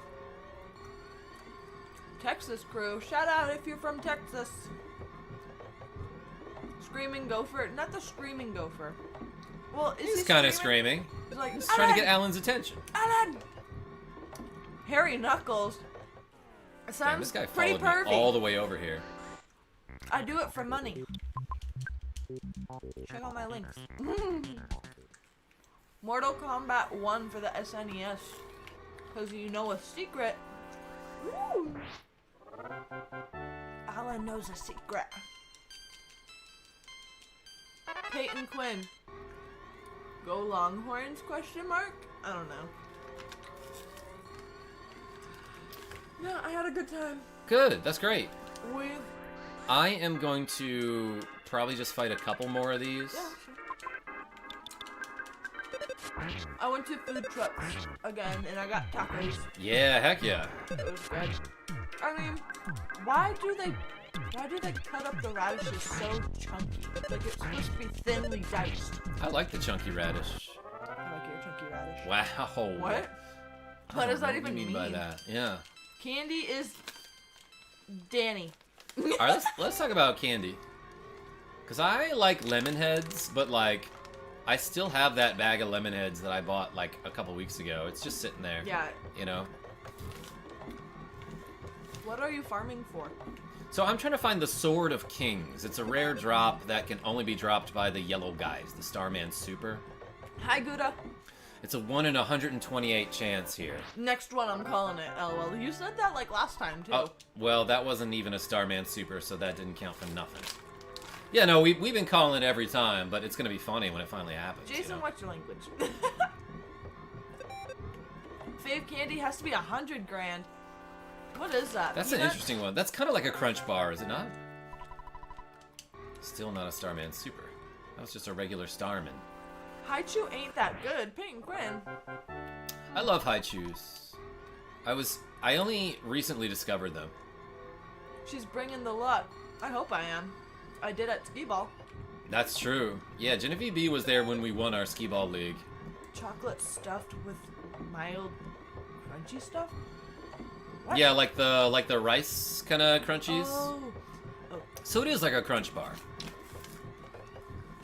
Texas crew, shout out if you're from Texas. Screaming Gopher, not the Screaming Gopher. Well, is he's kind of screaming. He's like, he's trying to get Alan's attention. Alan, Hairy Knuckles. It sounds Damn, this guy pretty followed pervy. me all the way over here. I do it for money. Check out my links. Mortal Kombat 1 for the SNES. Because you know a secret. Woo. Alan knows a secret. Peyton Quinn. Go Longhorns, question mark? I don't know. Yeah, I had a good time. Good, that's great. With... I am going to probably just fight a couple more of these. Yeah, sure. I went to food trucks again, and I got tacos. Yeah, heck yeah. It was good. I mean, why do they cut up the radishes so chunky? Like, it's supposed to be thinly diced. I like the chunky radish. I like your chunky radish. Wow. What? What does that even mean? By that? Yeah. Candy is Danny. All right, let's talk about candy. Cause I like lemon heads, but like, I still have that bag of lemon heads that I bought like a couple weeks ago. It's just sitting there. Yeah. You know. What are you farming for? So I'm trying to find the Sword of Kings. It's a rare drop that can only be dropped by the yellow guys, the Starman Super. Hi, Gouda. It's a 1 in 128 chance here. Next one, I'm calling it. LOL. You said that like last time too. Oh, well, that wasn't even a Starman Super, so that didn't count for nothing. Yeah, no, we've been calling it every time, but it's gonna be funny when it finally happens. Jason, you know? what's your language? Fave candy has to be 100 grand. What is that? That's an interesting one. That's kind of like a Crunch Bar, is it not? Still not a Starman Super. That was just a regular Starman. Haichu ain't that good. Peyton Quinn. I love Haichus. I only recently discovered them. She's bringing the luck. I hope I am. I did at Skee-Ball. That's true. Yeah, Genevieve B was there when we won our Skee-Ball League. Chocolate stuffed with mild crunchy stuff? What? Yeah, like the rice kind of crunchies. Oh. So it is like a Crunch Bar.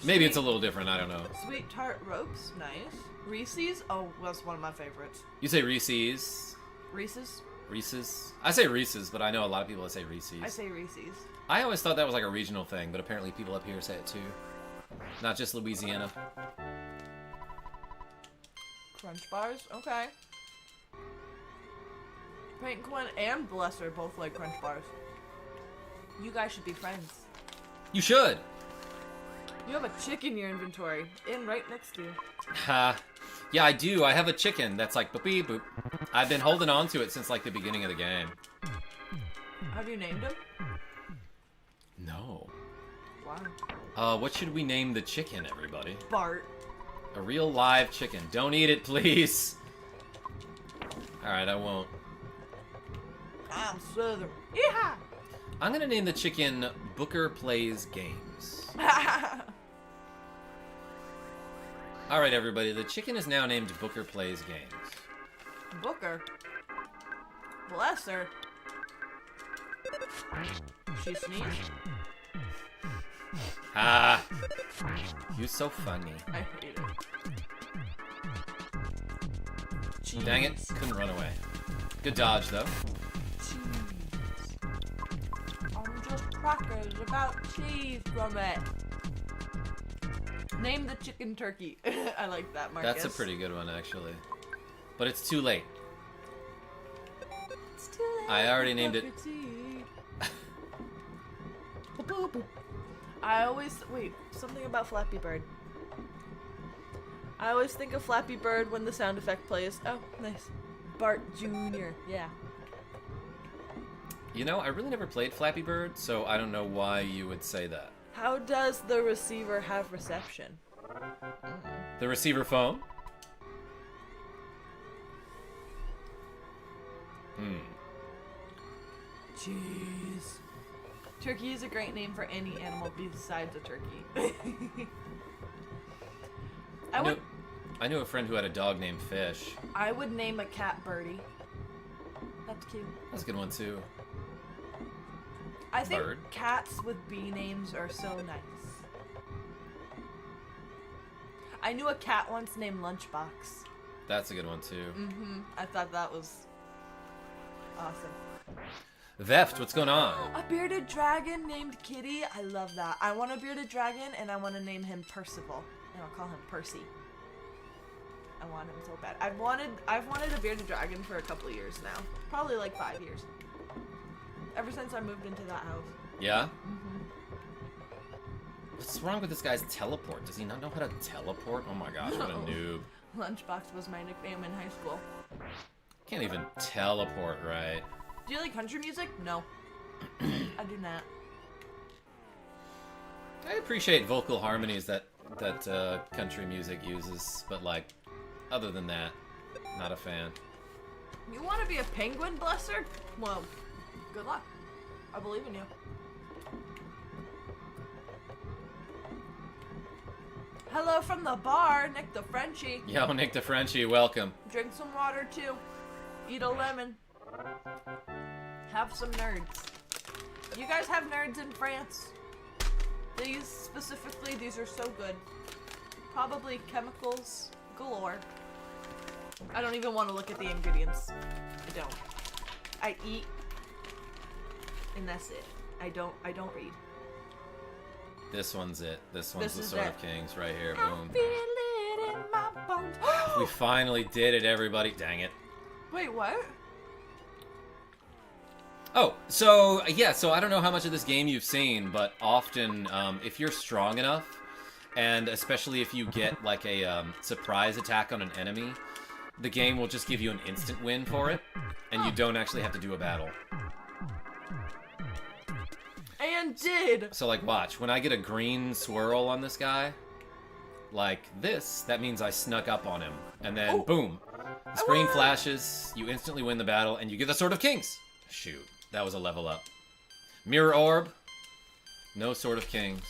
Maybe it's a little different, I don't know. Sweet tart ropes, nice. Reese's? Oh, that's one of my favorites. You say Reese's? Reese's? Reese's? I say Reese's, but I know a lot of people that say Reese's. I say Reese's. I always thought that was like a regional thing, but apparently people up here say it too. Not just Louisiana. Crunch bars? Okay. Peyton Quinn and Blesser both like crunch bars. You guys should be friends. You should! You have a chick in your inventory, in right next to you. Ha. Yeah, I do. I have a chicken that's like boop beep boop. I've been holding on to it since like the beginning of the game. Have you named him? No. Wow. What should we name the chicken, everybody? Bart. A real live chicken. Don't eat it, please. Alright, I won't. I'm Southern. Yeah. I'm gonna name the chicken Booker Plays Games. Alright, everybody. The chicken is now named Booker Plays Games. Booker. Bless her. She sneezed. Ah. You're so funny. I hate it. Cheese. Dang it. Couldn't run away. Good dodge, though. Cheese. I'm just crackers about cheese from it. Name the chicken turkey. I like that, Marcus. That's a pretty good one, actually. But it's too late. It's too late. I already named it. I always wait. Something about Flappy Bird. I always think of Flappy Bird when the sound effect plays. Oh, nice. Bart Jr. Yeah. You know, I really never played Flappy Bird, so I don't know why you would say that. How does the receiver have reception? The receiver phone? Jeez. Turkey is a great name for any animal besides a turkey. I knew a friend who had a dog named Fish. I would name a cat Birdie. That's cute. That's a good one, too. I think Bird. cats with bee names are so nice. I knew a cat once named Lunchbox. That's a good one, too. I thought that was Awesome. Veft, what's going on? A bearded dragon named Kitty. I love that. I want a bearded dragon, and I want to name him Percival, and I'll call him Percy. I want him so bad. I've wanted a bearded dragon for a couple of years now. Probably like 5 years. Ever since I moved into that house. Yeah? What's wrong with this guy's teleport? Does he not know how to teleport? Oh my gosh, what a noob. Lunchbox was my nickname in high school. Can't even teleport right. Do you like country music? No. I do not. I appreciate vocal harmonies that country music uses, but like, other than that, not a fan. You want to be a penguin, Blesser? Well, good luck. I believe in you. Hello from the bar, Nick the Frenchie. Yo, Nick the Frenchie, welcome. Drink some water too. Eat a lemon. Have some nerds. You guys have nerds in France. These specifically, these are so good. Probably chemicals galore. I don't even want to look at the ingredients. I don't. I eat, and that's it. I don't read. This one's it. This one's the Sword of Kings right here. I Boom. feel it in my bones. We finally did it, everybody. Dang it. Wait, what? Oh, so, yeah, so I don't know how much of this game you've seen, but often, if you're strong enough, and especially if you get, like, a surprise attack on an enemy, the game will just give you an instant win for it, and you don't actually have to do a battle. And did! So, like, watch. When I get a green swirl on this guy, like this, that means I snuck up on him. And then, boom. The screen flashes, you instantly win the battle, and you get the Sword of Kings. Shoot. That was a level up. Mirror Orb. No Sword of Kings.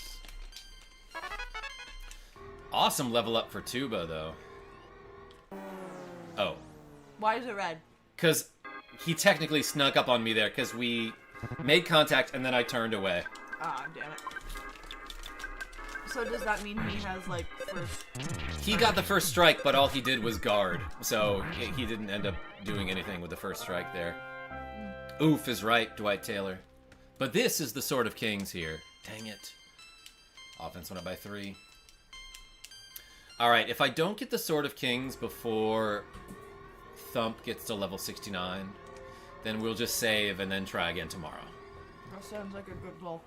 Awesome level up for Tuba, though. Oh. Why is it red? Because he technically snuck up on me there, because we made contact, and then I turned away. Ah, damn it. So does that mean he has, like, first... He got the first strike, but all he did was guard. So he didn't end up doing anything with the first strike there. Oof is right, Dwight Taylor. But this is the Sword of Kings here. Dang it. Offense went up by 3. Alright, if I don't get the Sword of Kings before Thump gets to level 69, then we'll just save and then try again tomorrow. That sounds like a good goal.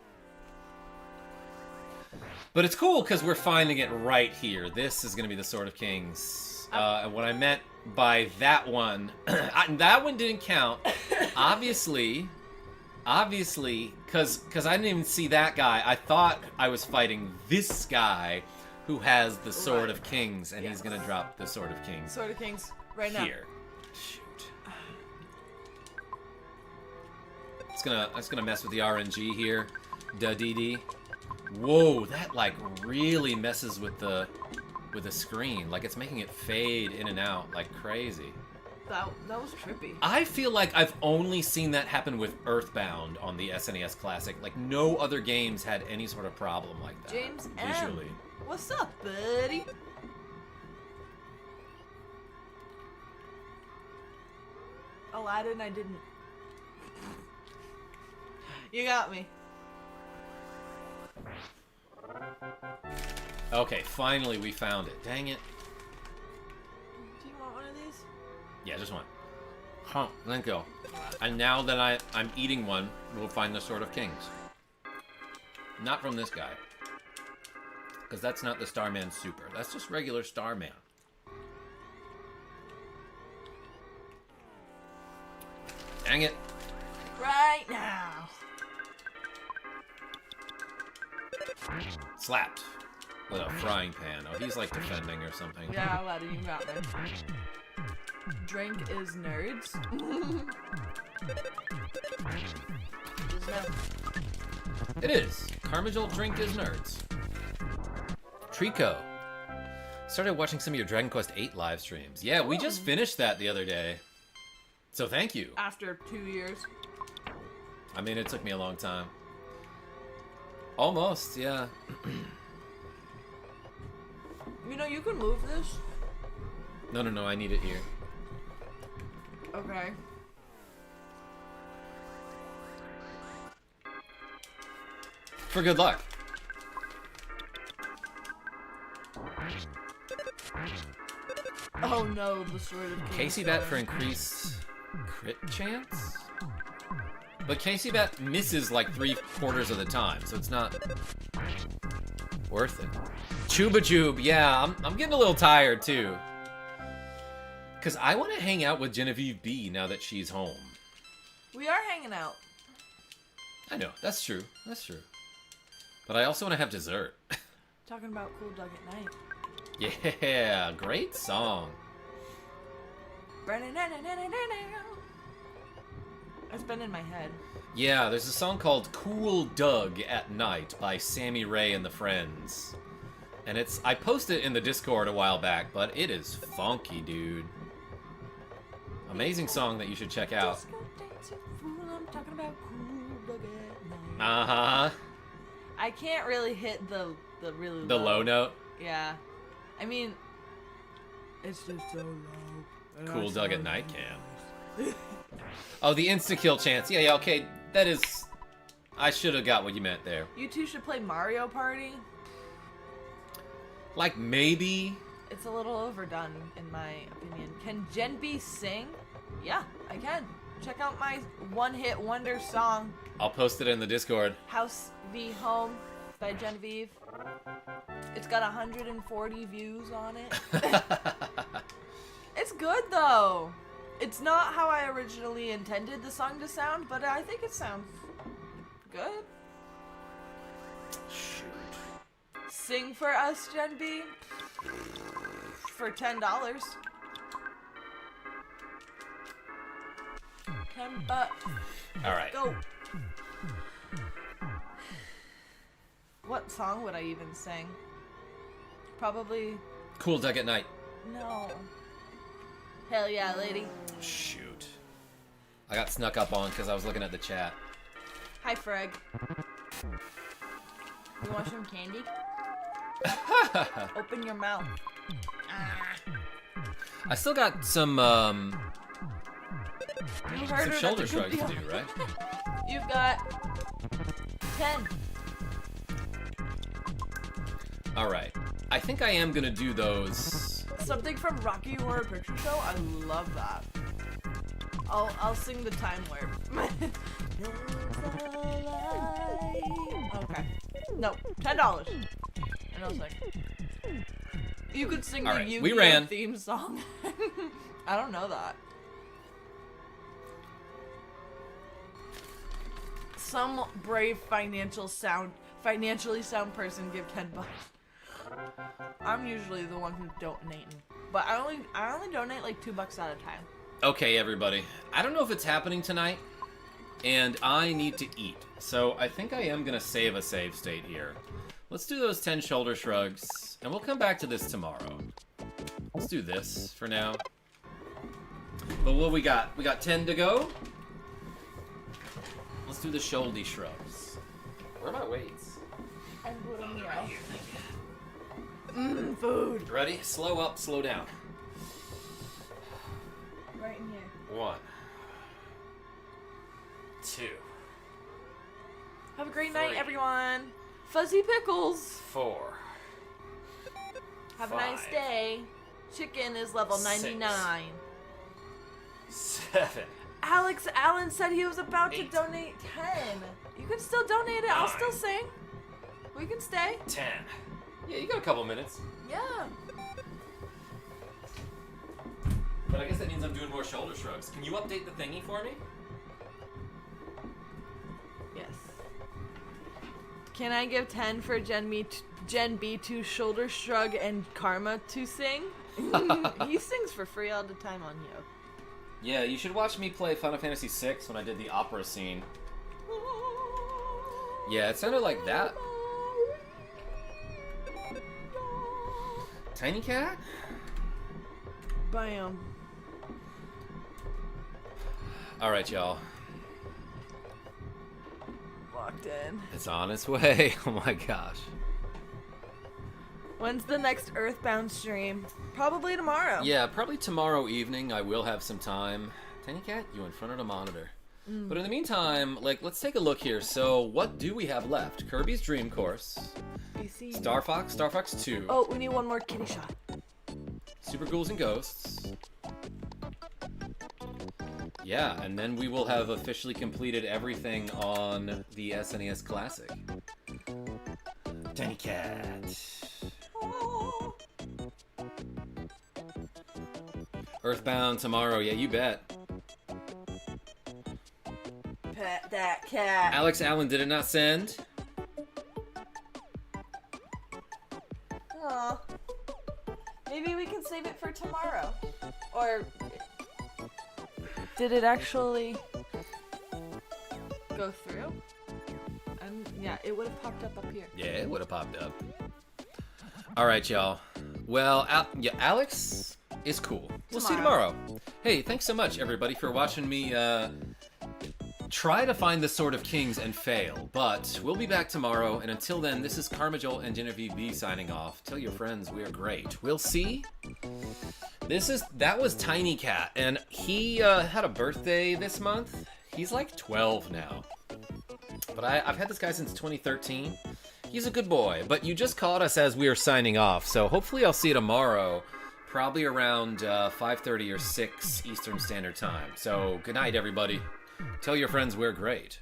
But it's cool because we're finding it right here. This is going to be the Sword of Kings. And what I meant by that one, that one didn't count. Obviously, because I didn't even see that guy. I thought I was fighting this guy who has the Sword of Kings, and he's going to drop the Sword of Kings. Sword of Kings, right now. Here. Shoot. It's gonna mess with the RNG here. Da-dee-dee. Whoa, that like really messes with the screen. Like it's making it fade in and out like crazy. That was trippy. I feel like I've only seen that happen with EarthBound on the SNES Classic. Like no other games had any sort of problem like that. James visually. M. What's up, buddy? Aladdin, I didn't. You got me. Okay, finally we found it. Dang it. Do you want one of these? Yeah, just one. Huh, thank you. And now that I'm eating one, we'll find the Sword of Kings. Not from this guy. Because that's not the Starman Super. That's just regular Starman. Dang it. Right now. Slapped. With a frying pan. Oh, he's like defending or something. Yeah, Aladdin, you got me. Drink is nerds. It is. KarmaJolt drink is nerds. Trico. Started watching some of your Dragon Quest VIII live streams. Yeah, we just finished that the other day. So thank you. After 2 years. I mean, it took me a long time. Almost, yeah. You know, you can move this. No, I need it here. Okay. For good luck. Oh no, the Sword of Casey bet for increased crit chance? But Casey bet misses like 3/4 of the time, so it's not worth it. Chuba Jube, yeah, I'm getting a little tired too. Because I want to hang out with Genevieve B now that she's home. We are hanging out. I know, that's true. That's true. But I also want to have dessert. Talking about Cool Doug at Night. Yeah, great song. It's been in my head. Yeah, there's a song called Cool Doug at Night by Sammy Ray and the Friends. And I posted it in the Discord a while back, but it is funky, dude. Amazing song that you should check out. Uh-huh. I can't really hit the really The low note? Yeah. I mean, it's just so low. Cool Doug at Night can. Oh, the insta-kill chance. Yeah, okay. That is... I should have got what you meant there. You two should play Mario Party. Like, maybe... It's a little overdone, in my opinion. Can Gen B sing? Yeah, I can. Check out my one-hit wonder song, I'll post it in the Discord. House v Home by Genevieve. It's got 140 views on it. It's good, though. It's not how I originally intended the song to sound, but I think it sounds good. Shoot. Sing for us, Gen B. For $10. $10. Alright. Go. What song would I even sing? Probably... Cool Doug at Night. No. Hell yeah, lady. Shoot. I got snuck up on because I was looking at the chat. Hi, Freg. You want some candy? Open your mouth. I still got some You heard her, shoulder that's a good shrugs to deal. do, right? You've got 10. Alright. I think I am gonna do those. Something from Rocky Horror Picture Show? I love that. I'll sing the time warp. Okay. No, $10. And I was like, you could sing the Alright, we Yu-Gi-Oh ran. theme song. I don't know that. Some brave financially sound person give $10. I'm usually the one who's donating, but I only donate like $2 at a time. Okay, everybody. I don't know if it's happening tonight, and I need to eat. So I think I am gonna save a save state here. Let's do those 10 shoulder shrugs, and we'll come back to this tomorrow. Let's do this for now. But what we got? We got 10 to go. Let's do the shoulder shrugs. Where are my weights? And put them here. Food. Ready? Slow up, slow down. Right in here. 1, 2, Have a great night, 3. everyone. Fuzzy Pickles. 4. Have a nice 5. day. Chicken is level 6. 99. 7. Alex Allen said he was about to 8. donate 10. You can still donate it. I'll 9. still sing. We can stay. 10. Yeah, you got a couple minutes. Yeah. But I guess that means I'm doing more shoulder shrugs. Can you update the thingy for me? Yes. Can I give 10 for Gen B to shoulder shrug and Karma to sing? He sings for free all the time on here. Yeah, you should watch me play Final Fantasy VI when I did the opera scene. Yeah, it sounded like that. Tiny Cat? Bam. Alright, y'all. Locked in. It's on its way. Oh my gosh. When's the next EarthBound stream? Probably tomorrow. Yeah, probably tomorrow evening I will have some time. Tiny Cat, you in front of the monitor. But in the meantime, like, let's take a look here. So, what do we have left? Kirby's Dream Course, PC. Star Fox 2, Oh, we need one more kitty shot. Super Ghouls and Ghosts. Yeah, and then we will have officially completed everything on the SNES Classic. Tiny Cat. Oh. EarthBound tomorrow, yeah, you bet. Pet that cat. Alex Allen, did it not send? Aw. Maybe we can save it for tomorrow. Or did it actually go through? And yeah, it would have popped up here. Yeah, it would have popped up. All right, y'all. Well, yeah, Alex is cool. We'll see you tomorrow. Hey, thanks so much, everybody, for watching me try to find the Sword of Kings and fail. But we'll be back tomorrow, and until then, this is KarmaJolt and Genevieve B signing off. Tell your friends we are great. We'll see. That was Tiny Cat, and he had a birthday this month. He's like 12 now. But I've had this guy since 2013. He's a good boy, but you just caught us as we were signing off, so hopefully I'll see you tomorrow, probably around 5:30 or 6 Eastern Standard Time. So good night, everybody. Tell your friends we're great.